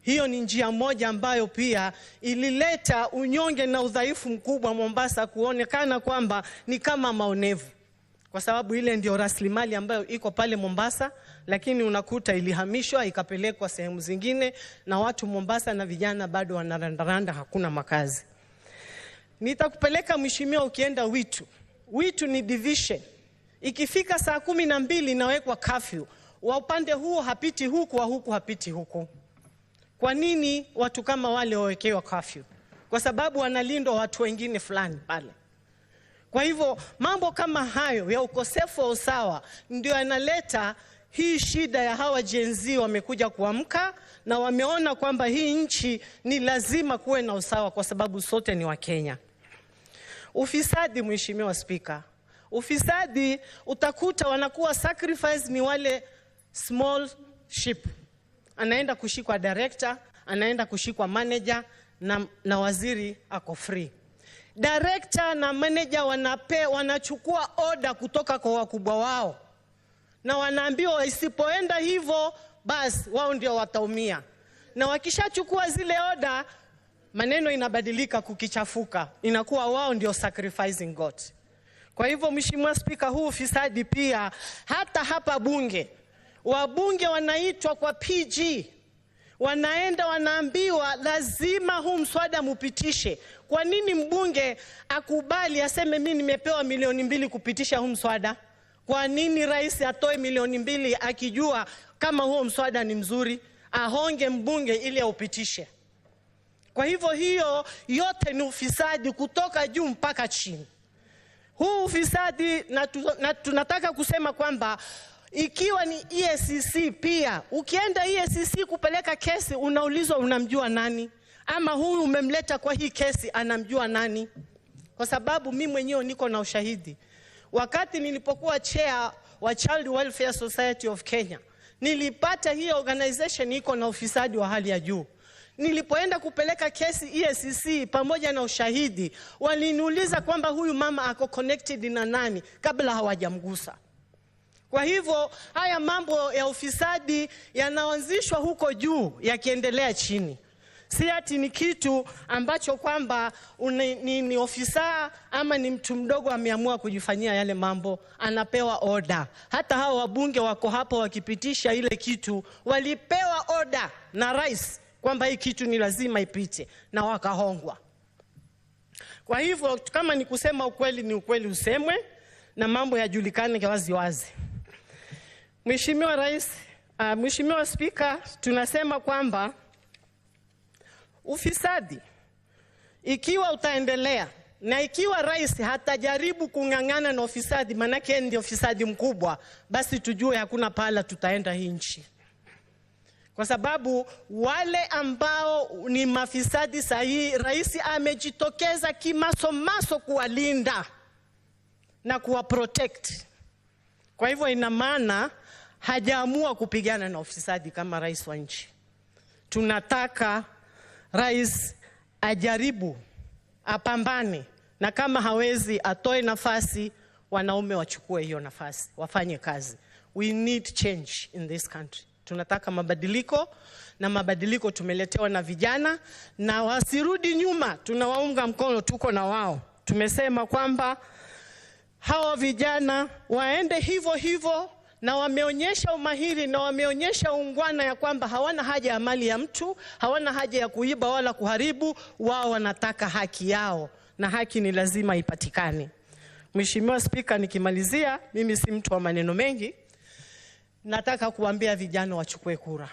hiyo ni njia moja ambayo pia ilileta unyonge na udhaifu mkubwa Mombasa, kuonekana kwamba ni kama maonevu. Kwa sababu ile ndio rasilimali ambayo iko pale Mombasa, lakini unakuta ilihamishwa ikapelekwa sehemu zingine, na watu Mombasa na vijana bado wanarandaranda, hakuna makazi. Nitakupeleka mheshimiwa, ukienda Witu ni division. Ikifika saa 12 inawekwa curfew. Wa upande huo hapiti huku, wa huku hapiti huku. Kwa nini watu kama wale wawekewa curfew? Kwa sababu wanalindwa watu wengine fulani pale. Kwa hivyo mambo kama hayo ya ukosefu wa usawa ndio yanaleta hii shida ya hawa Gen Z. Wamekuja kuamka na wameona kwamba hii nchi ni lazima kuwe na usawa kwa sababu sote ni wa Kenya. Ufisadi mheshimiwa Spika, ufisadi utakuta wanakuwa sacrifice ni wale small ship. Anaenda kushikwa director, anaenda kushikwa manager, na waziri ako free. Director na manager wanachukua order kutoka kwa wakubwa wao, na wanaambiwa isipoenda hivyo basi wao ndio wataumia. Na wakishachukua zile order, maneno inabadilika, kukichafuka inakuwa wao ndio sacrificing God. Kwa hivyo mheshimiwa Spika, huu ufisadi pia hata hapa bunge, wabunge wanaitwa kwa PG, wanaenda wanaambiwa lazima huu mswada mupitishe. Kwa nini mbunge akubali aseme mimi nimepewa milioni 2 kupitisha huu mswada? Kwa nini rais atoe milioni 2 akijua kama huo mswada ni mzuri, ahonge mbunge ili aupitishe? Kwa hivyo hiyo yote ni ufisadi kutoka juu mpaka chini. Huu ufisadi na tunataka kusema kwamba ikiwa ni EACC pia, ukienda EACC kupeleka kesi unaulizwa unamjua nani, ama huyu umemleta kwa hii kesi anamjua nani? Kwa sababu mimi mwenyewe niko na ushahidi. Wakati nilipokuwa chair wa Child Welfare Society of Kenya, nilipata hii organization iko na ufisadi wa hali ya juu. Nilipoenda kupeleka kesi EACC pamoja na ushahidi, waliniuliza kwamba huyu mama ako connected na nani kabla hawajamgusa. Kwa hivyo haya mambo ya ufisadi yanaanzishwa huko juu yakiendelea chini. Si ati ni kitu ambacho kwamba ni ofisa ama ni mtu mdogo ameamua kujifanyia yale mambo, anapewa order. Hata hao wabunge wako hapo wakipitisha ile kitu, walipewa order na rais kwamba hii kitu ni lazima ipite, na wakahongwa. Kwa hivyo kama ni kusema ukweli, ni ukweli usemwe na mambo yajulikane wazi wazi. Mheshimiwa Rais, Mheshimiwa Spika, tunasema kwamba ufisadi ikiwa utaendelea Na ikiwa rais hatajaribu kung'ang'ana na ufisadi, manake yeye ndio ufisadi mkubwa, basi tujue hakuna pahala tutaenda hii nchi. Kwa sababu wale ambao ni mafisadi sahihi, rais amejitokeza kimasomaso kuwalinda na kuwa protect. Kwa hivyo ina maana hajaamua kupigana na ufisadi kama rais wa nchi. Tunataka rais ajaribu, apambane, na kama hawezi atoe nafasi, wanaume wachukue hiyo nafasi, wafanye kazi. We need change in this country. Tunataka mabadiliko, na mabadiliko tumeletewa na vijana, na wasirudi nyuma. Tunawaunga mkono, tuko na wao. Tumesema kwamba hawa vijana waende hivyo hivyo, na wameonyesha umahiri na wameonyesha ungwana ya kwamba hawana haja ya mali ya mtu, hawana haja ya kuiba wala kuharibu. Wao wanataka haki yao, na haki ni lazima ipatikane. Mheshimiwa Spika, nikimalizia, mimi si mtu wa maneno mengi. Nataka kuambia vijana wachukue kura.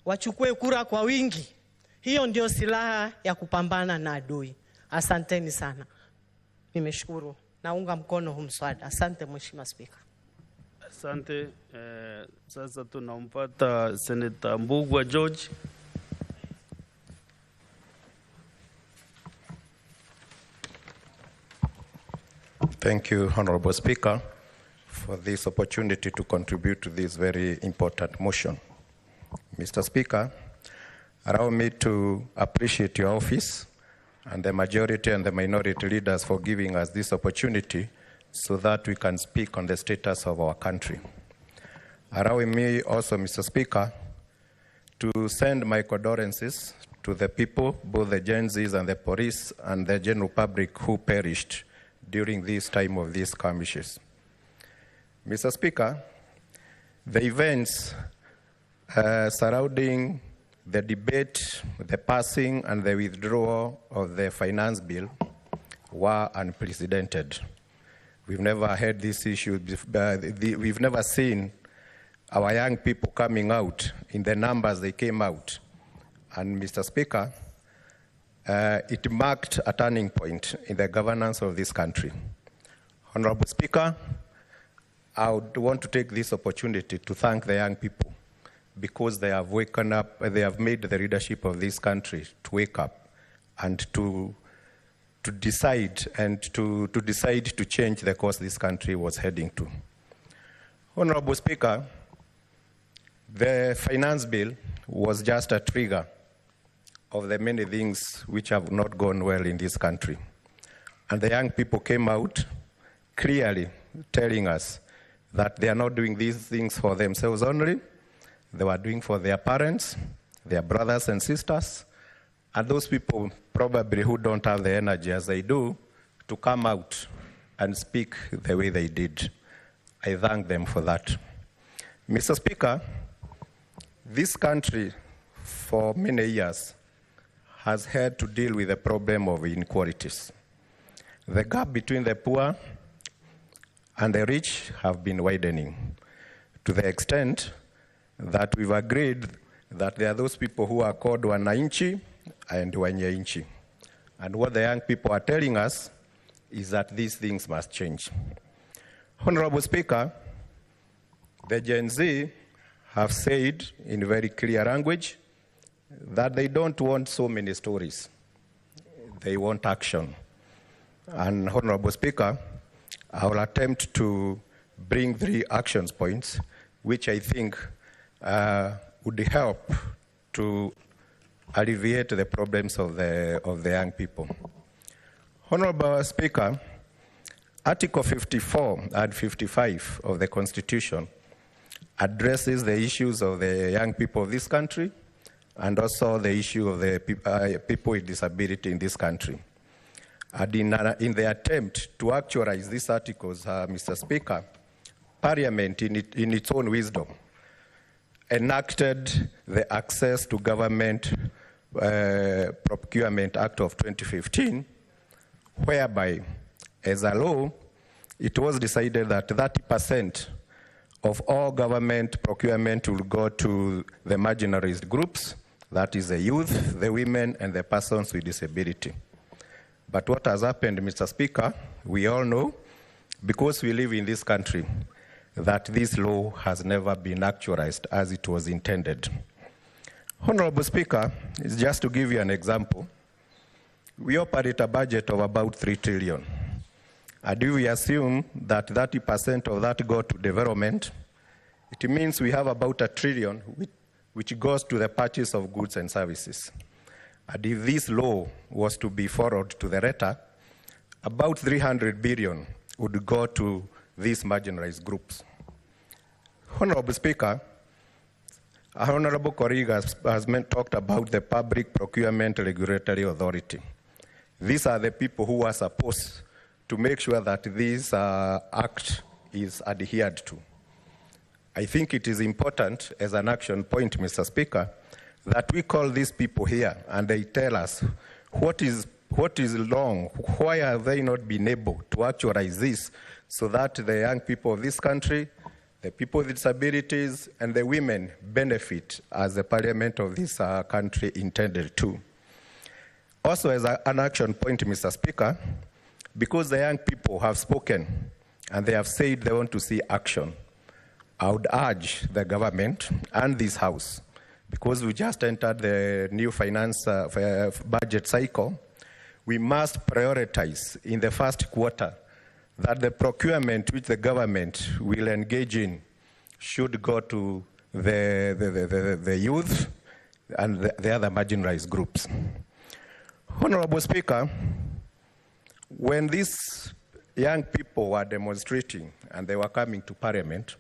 Wachukue kura kwa wingi. Hiyo ndio silaha ya kupambana na adui. Asanteni sana. Nimeshukuru. Naunga mkono huu mswada. Asante Mheshimiwa Spika. Asante. Sasa tunampata Senator Mbugua George. Thank you, Honorable Speaker, for this opportunity to contribute to this very important motion. Mr. Speaker, allow me to appreciate your office and the majority and the minority leaders for giving us this opportunity so that we can speak on the status of our country. Allow me also, Mr. Speaker, to send my condolences to the people, both the Gen Zs and the police and the general public who perished during this time of these skirmishes. Mr. Speaker, the events surrounding the debate, the passing and the withdrawal of the finance bill were unprecedented. We've never had this issue, we've never seen our young people coming out in the numbers they came out. And Mr. Speaker, it marked a turning point in the governance of this country. Honorable Speaker, I would want to take this opportunity to thank the young people because they have woken up, they have made the leadership of this country to wake up and to decide to change the course this country was heading to. Honorable Speaker, the finance bill was just a trigger of the many things which have not gone well in this country. And the young people came out clearly telling us that they are not doing these things for themselves only. They were doing for their parents, their brothers and sisters, and those people probably who don't have the energy as they do to come out and speak the way they did. I thank them for that. Mr. Speaker, this country for many years has had to deal with the problem of inequalities. The gap between the poor and the rich have been widening to the extent that we've agreed that there are those people who are called wananchi and wanyanchi. And what the young people are telling us is that these things must change. Honorable Speaker, the Gen Z have said in very clear language that they don't want so many stories. They want action. And Honorable Speaker, I will attempt to bring 3 action points which I think would help to alleviate the problems of the young people. Honorable Speaker, Article 54 and 55 of the Constitution addresses the issues of the young people of this country and also the issue of the people with disability in this country. And in the attempt to actualize these articles, Mr. Speaker, Parliament, in its own wisdom, enacted the Access to Government Procurement Act of 2015, whereby, as a law, it was decided that 30% of all government procurement will go to the marginalized groups, that is the youth, the women, and the persons with disability. But what has happened, Mr. Speaker, we all know, because we live in this country, that this law has never been actualized as it was intended. Honorable Speaker, just to give you an example, we operate a budget of about 3 trillion. And if we assume that 30% of that go to development, it means we have about 1 trillion which goes to the purchase of goods and services. And if this law was to be followed to the letter, about 300 billion would go to these marginalized groups. Honorable Speaker, our honorable colleague has talked about the Public Procurement Regulatory Authority. These are the people who are supposed to make sure that this act is adhered to. I think it is important as an action point, Mr. Speaker, that we call these people here and they tell us what is wrong, why have they not been able to actualize this so that the young people of this country, the people with disabilities, and the women benefit as the parliament of this country intended to. Also, as an action point, Mr. Speaker, because the young people have spoken and they have said they want to see action, I would urge the government and this House, because we just entered the new finance budget cycle, we must prioritize in the first quarter that the procurement which the government will engage in should go to the youth and the other marginalized groups. Honorable Speaker, when these young people were demonstrating and they were coming to Parliament,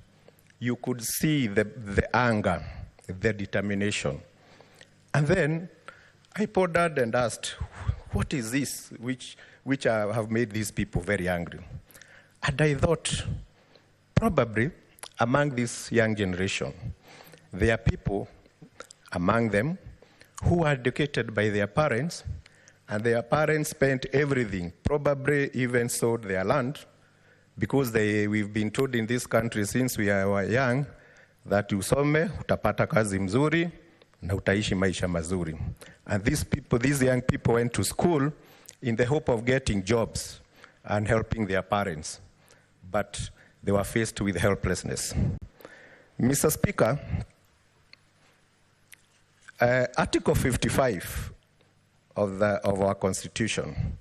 you could see the anger, the determination. And then I pondered and asked, what is this which have made these people very angry? And I thought, probably among this young generation, there are people among them who are educated by their parents, and their parents spent everything, probably even sold their land, because we've been told in this country since we were young that usome, utapata kazi mzuri, na utaishi maisha mazuri. And these young people went to school in the hope of getting jobs and helping their parents. But they were faced with helplessness. Mr. Speaker, Article 55 of our Constitution,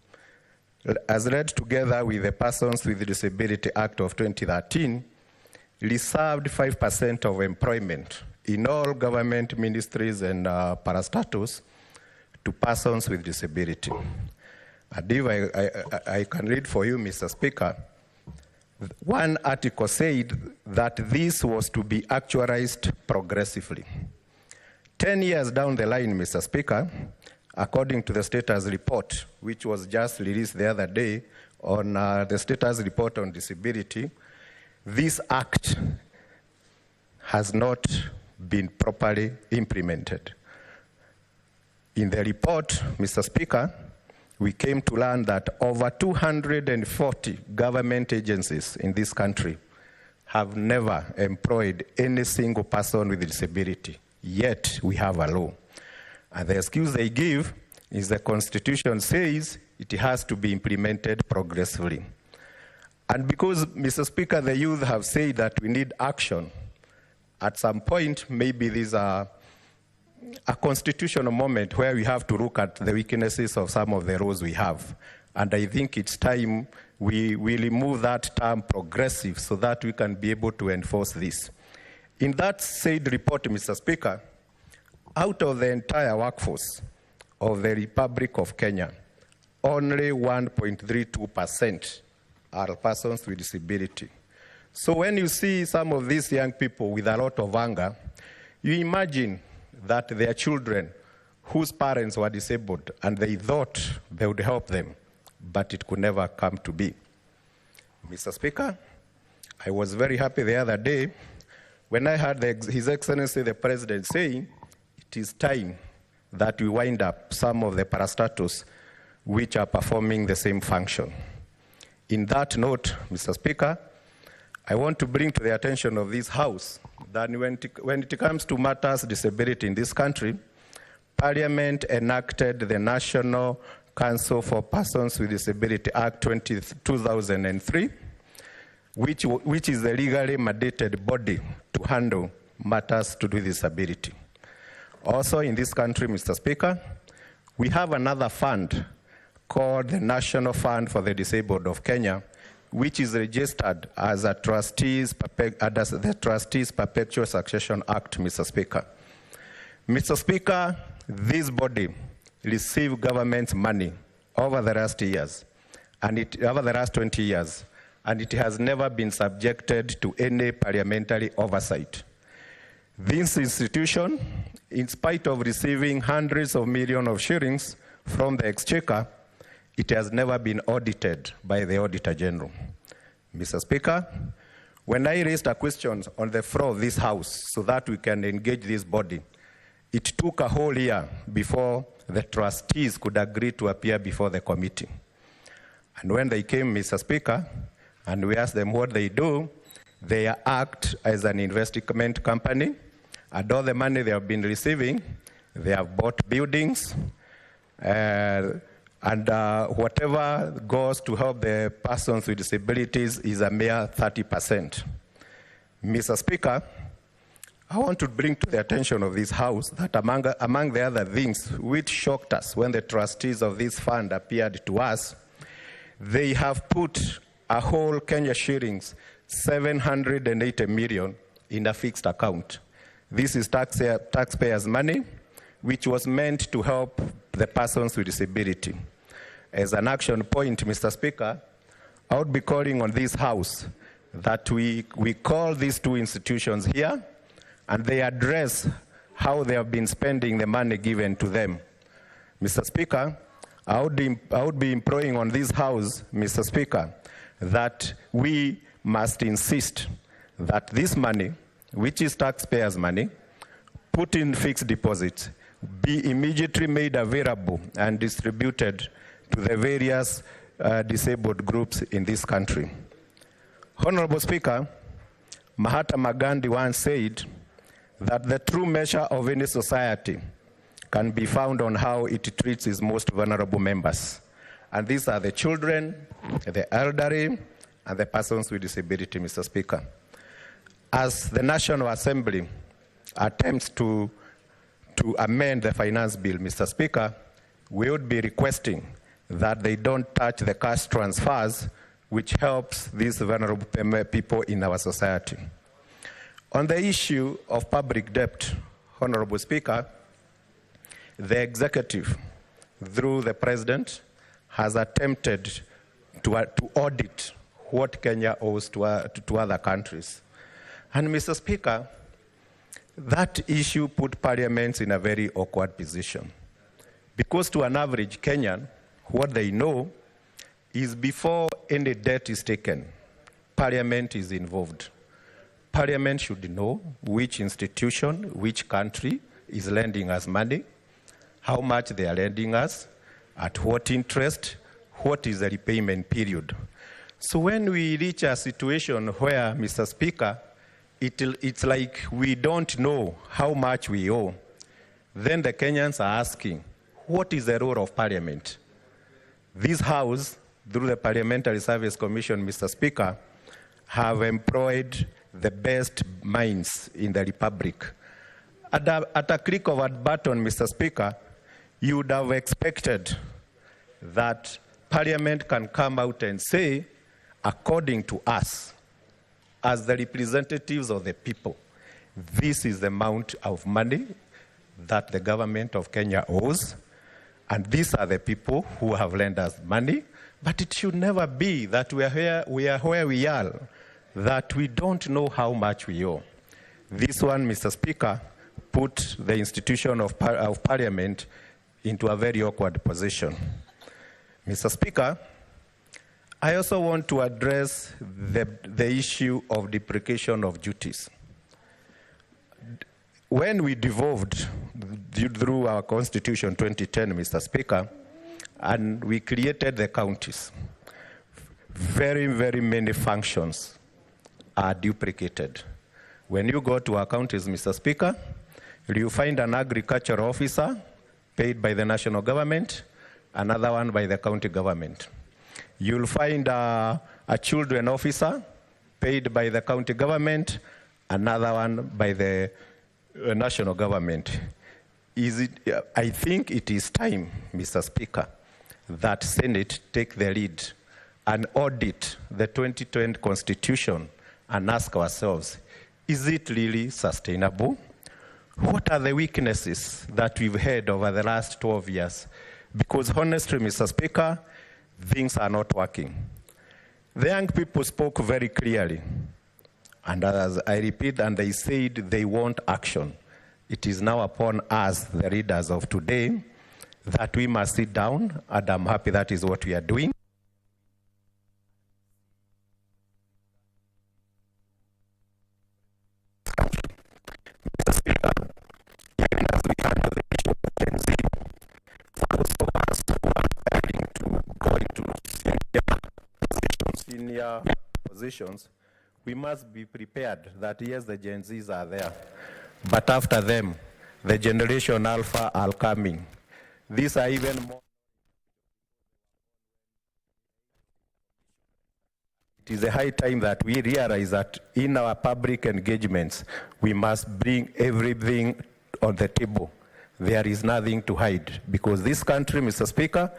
as read together with the Persons with Disability Act of 2013, reserved 5% of employment in all government ministries and parastatus to persons with disability. And if I can read for you, Mr. Speaker, one article said that this was to be actualized progressively. 10 years down the line, Mr. Speaker, according to the status report, which was just released the other day on the status report on disability, this act has not been properly implemented. In the report, Mr. Speaker, we came to learn that over 240 government agencies in this country have never employed any single person with a disability, yet we have a law. And the excuse they give is the Constitution says it has to be implemented progressively. And because, Mr. Speaker, the youth have said that we need action, at some point, maybe these are a constitutional moment where we have to look at the weaknesses of some of the laws we have. And I think it's time we remove that term progressive so that we can be able to enforce this. In that said report, Mr. Speaker, out of the entire workforce of the Republic of Kenya, only 1.32% are persons with disability. So when you see some of these young people with a lot of anger, you imagine that their children whose parents were disabled and they thought they would help them, but it could never come to be. Mr. Speaker, I was very happy the other day when I heard His Excellency the President saying it is time that we wind up some of the parastatus which are performing the same function. In that note, Mr. Speaker, I want to bring to the attention of this House that when it comes to matters disability in this country, Parliament enacted the National Council for Persons with Disability Act 2003, which is a legally mandated body to handle matters to do with disability. Also in this country, Mr. Speaker, we have another fund called the National Fund for the Disabled of Kenya, which is registered as a the Trustees Perpetual Succession Act, Mr. Speaker. Mr. Speaker, this body received government's money over the last years, over the last 20 years, and it has never been subjected to any parliamentary oversight. This institution, in spite of receiving hundreds of millions of shillings from the Exchequer, it has never been audited by the Auditor General. Mr. Speaker, when I raised a question on the floor of this House so that we can engage this body, it took a whole year before the trustees could agree to appear before the committee. And when they came, Mr. Speaker, and we asked them what they do, they act as an investment company, and all the money they have been receiving, they have bought buildings, and whatever goes to help the persons with disabilities is a mere 30%. Mr. Speaker, I want to bring to the attention of this House that among the other things which shocked us when the trustees of this fund appeared to us, they have put a whole Kenya shillings 780 million in a fixed account. This is taxpayers' money, which was meant to help the persons with disability. As an action point, Mr. Speaker, I would be calling on this House that we call these two institutions here and they address how they have been spending the money given to them. Mr. Speaker, I would be imploring on this House, Mr. Speaker, that we must insist that this money, which is taxpayers' money, put in fixed deposits, be immediately made available and distributed to the various disabled groups in this country. Honorable Speaker, Mahatma Gandhi once said that the true measure of any society can be found on how it treats its most vulnerable members. And these are the children, the elderly, and the persons with disability, Mr. Speaker. As the National Assembly attempts to amend the finance bill, Mr. Speaker, we would be requesting that they don't touch the cash transfers which helps these vulnerable people in our society. On the issue of public debt, Honorable Speaker, the executive, through the President, has attempted to audit what Kenya owes to other countries. And Mr. Speaker, that issue put parliaments in a very awkward position. Because to an average Kenyan, what they know is before any debt is taken, Parliament is involved. Parliament should know which institution, which country is lending us money, how much they are lending us, at what interest, what is the repayment period. So when we reach a situation where, Mr. Speaker, it's like we don't know how much we owe, then the Kenyans are asking, what is the role of Parliament? This House, through the Parliamentary Service Commission, Mr. Speaker, have employed the best minds in the Republic. At a click of a button, Mr. Speaker, you would have expected that Parliament can come out and say, according to us, as the representatives of the people, this is the amount of money that the government of Kenya owes, and these are the people who have lent us money. But it should never be that we are where we are, that we don't know how much we owe. This one, Mr. Speaker, put the institution of Parliament into a very awkward position. Mr. Speaker, I also want to address the issue of deprecation of duties. When we devolved through our Constitution 2010, Mr. Speaker, and we created the counties, very, very many functions are duplicated. When you go to our counties, Mr. Speaker, you find an agriculture officer paid by the national government, another one by the county government. You'll find a children officer paid by the county government, another one by the national government. I think it is time, Mr. Speaker, that Senate take the lead and audit the 2020 Constitution and ask ourselves, is it really sustainable? What are the weaknesses that we've had over the last 12 years? Because honestly, Mr. Speaker, things are not working. The young people spoke very clearly. And as I repeat, and they said they want action. It is now upon us, the leaders of today, that we must sit down, and I'm happy that is what we are doing. Mr. Speaker, even as we handle the issue of Gen Z, for those of us who are planning to go into senior positions, we must be prepared that yes, the Gen Zs are there, but after them, the generation Alpha are coming. These are even more. It is a high time that we realize that in our public engagements, we must bring everything on the table. There is nothing to hide, because this country, Mr. Speaker,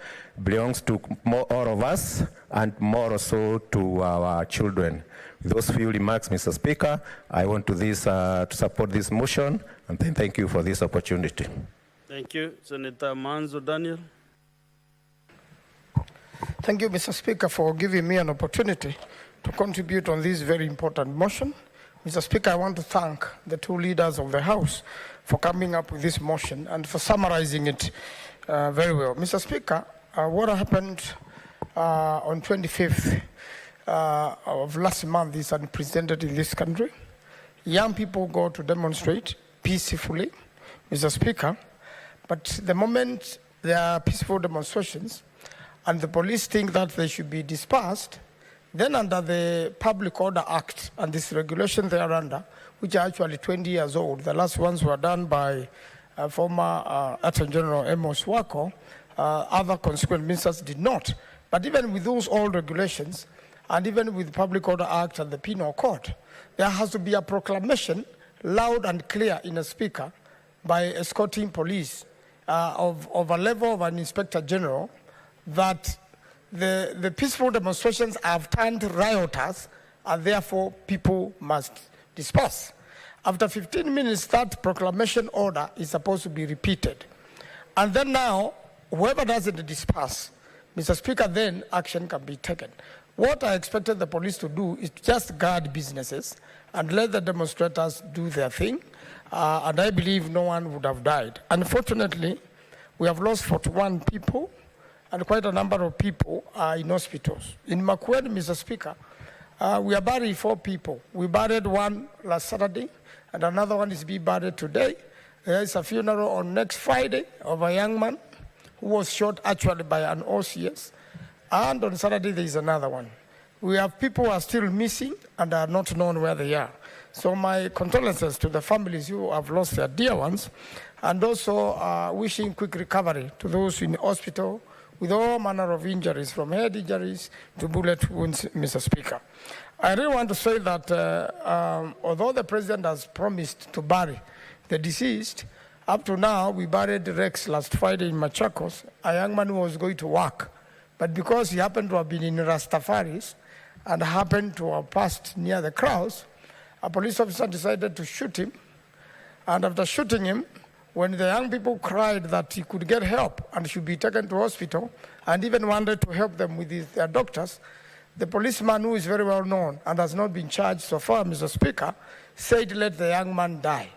belongs to all of us and more so to our children. With those few remarks, Mr. Speaker, I want to support this motion, and then thank you for this opportunity. Thank you. Senator Manzo Daniel. Thank you, Mr. Speaker, for giving me an opportunity to contribute on this very important motion. Mr. Speaker, I want to thank the two leaders of the House for coming up with this motion and for summarizing it very well. Mr. Speaker, what happened on 25th of last month is unprecedented in this country. Young people go to demonstrate peacefully, Mr. Speaker, but the moment there are peaceful demonstrations and the police think that they should be dispersed, then under the Public Order Act and this regulation they are under, which are actually 20 years old, the last ones were done by former Attorney General Amos Wako, other consequent ministers did not. But even with those old regulations, and even with Public Order Act and the Penal Code, there has to be a proclamation, loud and clear in a speaker, by escorting police of a level of an Inspector General, that the peaceful demonstrations have turned riotous, and therefore people must disperse. After 15 minutes, that proclamation order is supposed to be repeated. And then now, whoever doesn't disperse, Mr. Speaker, then action can be taken. What I expected the police to do is just guard businesses and let the demonstrators do their thing, and I believe no one would have died. Unfortunately, we have lost 41 people, and quite a number of people are in hospitals. In Makueni, Mr. Speaker, we are burying 4 people. We buried one last Saturday, and another one is being buried today. There is a funeral on next Friday of a young man who was shot actually by an OCS. And on Saturday, there is another one. We have people who are still missing and are not known where they are. So my condolences to the families who have lost their dear ones, and also wishing quick recovery to those in hospital with all manner of injuries, from head injuries to bullet wounds, Mr. Speaker. I really want to say that although the President has promised to bury the deceased, up to now, we buried Rex last Friday in Machakos, a young man who was going to work. But because he happened to have been in Rastafaris and happened to have passed near the crowds, a police officer decided to shoot him. And after shooting him, when the young people cried that he could get help and should be taken to hospital, and even wanted to help them with their doctors, the policeman, who is very well known and has not been charged so far, Mr. Speaker, said, let the young man die.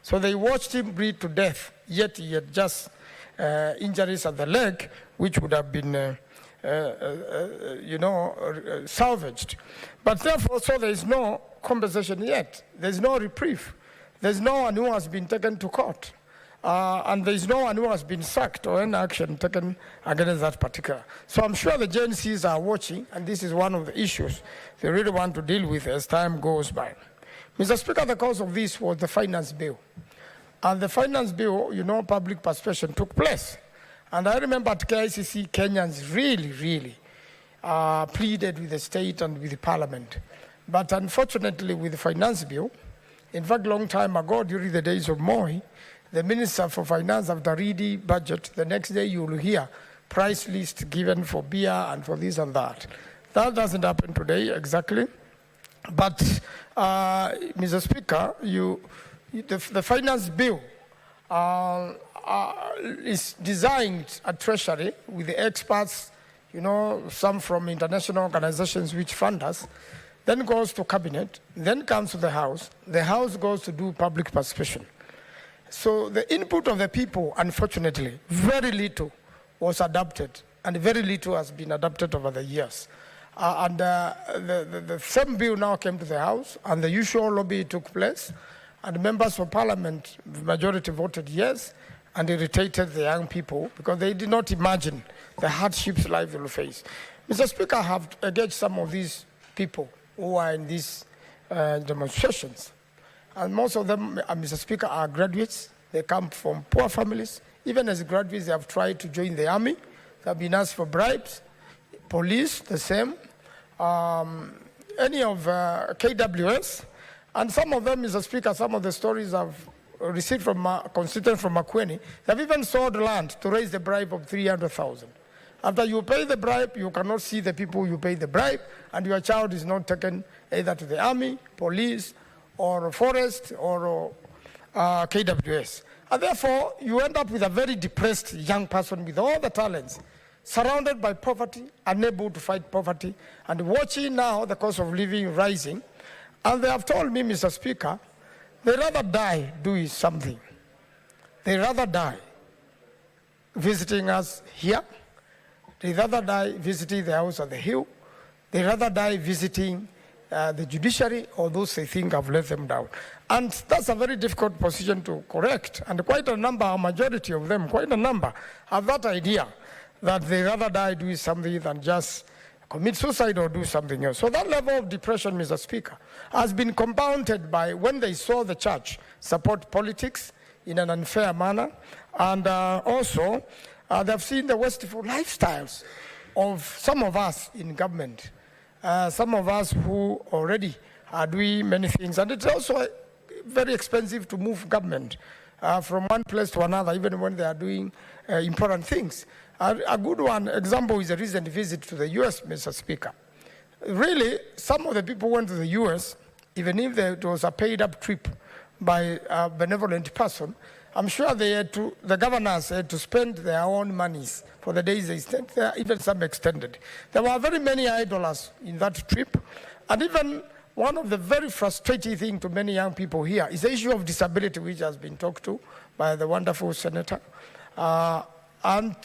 So they watched him bleed to death, yet he had just injuries at the leg, which would have been salvaged. But therefore, so there is no compensation yet. There's no reprieve. There's no one who has been taken to court. And there's no one who has been sacked or any action taken against that particular. So I'm sure the Gen Zs are watching, and this is one of the issues they really want to deal with as time goes by. Mr. Speaker, the cause of this was the finance bill. And the finance bill, public participation took place. And I remember at KICC, Kenyans really pleaded with the state and with the parliament. But unfortunately, with the finance bill, in fact, long time ago, during the days of Moi, the Minister for Finance, after reading budget, the next day you will hear price list given for beer and for this and that. That doesn't happen today exactly. But, Mr. Speaker, the finance bill is designed at Treasury with the experts, some from international organizations which fund us, then goes to Cabinet, then comes to the House goes to do public participation. So the input of the people, unfortunately, very little was adopted, and very little has been adopted over the years. The same bill now came to the House, and the usual lobby took place, and members of Parliament, the majority voted yes, and irritated the young people because they did not imagine the hardships life will face. Mr. Speaker, I have engaged some of these people who are in these demonstrations. And most of them, Mr. Speaker, are graduates. They come from poor families. Even as graduates, they have tried to join the army. They have been asked for bribes. Police, the same. Any of KWS. And some of them, Mr. Speaker, some of the stories I've received from constituents from Makueni, they've even sold land to raise the bribe of 300,000. After you pay the bribe, you cannot see the people you pay the bribe, and your child is not taken either to the army, police, or forest, or KWS. And therefore, you end up with a very depressed young person with all the talents, surrounded by poverty, unable to fight poverty, and watching now the cost of living rising. And they have told me, Mr. Speaker, they rather die doing something. They rather die visiting us here. They rather die visiting the House of the Hill. They rather die visiting the judiciary or those they think have let them down. And that's a very difficult position to correct. And quite a number, a majority of them, quite a number, have that idea that they rather die doing something than just commit suicide or do something else. So that level of depression, Mr. Speaker, has been compounded by when they saw the church support politics in an unfair manner. And also, they've seen the wasteful lifestyles of some of us in government, some of us who already are doing many things. And it's also very expensive to move government from one place to another, even when they are doing important things. A good example is a recent visit to the US, Mr. Speaker. Really, some of the people went to the US, even if it was a paid-up trip by a benevolent person. I'm sure the governors had to spend their own monies for the days they stayed there, even some extended. There were very many idlers in that trip, and even one of the very frustrating things to many young people here is the issue of disability, which has been talked to by the wonderful senator. And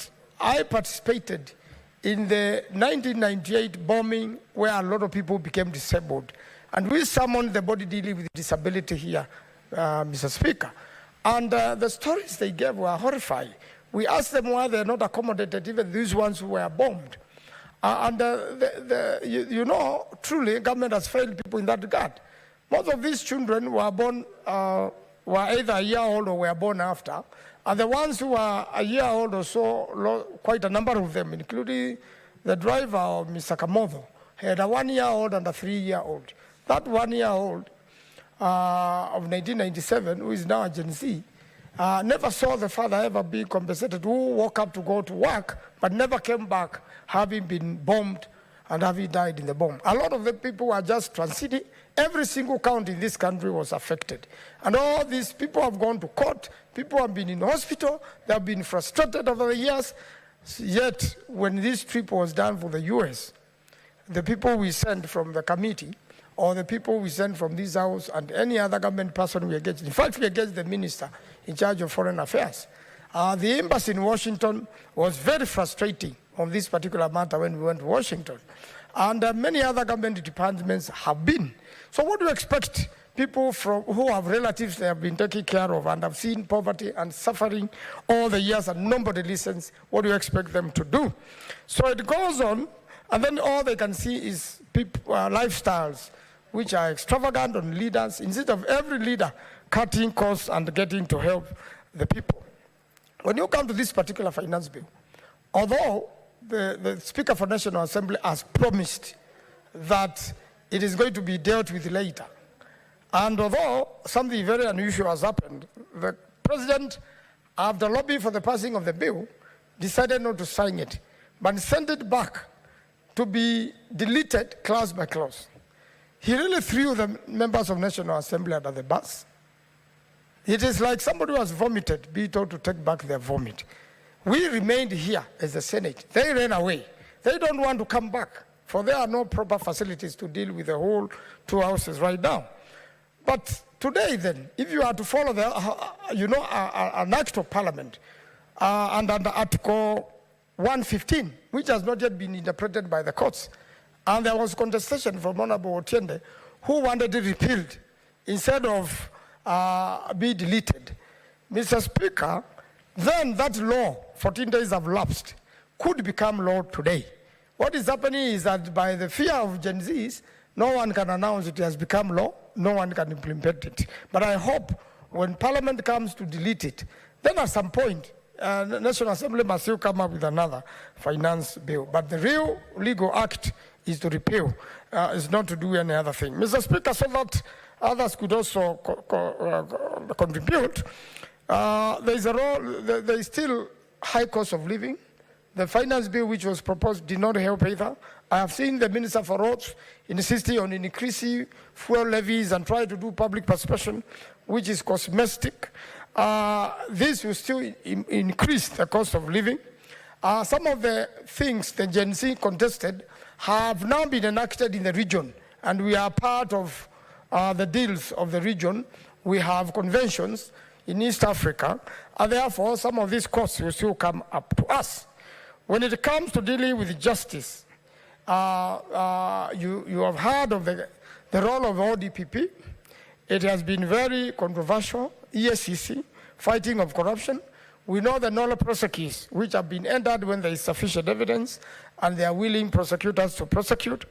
I participated in the 1998 bombing where a lot of people became disabled. And we summoned the body dealing with disability here, Mr. Speaker. And the stories they gave were horrifying. We asked them why they're not accommodated, even these ones who were bombed. Truly, government has failed people in that regard. Most of these children were born, were either a year old or were born after. And the ones who were a year old or so, quite a number of them, including the driver of Mr. Kamodo, had a 1-year-old and a 3-year-old. That 1-year-old of 1997, who is now a Gen Z, never saw the father ever be compensated, who woke up to go to work, but never came back, having been bombed and having died in the bomb. A lot of the people were just transiting. Every single county in this country was affected. And all these people have gone to court, people have been in hospital, they have been frustrated over the years. Yet, when this trip was done for the US, the people we sent from the committee, or the people we sent from this house and any other government person we engaged, in fact, we engaged the minister in charge of foreign affairs. The embassy in Washington was very frustrating on this particular matter when we went to Washington. And many other government departments have been. So what do you expect people who have relatives they have been taken care of and have seen poverty and suffering all the years and nobody listens? What do you expect them to do? So it goes on, and then all they can see is lifestyles which are extravagant on leaders, instead of every leader cutting costs and getting to help the people. when you come to this particular finance bill, although the Speaker for National Assembly has promised that it is going to be dealt with later, and although something very unusual has happened, the President, after lobbying for the passing of the bill, decided not to sign it, but sent it back to be deleted clause by clause. He really threw the members of National Assembly under the bus. It is like somebody who has vomited, be told to take back their vomit. We remained here as the Senate. They ran away. They don't want to come back, for there are no proper facilities to deal with the whole two houses right now. But today then, if you are to follow the, an act of parliament, and under Article 115, which has not yet been interpreted by the courts, and there was contestation from Honorable Otiende, who wanted it repealed instead of be deleted. Mr. Speaker, then that law, 14 days have lapsed, could become law today. What is happening is that by the fear of Gen Zs, no one can announce it has become law, no one can implement it. But I hope when Parliament comes to delete it, then at some point, the National Assembly must still come up with another finance bill. But the real legal act is to repeal, is not to do any other thing. Mr. Speaker, so that others could also contribute, there is still high cost of living. The finance bill which was proposed did not help either. I have seen the Minister for Roads insisting on increasing fuel levies and trying to do public participation, which is cosmetic. This will still increase the cost of living. Some of the things the Gen Z contested have now been enacted in the region, and we are part of the deals of the region. We have conventions in East Africa, and therefore some of these costs will still come up to us. When it comes to dealing with justice, you have heard of the role of ODPP. It has been very controversial. ESCC, fighting of corruption. We know the nolle prosequi, which have been entered when there is sufficient evidence and they are willing prosecutors to prosecute.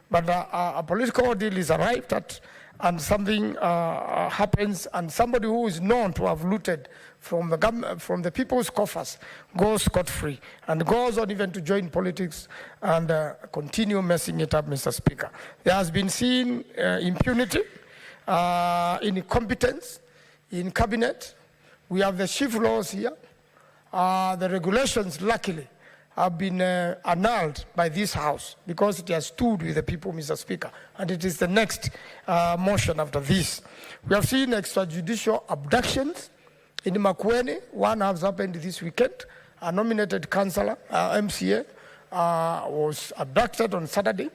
But a political deal is arrived at, and something happens, and somebody who is known to have looted from the people's coffers goes scot-free and goes on even to join politics and continue messing it up, Mr. Speaker. There has been seen impunity, incompetence in cabinet. We have the chief laws here. The regulations, luckily, have been annulled by this House because it has stood with the people, Mr. Speaker, and it is the next motion after this. We have seen extrajudicial abductions in Makueni. One has happened this weekend. A nominated councillor, MCA, was abducted on Saturday,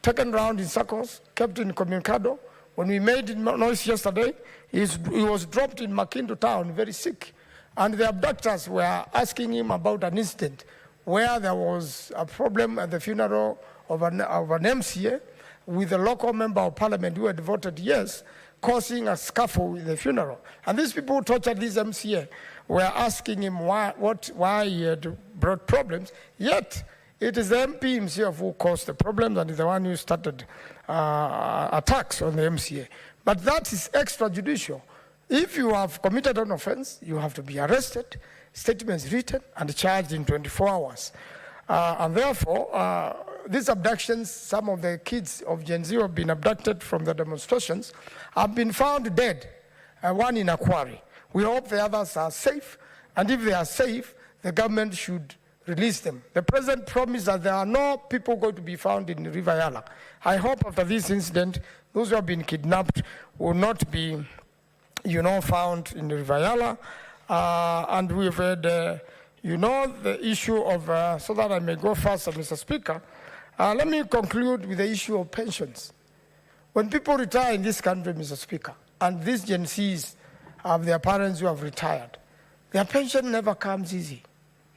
taken around in circles, kept in Communicado. When we made noise yesterday, he was dropped in Makindu town, very sick. And the abductors were asking him about an incident where there was a problem at the funeral of an MCA with a local member of parliament who had voted yes, causing a scuffle with the funeral. And these people who tortured this MCA were asking him why he had brought problems, yet it is the MP himself who caused the problems and is the one who started attacks on the MCA. But that is extrajudicial. If you have committed an offense, you have to be arrested, statements written, and charged in 24 hours. And therefore, these abductions, some of the kids of Gen Z who have been abducted from the demonstrations have been found dead, one in a quarry. We hope the others are safe, and if they are safe, the government should release them. The president promised that there are no people going to be found in River Yala. I hope after this incident, those who have been kidnapped will not be, found in River Yala. And we've had, the issue of, so that I may go faster, Mr. Speaker, let me conclude with the issue of pensions. When people retire in this country, Mr. Speaker, and these Gen Zs have their parents who have retired, their pension never comes easy.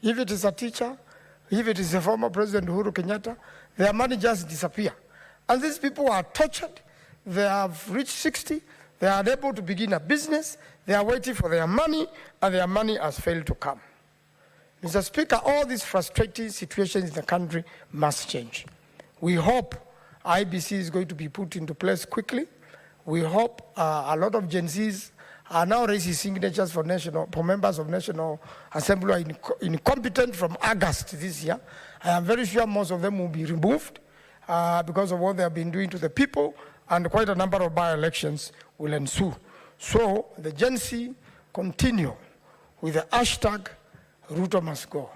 If it is a teacher, if it is a former President Uhuru Kenyatta, their money just disappear. And these people are tortured. They have reached 60. They are unable to begin a business. They are waiting for their money, and their money has failed to come. Mr. Speaker, all these frustrating situations in the country must change. We hope IBC is going to be put into place quickly. We hope a lot of Gen Zs are now raising signatures for members of National Assembly who are incompetent from August this year. I am very sure most of them will be removed because of what they have been doing to the people, and quite a number of by-elections will ensue. So the Gen Z continue with the hashtag Ruto must go.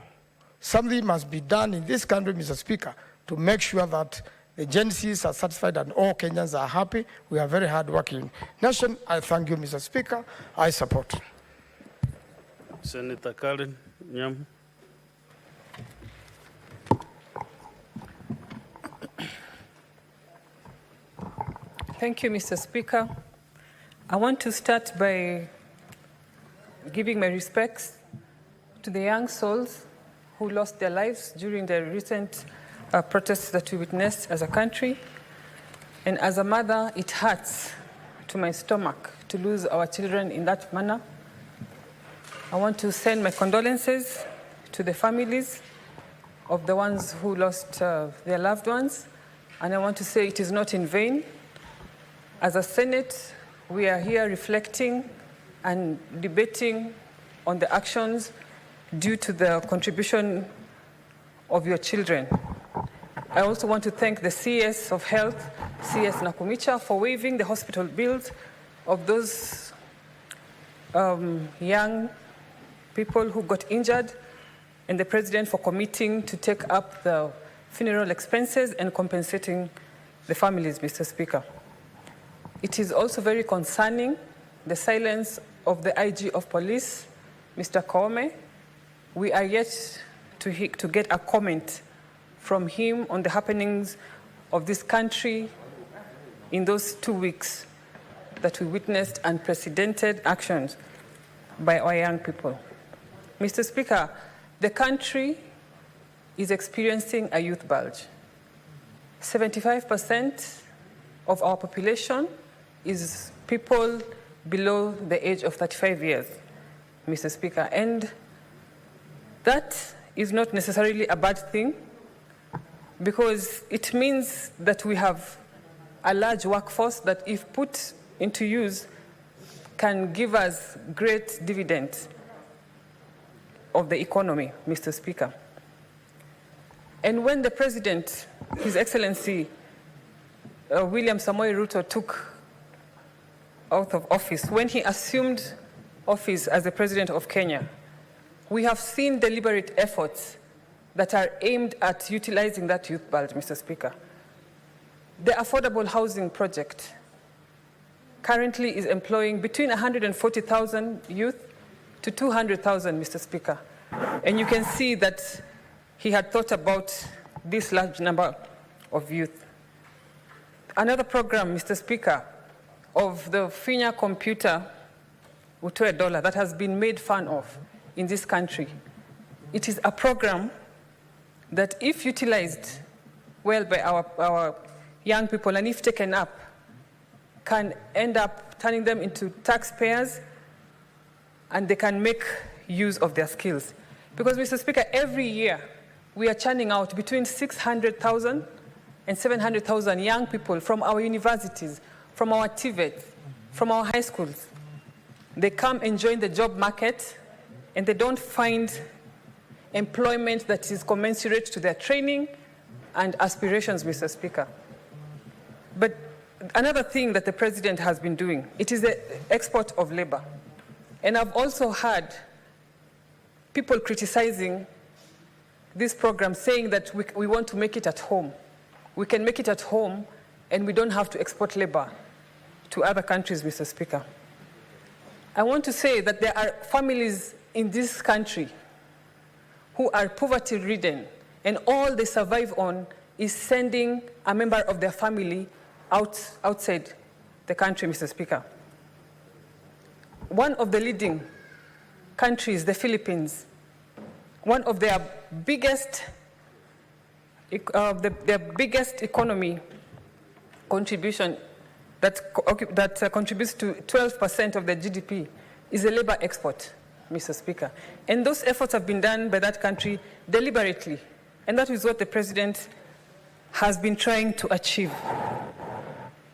Something must be done in this country, Mr. Speaker, to make sure that the Gen Zs are satisfied and all Kenyans are happy. We are a very hard-working nation. I thank you, Mr. Speaker. I support. Senator Karen Nyam. Thank you, Mr. Speaker. I want to start by giving my respects to the young souls who lost their lives during the recent protests that we witnessed as a country. And as a mother, it hurts to my stomach to lose our children in that manner. I want to send my condolences to the families of the ones who lost their loved ones. And I want to say it is not in vain. As a Senate, we are here reflecting and debating on the actions due to the contribution of your children. I also want to thank the CS of Health, CS Nakumicha, for waiving the hospital bills of those young people who got injured, and the President for committing to take up the funeral expenses and compensating the families, Mr. Speaker. It is also very concerning the silence of the IG of Police, Mr. Koome. We are yet to get a comment from him on the happenings of this country in those 2 weeks that we witnessed unprecedented actions by our young people. Mr. Speaker, the country is experiencing a youth bulge. 75% of our population is people below the age of 35 years, Mr. Speaker, and that is not necessarily a bad thing, because it means that we have a large workforce that, if put into use, can give us great dividends of the economy, Mr. Speaker. And when the President, His Excellency William Samoei Ruto, took out of office, when he assumed office as the President of Kenya, we have seen deliberate efforts that are aimed at utilizing that youth bulge, Mr. Speaker. The affordable housing project currently is employing between 140,000 youth to 200,000, Mr. Speaker. And you can see that he had thought about this large number of youth. Another program, Mr. Speaker, of the Finya computer utoe dollar that has been made fun of in this country. It is a program that, if utilized well by our young people and if taken up, can end up turning them into taxpayers, and they can make use of their skills. Because, Mr. Speaker, every year we are churning out between 600,000 and 700,000 young people from our universities, from our TVETs, from our high schools. They come and join the job market, and they don't find employment that is commensurate to their training and aspirations, Mr. Speaker. But another thing that the President has been doing, it is the export of labor. And I've also heard people criticizing this program, saying that we want to make it at home. We can make it at home, and we don't have to export labor to other countries, Mr. Speaker. I want to say that there are families in this country who are poverty-ridden, and all they survive on is sending a member of their family outside the country, Mr. Speaker. One of the leading countries, the Philippines, one of their biggest economy contribution that contributes to 12% of the GDP is a labor export, Mr. Speaker. And those efforts have been done by that country deliberately. And that is what the President has been trying to achieve.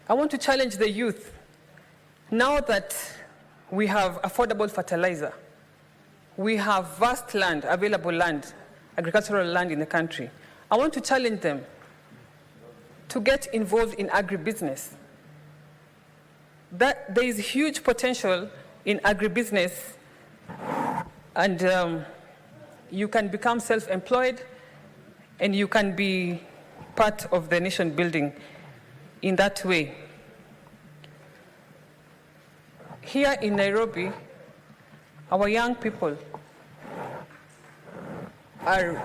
I want to challenge the youth. Now that we have affordable fertilizer, we have vast land, available land, agricultural land in the country. I want to challenge them to get involved in agribusiness. That there is huge potential in agribusiness, and you can become self-employed, and you can be part of the nation building in that way. Here in Nairobi, our young people are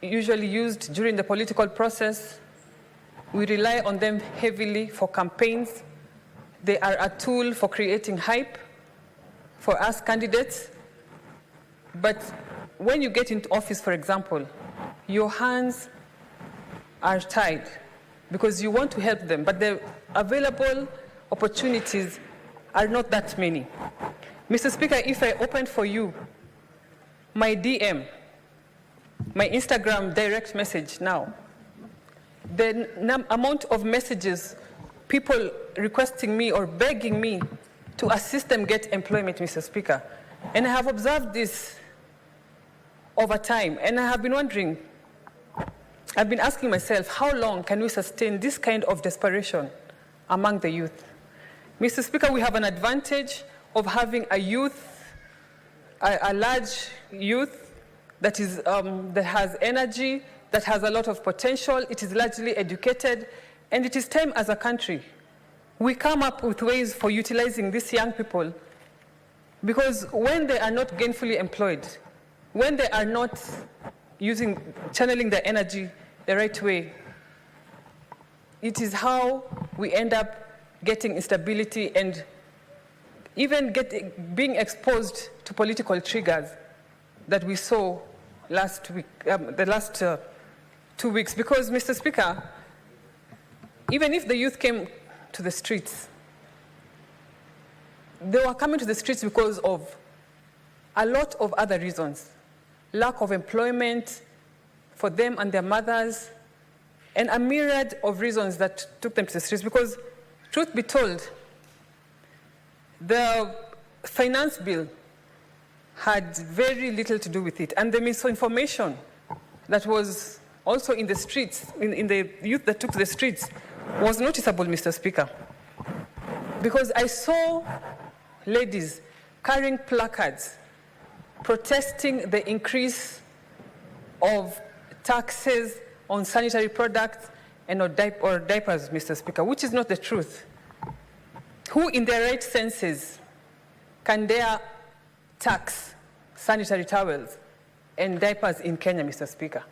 usually used during the political process. We rely on them heavily for campaigns. They are a tool for creating hype for us candidates. But when you get into office, for example, your hands are tied because you want to help them, but the available opportunities are not that many. Mr. Speaker, if I open for you my DM, my Instagram direct message now, the amount of messages, people requesting me or begging me to assist them get employment, Mr. Speaker. And I have observed this over time, and I have been wondering, I've been asking myself, how long can we sustain this kind of desperation among the youth? Mr. Speaker, we have an advantage of having a youth, a large youth that has energy, that has a lot of potential, it is largely educated, and it is time as a country we come up with ways for utilizing these young people, because when they are not gainfully employed, when they are not channeling their energy the right way, it is how we end up getting instability and even being exposed to political triggers that we saw last week, the last 2 weeks. Because, Mr. Speaker, even if the youth came to the streets, they were coming to the streets because of a lot of other reasons. Lack of employment for them and their mothers, and a myriad of reasons that took them to the streets. Because, truth be told, the finance bill had very little to do with it. And the misinformation that was also in the streets, in the youth that took to the streets, was noticeable, Mr. Speaker. Because I saw ladies carrying placards protesting the increase of taxes on sanitary products and or diapers, Mr. Speaker, which is not the truth. Who in their right senses can dare tax sanitary towels and diapers in Kenya, Mr. Speaker?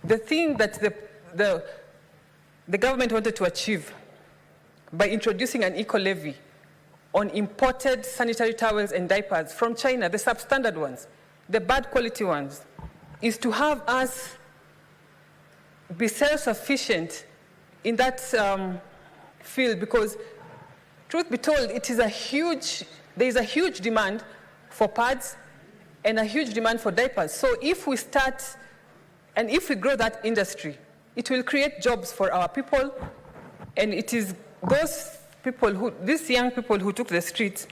The thing that the government wanted to achieve by introducing an eco-levy on imported sanitary towels and diapers from China, the substandard ones, the bad quality ones, is to have us be self-sufficient in that field, because, truth be told, there is a huge demand for pads and a huge demand for diapers. So if we start and if we grow that industry, it will create jobs for our people, and it is these young people who took the streets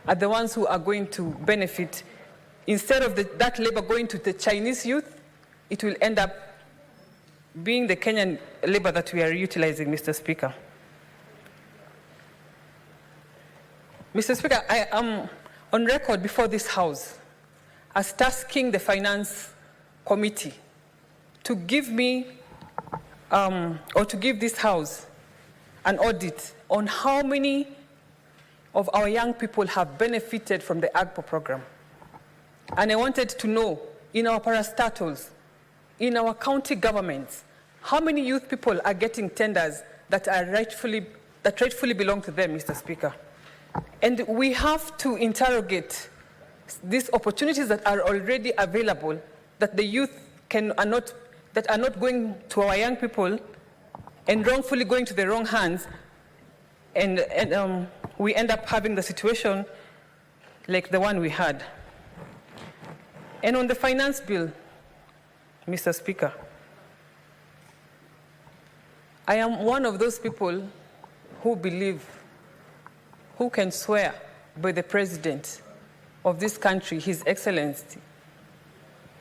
are the ones who are going to benefit. Instead of that labor going to the Chinese youth, it will end up being the Kenyan labor that we are utilizing, Mr. Speaker. Mr. Speaker, I am on record before this House as tasking the Finance Committee to give me, or to give this House an audit on how many of our young people have benefited from the AGPO program. And I wanted to know, in our parastatals, in our county governments, how many youth people are getting tenders that rightfully belong to them, Mr. Speaker. And we have to interrogate these opportunities that are already available, that the youth are not going to our young people and wrongfully going to the wrong hands, and we end up having the situation like the one we had. And on the finance bill, Mr. Speaker, I am one of those people who can swear by the President of this country, His Excellency,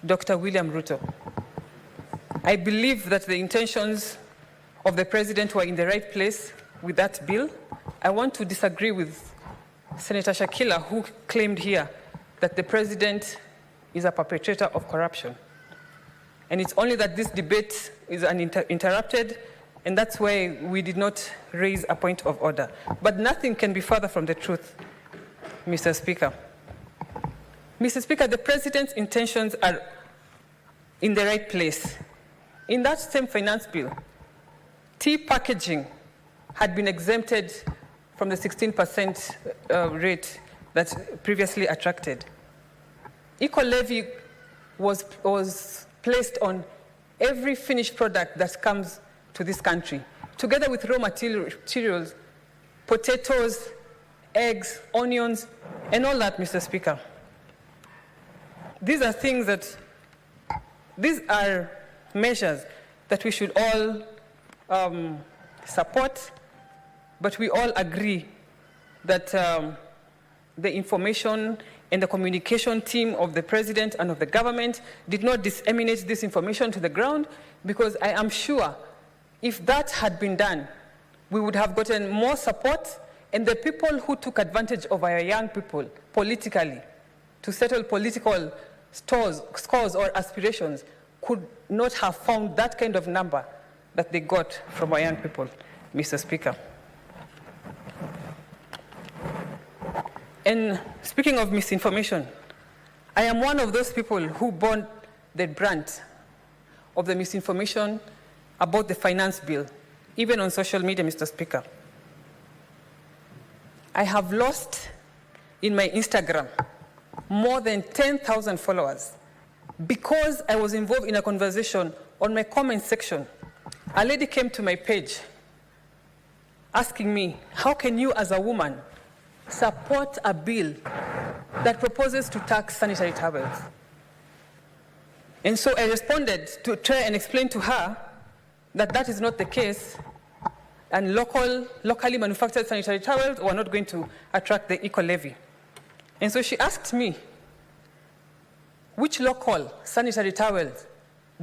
Dr. William Ruto. I believe that the intentions of the President were in the right place with that bill. I want to disagree with Senator Shakila, who claimed here that the President is a perpetrator of corruption. And it's only that this debate is uninterrupted, and that's why we did not raise a point of order. But nothing can be further from the truth, Mr. Speaker. Mr. Speaker, the President's intentions are in the right place. In that same finance bill, tea packaging had been exempted from the 16% rate that previously attracted. Eco-levy was placed on every finished product that comes to this country, together with raw materials, potatoes, eggs, onions, and all that, Mr. Speaker. These are things that, these are measures that we should all support, but we all agree that the information and the communication team of the President and of the government did not disseminate this information to the ground, because I am sure if that had been done, we would have gotten more support, and the people who took advantage of our young people politically to settle political scores or aspirations could not have found that kind of number that they got from our young people, Mr. Speaker. And speaking of misinformation, I am one of those people who bore the brunt of the misinformation about the finance bill, even on social media, Mr. Speaker. I have lost in my Instagram more than 10,000 followers because I was involved in a conversation on my comment section. A lady came to my page asking me, how can you as a woman support a bill that proposes to tax sanitary towels? And so I responded to try and explain to her that that is not the case, and locally manufactured sanitary towels were not going to attract the eco-levy. And so she asked me, which local sanitary towels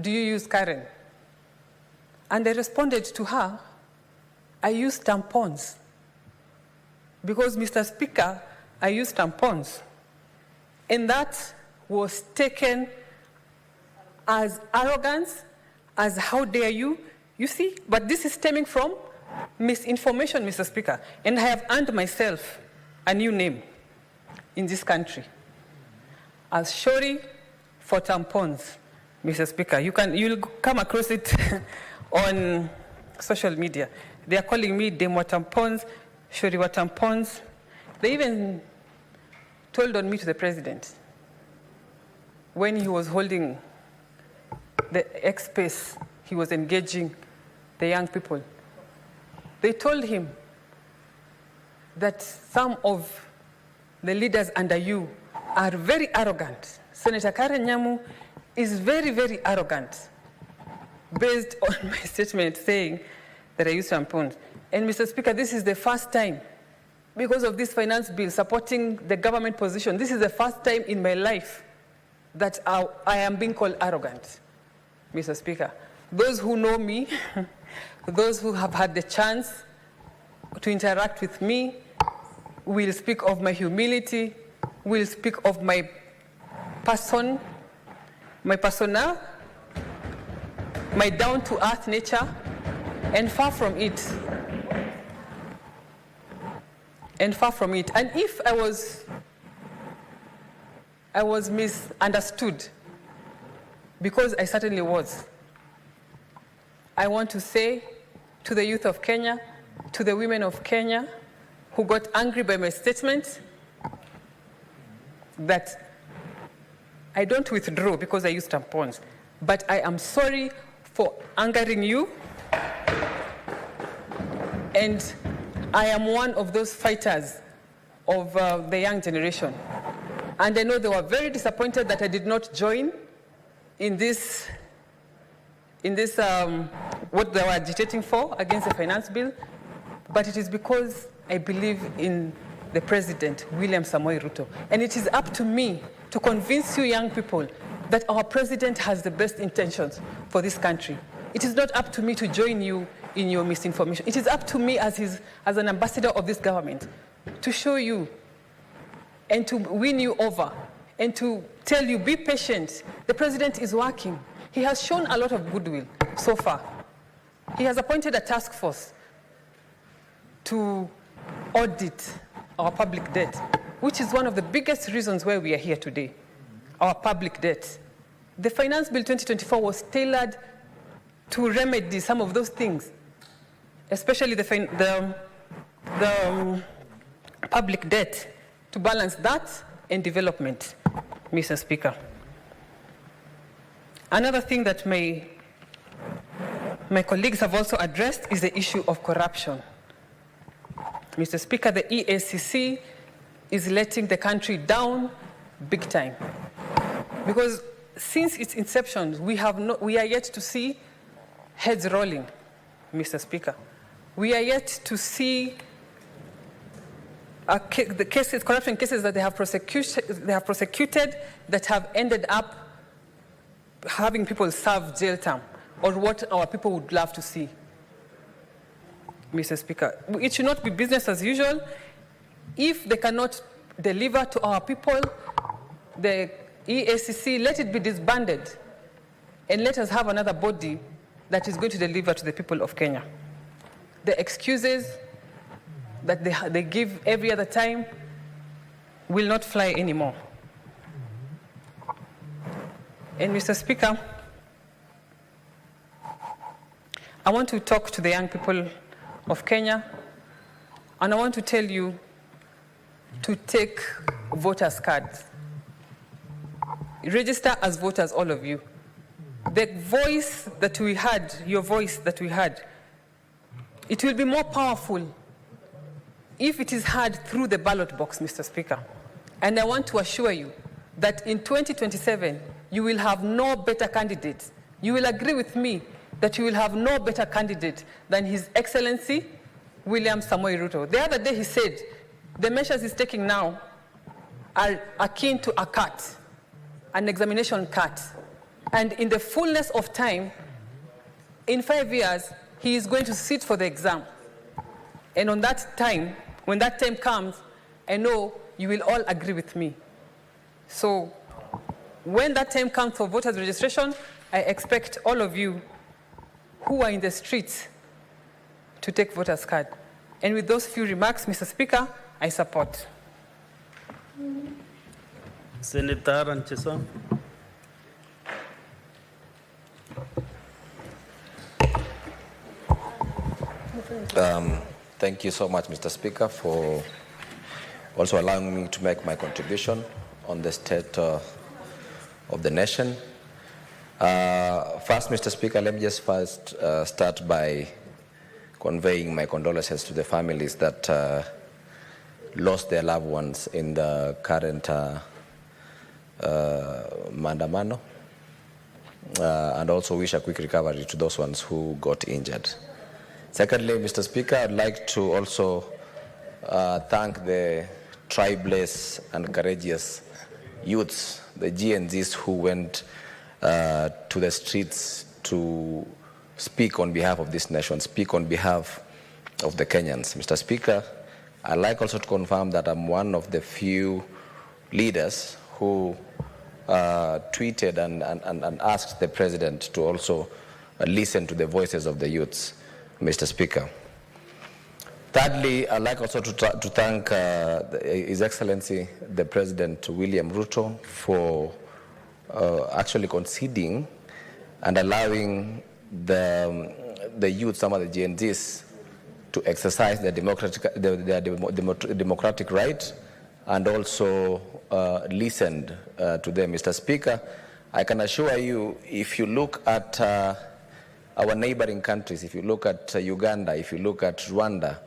do you use, Karen? And I responded to her, I use tampons. Because, Mr. Speaker, I use tampons. And that was taken as arrogance, as how dare you, you see? But this is stemming from misinformation, Mr. Speaker. And I have earned myself a new name in this country as Shori for tampons, Mr. Speaker. You'll come across it on social media. They are calling me Demo tampons, Shori wa tampons. They even told on me to the President when he was holding the X-Space, he was engaging the young people. They told him that some of the leaders under you are very arrogant. Senator Karen Nyamu is very, very arrogant, based on my statement saying that I use tampons. And Mr. Speaker, this is the first time, because of this finance bill supporting the government position, this is the first time in my life that I am being called arrogant, Mr. Speaker. Those who know me, those who have had the chance to interact with me, will speak of my humility, will speak of my person, my persona, my down-to-earth nature, and far from it. And far from it. And if I was misunderstood, because I certainly was, I want to say to the youth of Kenya, to the women of Kenya who got angry by my statement, that I don't withdraw because I use tampons, but I am sorry for angering you, and I am one of those fighters of the young generation. And I know they were very disappointed that I did not join in this what they were agitating for against the finance bill, but it is because I believe in the President, William Samoei Ruto. And it is up to me to convince you young people that our President has the best intentions for this country. It is not up to me to join you in your misinformation. It is up to me as an ambassador of this government to show you and to win you over and to tell you, be patient. The President is working. He has shown a lot of goodwill so far. He has appointed a task force to audit our public debt, which is one of the biggest reasons why we are here today, our public debt. The Finance Bill 2024 was tailored to remedy some of those things, especially the public debt, to balance that and development, Mr. Speaker. Another thing that my colleagues have also addressed is the issue of corruption. Mr. Speaker, the EACC is letting the country down big time. Because since its inception, we are yet to see heads rolling, Mr. Speaker. We are yet to see the corruption cases that they have prosecuted that have ended up having people serve jail term, or what our people would love to see, Mr. Speaker. It should not be business as usual. If they cannot deliver to our people, the EACC, let it be disbanded, and let us have another body that is going to deliver to the people of Kenya. The excuses that they give every other time will not fly anymore. And Mr. Speaker, I want to talk to the young people of Kenya, and I want to tell you to take voters' cards. Register as voters, all of you. The voice that we had, your voice that we had, it will be more powerful if it is heard through the ballot box, Mr. Speaker. And I want to assure you that in 2027, you will have no better candidate. You will agree with me that you will have no better candidate than His Excellency William Samoei Ruto. The other day he said, the measures he's taking now are akin to a cut, an examination cut. And in the fullness of time, in 5 years, he is going to sit for the exam. And on that time, when that time comes, I know you will all agree with me. So when that time comes for voters registration, I expect all of you who are in the streets to take voters' card. And with those few remarks, Mr. Speaker, I support. Senator Ranchesa. Thank you so much, Mr. Speaker, for also allowing me to make my contribution on the state of the nation. First, Mr. Speaker, let me just start by conveying my condolences to the families that lost their loved ones in the current maandamano, and also wish a quick recovery to those ones who got injured. Secondly, Mr. Speaker, I'd like to also thank the tribeless and courageous youths, the GNZs who went to the streets to speak on behalf of this nation, speak on behalf of the Kenyans. Mr. Speaker, I'd like also to confirm that I'm one of the few leaders who tweeted and asked the President to also listen to the voices of the youths, Mr. Speaker. Thirdly, I'd like also to thank His Excellency the President William Ruto for actually conceding and allowing the youth, some of the GNZs, to exercise their democratic right, and also listened to them. Mr. Speaker, I can assure you, if you look at our neighboring countries, if you look at Uganda, if you look at Rwanda,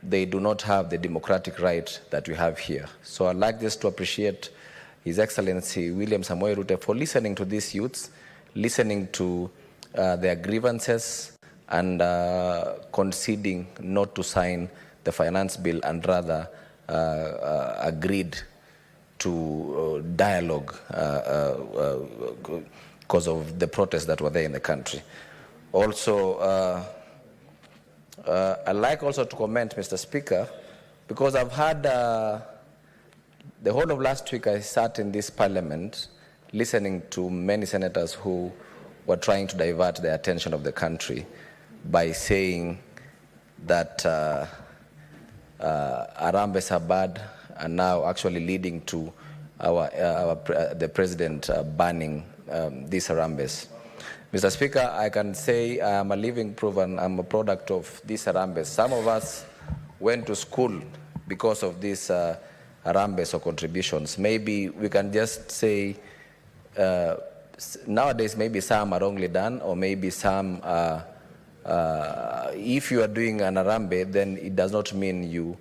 they do not have the democratic right that we have here. So I'd like just to appreciate His Excellency William Samoei Ruto for listening to these youths, listening to their grievances, and conceding not to sign the finance bill, and rather agreed to dialogue because of the protests that were there in the country. Also, I'd like also to comment, Mr. Speaker, because I've had the whole of last week I sat in this parliament listening to many senators who were trying to divert the attention of the country by saying that Harambes are bad and now actually leading to the president banning these Harambes. Mr. Speaker, I can say I am a living proof and I'm a product of these Harambes. Some of us went to school because of these Harambes or contributions. Maybe we can just say nowadays maybe some are wrongly done, or maybe some if you are doing an Harambee, then it does not mean you,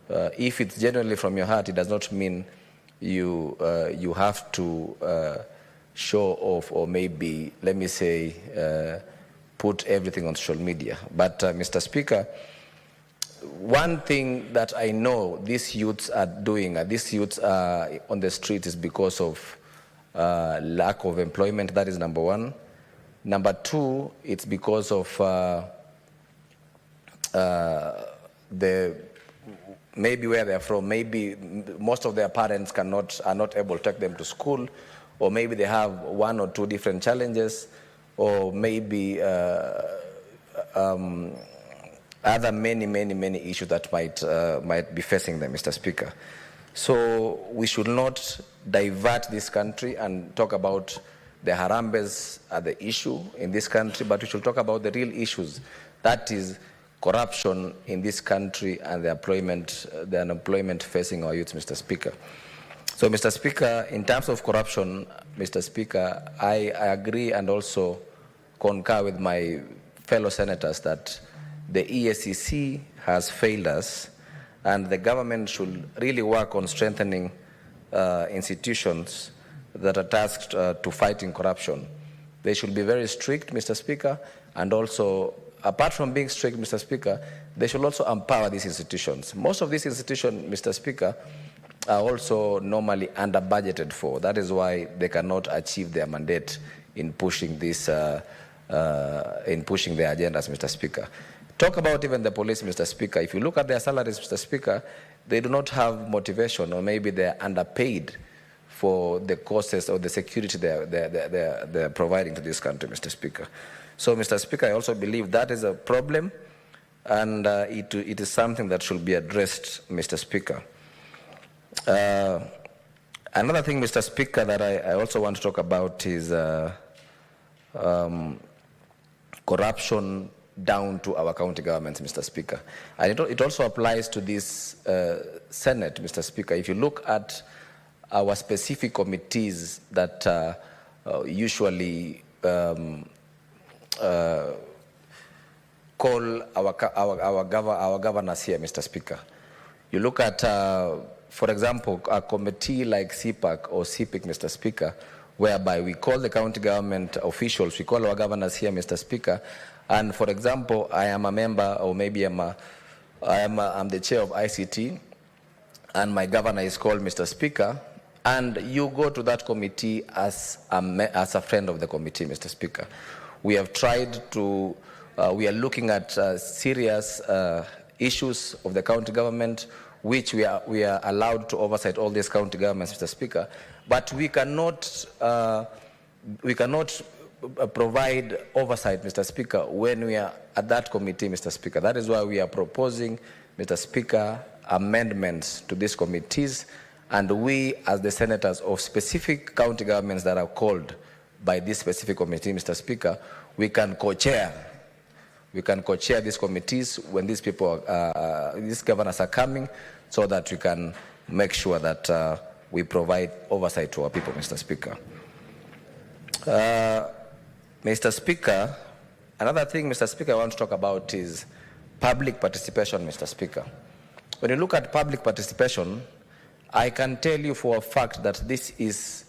if it's genuinely from your heart, it does not mean you have to show off, or maybe, let me say, put everything on social media. But Mr. Speaker, one thing that I know these youths are doing, these youths are on the street, is because of lack of employment. That is number one. Number two, it's because of maybe where they're from. Maybe most of their parents are not able to take them to school, or maybe they have one or two different challenges, or maybe other many issues that might be facing them, Mr. Speaker. So we should not divert this country and talk about the Harambes are the issue in this country, but we should talk about the real issues. That is corruption in this country and the unemployment facing our youth, Mr. Speaker. So, Mr. Speaker, in terms of corruption, Mr. Speaker, I agree and also concur with my fellow senators that the EACC has failed us, and the government should really work on strengthening institutions that are tasked to fighting corruption. They should be very strict, Mr. Speaker, and also, apart from being strict, Mr. Speaker, they should also empower these institutions. Most of these institutions, Mr. Speaker, are also normally under-budgeted for. That is why they cannot achieve their mandate in pushing this, in pushing their agendas, Mr. Speaker. Talk about even the police, Mr. Speaker. If you look at their salaries, Mr. Speaker, they do not have motivation, or maybe they're underpaid for the costs or the security they're providing to this country, Mr. Speaker. So, Mr. Speaker, I also believe that is a problem, and it is something that should be addressed, Mr. Speaker. Another thing, Mr. Speaker, that I also want to talk about is corruption down to our county governments, Mr. Speaker. And it also applies to this Senate, Mr. Speaker. If you look at our specific committees that usually call our governors here, Mr. Speaker. You look at, for example, a committee like CPAC or CPIC, Mr. Speaker, whereby we call the county government officials, we call our governors here, Mr. Speaker, and for example, I am a member, or maybe I'm the chair of ICT, and my governor is called Mr. Speaker, and you go to that committee as a friend of the committee, Mr. Speaker. We have tried to, we are looking at serious issues of the county government, which we are allowed to oversight all these county governments, Mr. Speaker, but we cannot provide oversight, Mr. Speaker, when we are at that committee, Mr. Speaker. That is why we are proposing, Mr. Speaker, amendments to these committees, and we, as the senators of specific county governments that are called by this specific committee, Mr. Speaker, we can co-chair. We can co-chair these committees when these people, these governors are coming, so that we can make sure that we provide oversight to our people, Mr. Speaker. Mr. Speaker, another thing, Mr. Speaker, I want to talk about is public participation, Mr. Speaker. When you look at public participation, I can tell you for a fact that this is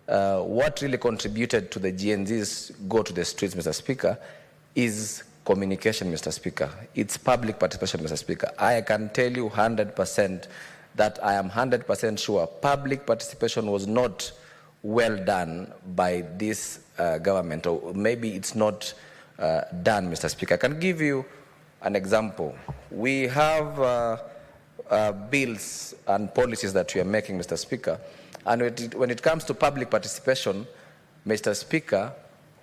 what really contributed to the GNZs go to the streets, Mr. Speaker, is communication, Mr. Speaker. It's public participation, Mr. Speaker. I can tell you 100% that I am 100% sure public participation was not well done by this government, or maybe it's not done, Mr. Speaker. I can give you an example. We have bills and policies that we are making, Mr. Speaker, and when it comes to public participation, Mr. Speaker,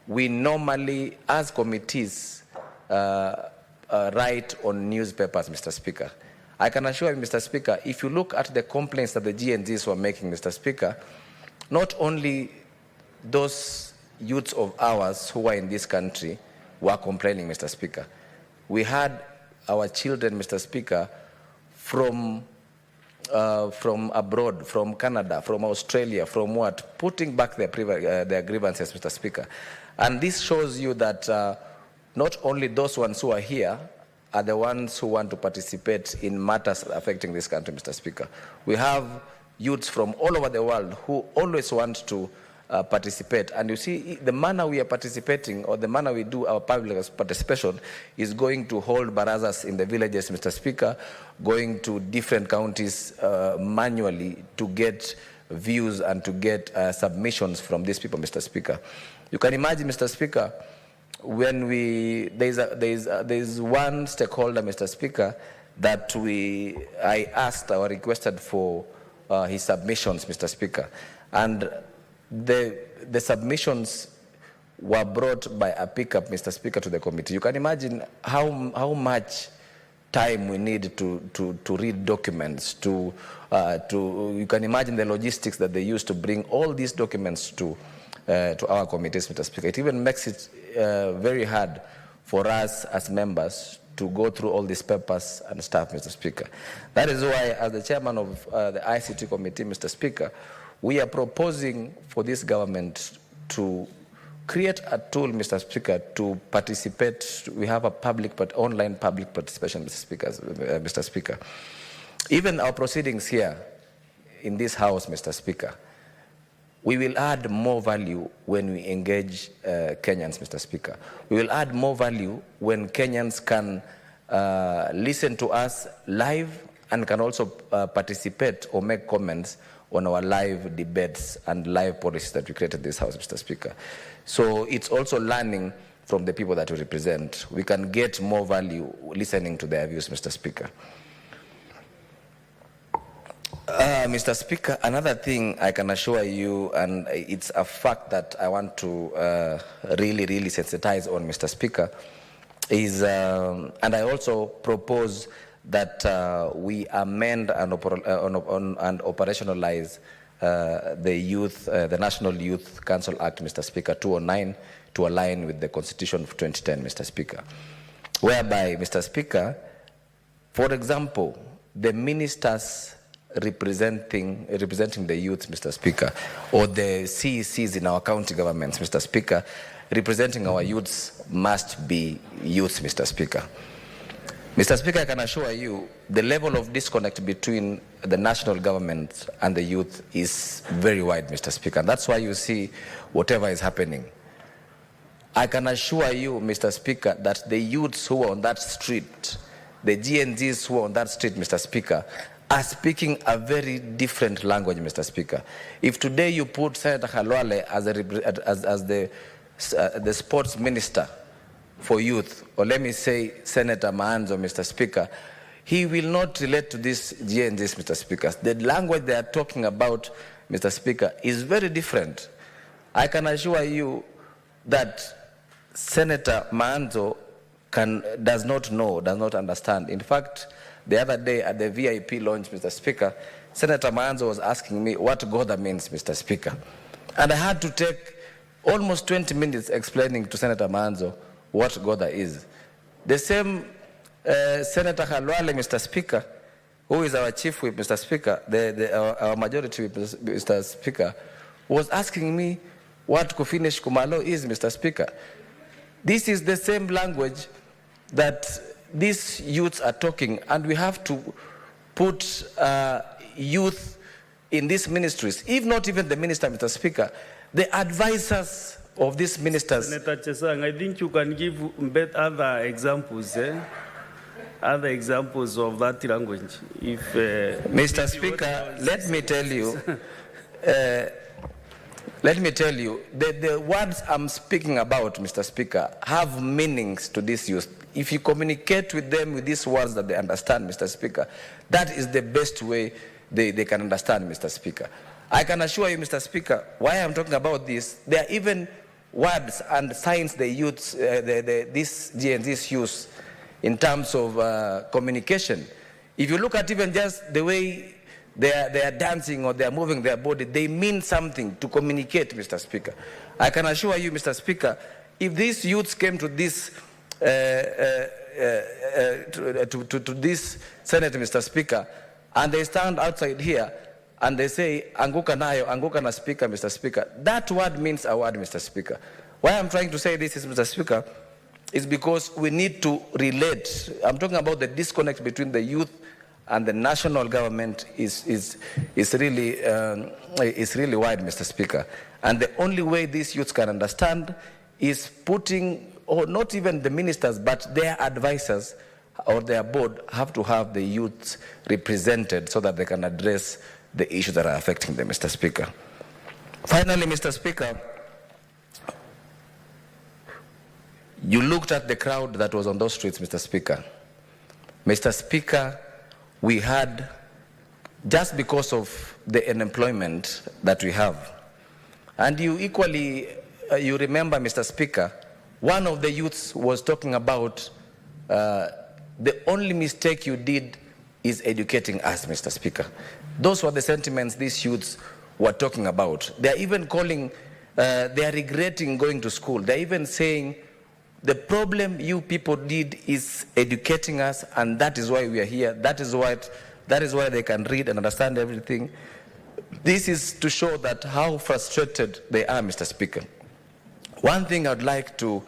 we normally, as committees, write on newspapers, Mr. Speaker. I can assure you, Mr. Speaker, if you look at the complaints that the GNZs were making, Mr. Speaker, not only those youths of ours who are in this country were complaining, Mr. Speaker. We had our children, Mr. Speaker, from abroad, from Canada, from Australia, from what, putting back their grievances, Mr. Speaker. And this shows you that not only those ones who are here are the ones who want to participate in matters affecting this country, Mr. Speaker. We have youths from all over the world who always want to participate. And you see, the manner we are participating, or the manner we do our public participation, is going to hold barazas in the villages, Mr. Speaker, going to different counties manually to get views and to get submissions from these people, Mr. Speaker. You can imagine, Mr. Speaker, when there's one stakeholder, Mr. Speaker, that I asked or requested for his submissions, Mr. Speaker, and the submissions were brought by a pickup, Mr. Speaker, to the committee. You can imagine how much time we need to read documents, you can imagine the logistics that they use to bring all these documents to our committees, Mr. Speaker. It even makes it very hard for us as members to go through all these papers and stuff, Mr. Speaker. That is why, as the chairman of the ICT committee, Mr. Speaker, we are proposing for this government to create a tool, Mr. Speaker, to participate. We have a online public participation, Mr. Speaker. Even our proceedings here in this House, Mr. Speaker, we will add more value when we engage Kenyans, Mr. Speaker. We will add more value when Kenyans can listen to us live and can also participate or make comments on our live debates and live policies that we created in this House, Mr. Speaker. So it's also learning from the people that we represent. We can get more value listening to their views, Mr. Speaker. Mr. Speaker, another thing I can assure you, and it's a fact that I want to really sensitize on, Mr. Speaker, is, and I also propose that we amend and operationalize the National Youth Council Act, Mr. Speaker, 209, to align with the Constitution of 2010, Mr. Speaker, whereby, Mr. Speaker, for example, the ministers representing the youth, Mr. Speaker, or the CECs in our county governments, Mr. Speaker, representing our youths must be youths, Mr. Speaker. Mr. Speaker, I can assure you the level of disconnect between the national government and the youth is very wide, Mr. Speaker. And that's why you see whatever is happening. I can assure you, Mr. Speaker, that the youths who are on that street, the GNZs who are on that street, Mr. Speaker, are speaking a very different language, Mr. Speaker. If today you put Senator Khalwale as the sports minister for youth, or let me say Senator Maanzo, Mr. Speaker, he will not relate to these GNZs, Mr. Speaker. The language they are talking about, Mr. Speaker, is very different. I can assure you that Senator Maanzo does not understand. In fact, the other day at the VIP launch, Mr. Speaker, Senator Maanzo was asking me what Godha means, Mr. Speaker. And I had to take almost 20 minutes explaining to Senator Maanzo what Godha is. The same Senator Khalwale, Mr. Speaker, who is our chief whip, Mr. Speaker, our majority whip, Mr. Speaker, was asking me what Kufinish Kumalo is, Mr. Speaker. This is the same language that these youths are talking, and we have to put youth in these ministries, if not even the minister, Mr. Speaker, the advisors of these ministers. Senator Chesang, I think you can give other examples. other examples of that language. If Mr. Speaker, let me tell you, the words I'm speaking about, Mr. Speaker, have meanings to this youth. If you communicate with them with these words that they understand, Mr. Speaker, that is the best way they can understand, Mr. Speaker. I can assure you, Mr. Speaker, why I'm talking about this, there are even words and signs the youths, these GNZs use in terms of communication. If you look at even just the way they are dancing or they are moving their body, they mean something to communicate, Mr. Speaker. I can assure you, Mr. Speaker, if these youths came to this to this Senate, Mr. Speaker, and they stand outside here and they say, anguka nayo, anguka na speaker, Mr. Speaker, that word means a word, Mr. Speaker. Why I'm trying to say this is, Mr. Speaker, is because we need to relate. I'm talking about the disconnect between the youth and the national government is really wide, Mr. Speaker. And the only way these youths can understand is putting, or not even the ministers, but their advisors or their board have to have the youths represented so that they can address the issues that are affecting them, Mr. Speaker. Finally, Mr. Speaker, you looked at the crowd that was on those streets, Mr. Speaker. Mr. Speaker, we had, just because of the unemployment that we have, and you equally, you remember, Mr. Speaker, one of the youths was talking about the only mistake you did is educating us, Mr. Speaker. Those were the sentiments these youths were talking about. They are even calling, they are regretting going to school. They are even saying, the problem you people did is educating us, and that is why we are here. That is why they can read and understand everything. This is to show that how frustrated they are, Mr. Speaker. One thing I'd like to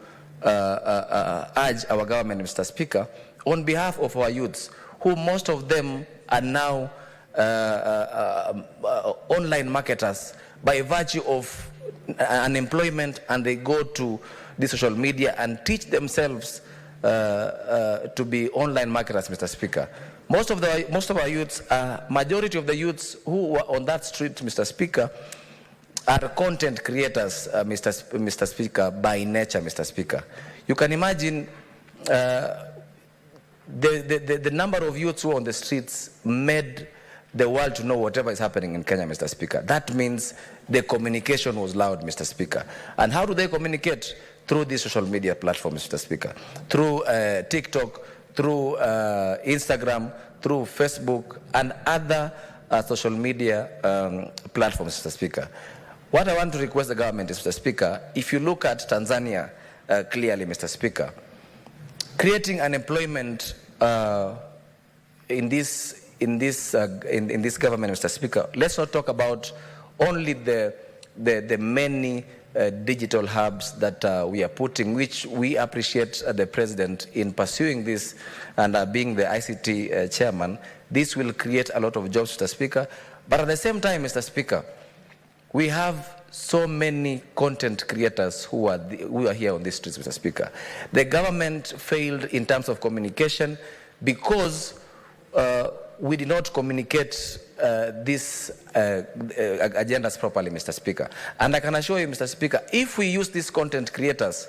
urge our government, Mr. Speaker, on behalf of our youths, who most of them are now online marketers by virtue of unemployment, and they go to the social media and teach themselves to be online marketers, Mr. Speaker. Most of our youths, majority of the youths who were on that street, Mr. Speaker, are content creators, Mr. Speaker, by nature, Mr. Speaker. You can imagine the number of youths who are on the streets made the world to know whatever is happening in Kenya, Mr. Speaker. That means the communication was loud, Mr. Speaker. And how do they communicate? Through these social media platforms, Mr. Speaker. Through TikTok, through Instagram, through Facebook, and other social media platforms, Mr. Speaker. What I want to request the government is, Mr. Speaker, if you look at Tanzania clearly, Mr. Speaker, creating unemployment in this government, Mr. Speaker, let's not talk about only the many digital hubs that we are putting, which we appreciate the President in pursuing this and being the ICT chairman. This will create a lot of jobs, Mr. Speaker. But at the same time, Mr. Speaker, we have so many content creators who are here on these streets, Mr. Speaker. The government failed in terms of communication because we did not communicate these agendas properly, Mr. Speaker. And I can assure you, Mr. Speaker, if we use these content creators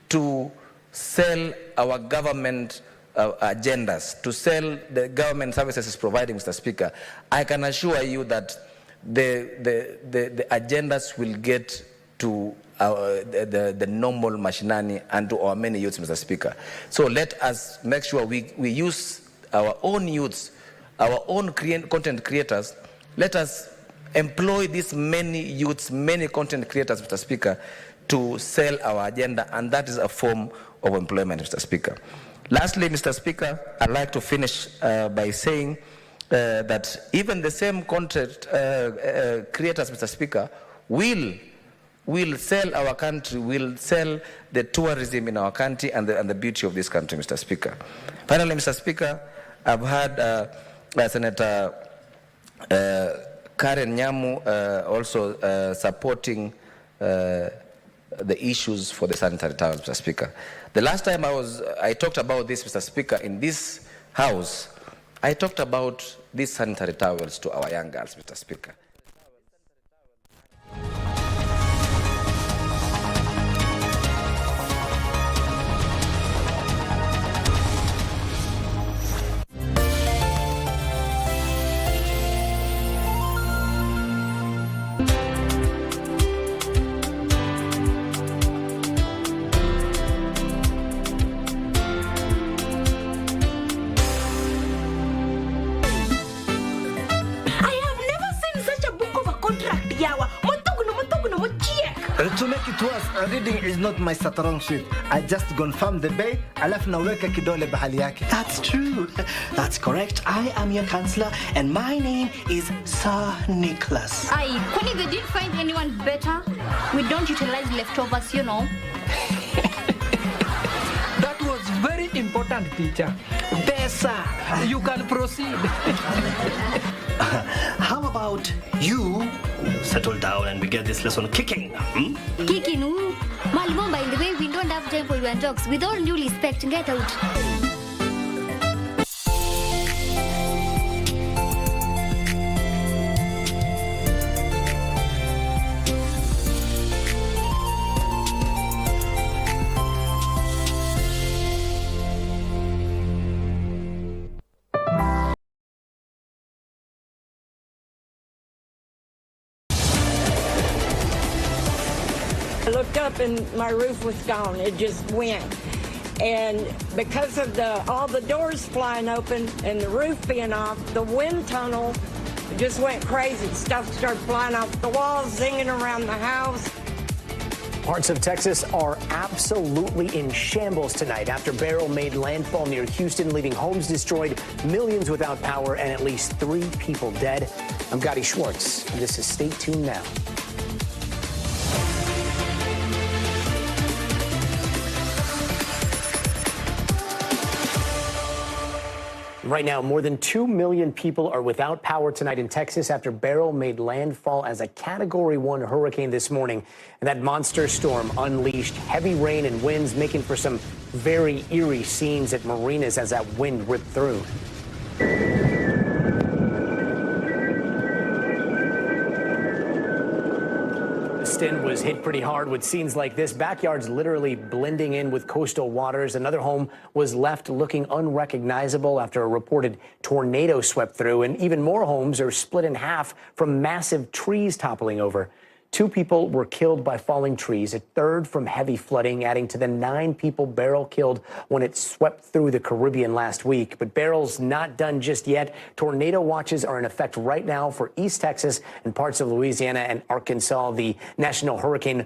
to sell our government agendas, to sell the government services is providing, Mr. Speaker, I can assure you that the agendas will get to the normal machinani and to our many youths, Mr. Speaker. So let us make sure we use our own youths, our own content creators. Let us employ these many youths, many content creators, Mr. Speaker, to sell our agenda, and that is a form of employment, Mr. Speaker. Lastly, Mr. Speaker, I'd like to finish by saying that even the same content creators, Mr. Speaker, will sell our country, will sell the tourism in our country and the beauty of this country, Mr. Speaker. Finally, Mr. Speaker, I've had Senator Karen Nyamu also supporting the issues for the sanitary towels, Mr. Speaker. The last time I talked about this, Mr. Speaker, in this House, I talked about these sanitary towels to our young girls, Mr. Speaker. To make it worse, reading is not my strong suit. I just confirm the bay, alafu naweka kidole bahali yake. That's true. That's correct. I am your counselor, and my name is Sir Nicholas. Aye, kwani they didn't find anyone better? We don't utilize leftovers, you know. That was very important, teacher. There, sir. You can proceed. How about you settle down and we get this lesson kicking? Kicking? Malibomba, in the way we don't have time for your jokes. With all due respect, get out. I looked up and my roof was gone. It just went. And because of all the doors flying open and the roof being off, the wind tunnel just went crazy. Stuff started flying off the walls, zinging around the house. Parts of Texas are absolutely in shambles tonight after Beryl made landfall near Houston, leaving homes destroyed, millions without power, and at least 3 people dead. I'm Gotti Schwartz. This is Stay Tuned Now. Right now, more than 2 million people are without power tonight in Texas after Beryl made landfall as a Category 1 hurricane this morning. And that monster storm unleashed heavy rain and winds, making for some very eerie scenes at marinas as that wind ripped through. Houston was hit pretty hard with scenes like this. Backyards literally blending in with coastal waters. Another home was left looking unrecognizable after a reported tornado swept through. And even more homes are split in half from massive trees toppling over. 2 people were killed by falling trees, a third from heavy flooding, adding to the 9 people Beryl killed when it swept through the Caribbean last week. But Beryl's not done just yet. Tornado watches are in effect right now for East Texas and parts of Louisiana and Arkansas. The National Hurricane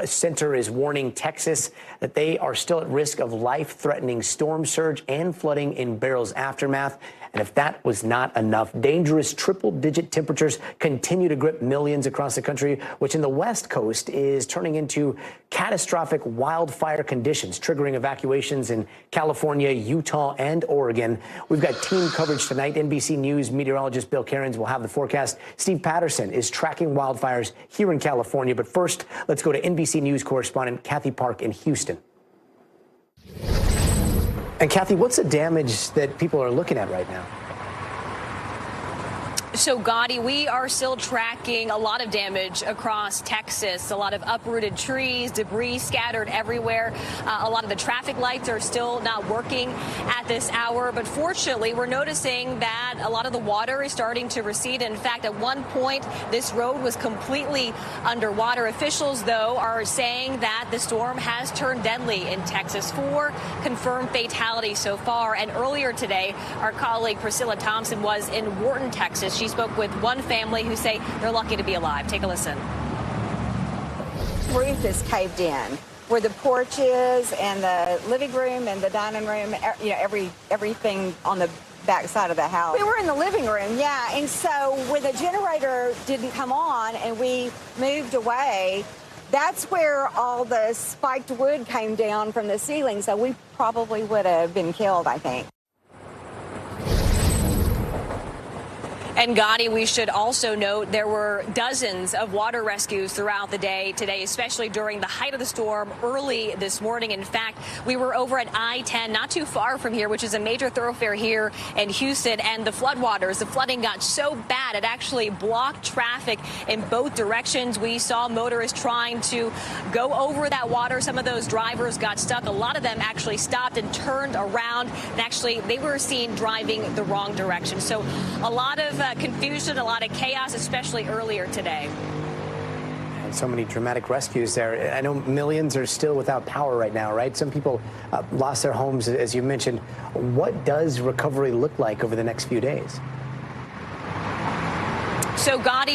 Center is warning Texas that they are still at risk of life-threatening storm surge and flooding in Beryl's aftermath. And if that was not enough, dangerous triple-digit temperatures continue to grip millions across the country, which in the West Coast is turning into catastrophic wildfire conditions, triggering evacuations in California, Utah, and Oregon. We've got team coverage tonight. NBC News meteorologist Bill Cairns will have the forecast. Steve Patterson is tracking wildfires here in California. But first, let's go to NBC News correspondent Kathy Park in Houston. And Kathy, what's the damage that people are looking at right now? So, Gotti, we are still tracking a lot of damage across Texas, a lot of uprooted trees, debris scattered everywhere. A lot of the traffic lights are still not working at this hour. But fortunately, we're noticing that a lot of the water is starting to recede. In fact, at one point, this road was completely underwater. Officials, though, are saying that the storm has turned deadly in Texas. 4 confirmed fatalities so far. And earlier today, our colleague Priscilla Thompson was in Wharton, Texas. She spoke with one family who say they're lucky to be alive. Take a listen. Roof is caved in where the porch is and the living room and the dining room, you know, everything on the back side of the house. We were in the living room, yeah, and so when the generator didn't come on and we moved away, that's where all the spiked wood came down from the ceiling, so we probably would have been killed, I think. And Gotti, we should also note there were dozens of water rescues throughout the day today, especially during the height of the storm early this morning. In fact, we were over at I-10, not too far from here, which is a major thoroughfare here in Houston. And the floodwaters, the flooding got so bad it actually blocked traffic in both directions. We saw motorists trying to go over that water. Some of those drivers got stuck. A lot of them actually stopped and turned around. And actually, they were seen driving the wrong direction. So a lot of confusion, a lot of chaos, especially earlier today. And so many dramatic rescues there. I know millions are still without power right now, right? Some people lost their homes, as you mentioned. What does recovery look like over the next few days? So, Gotti,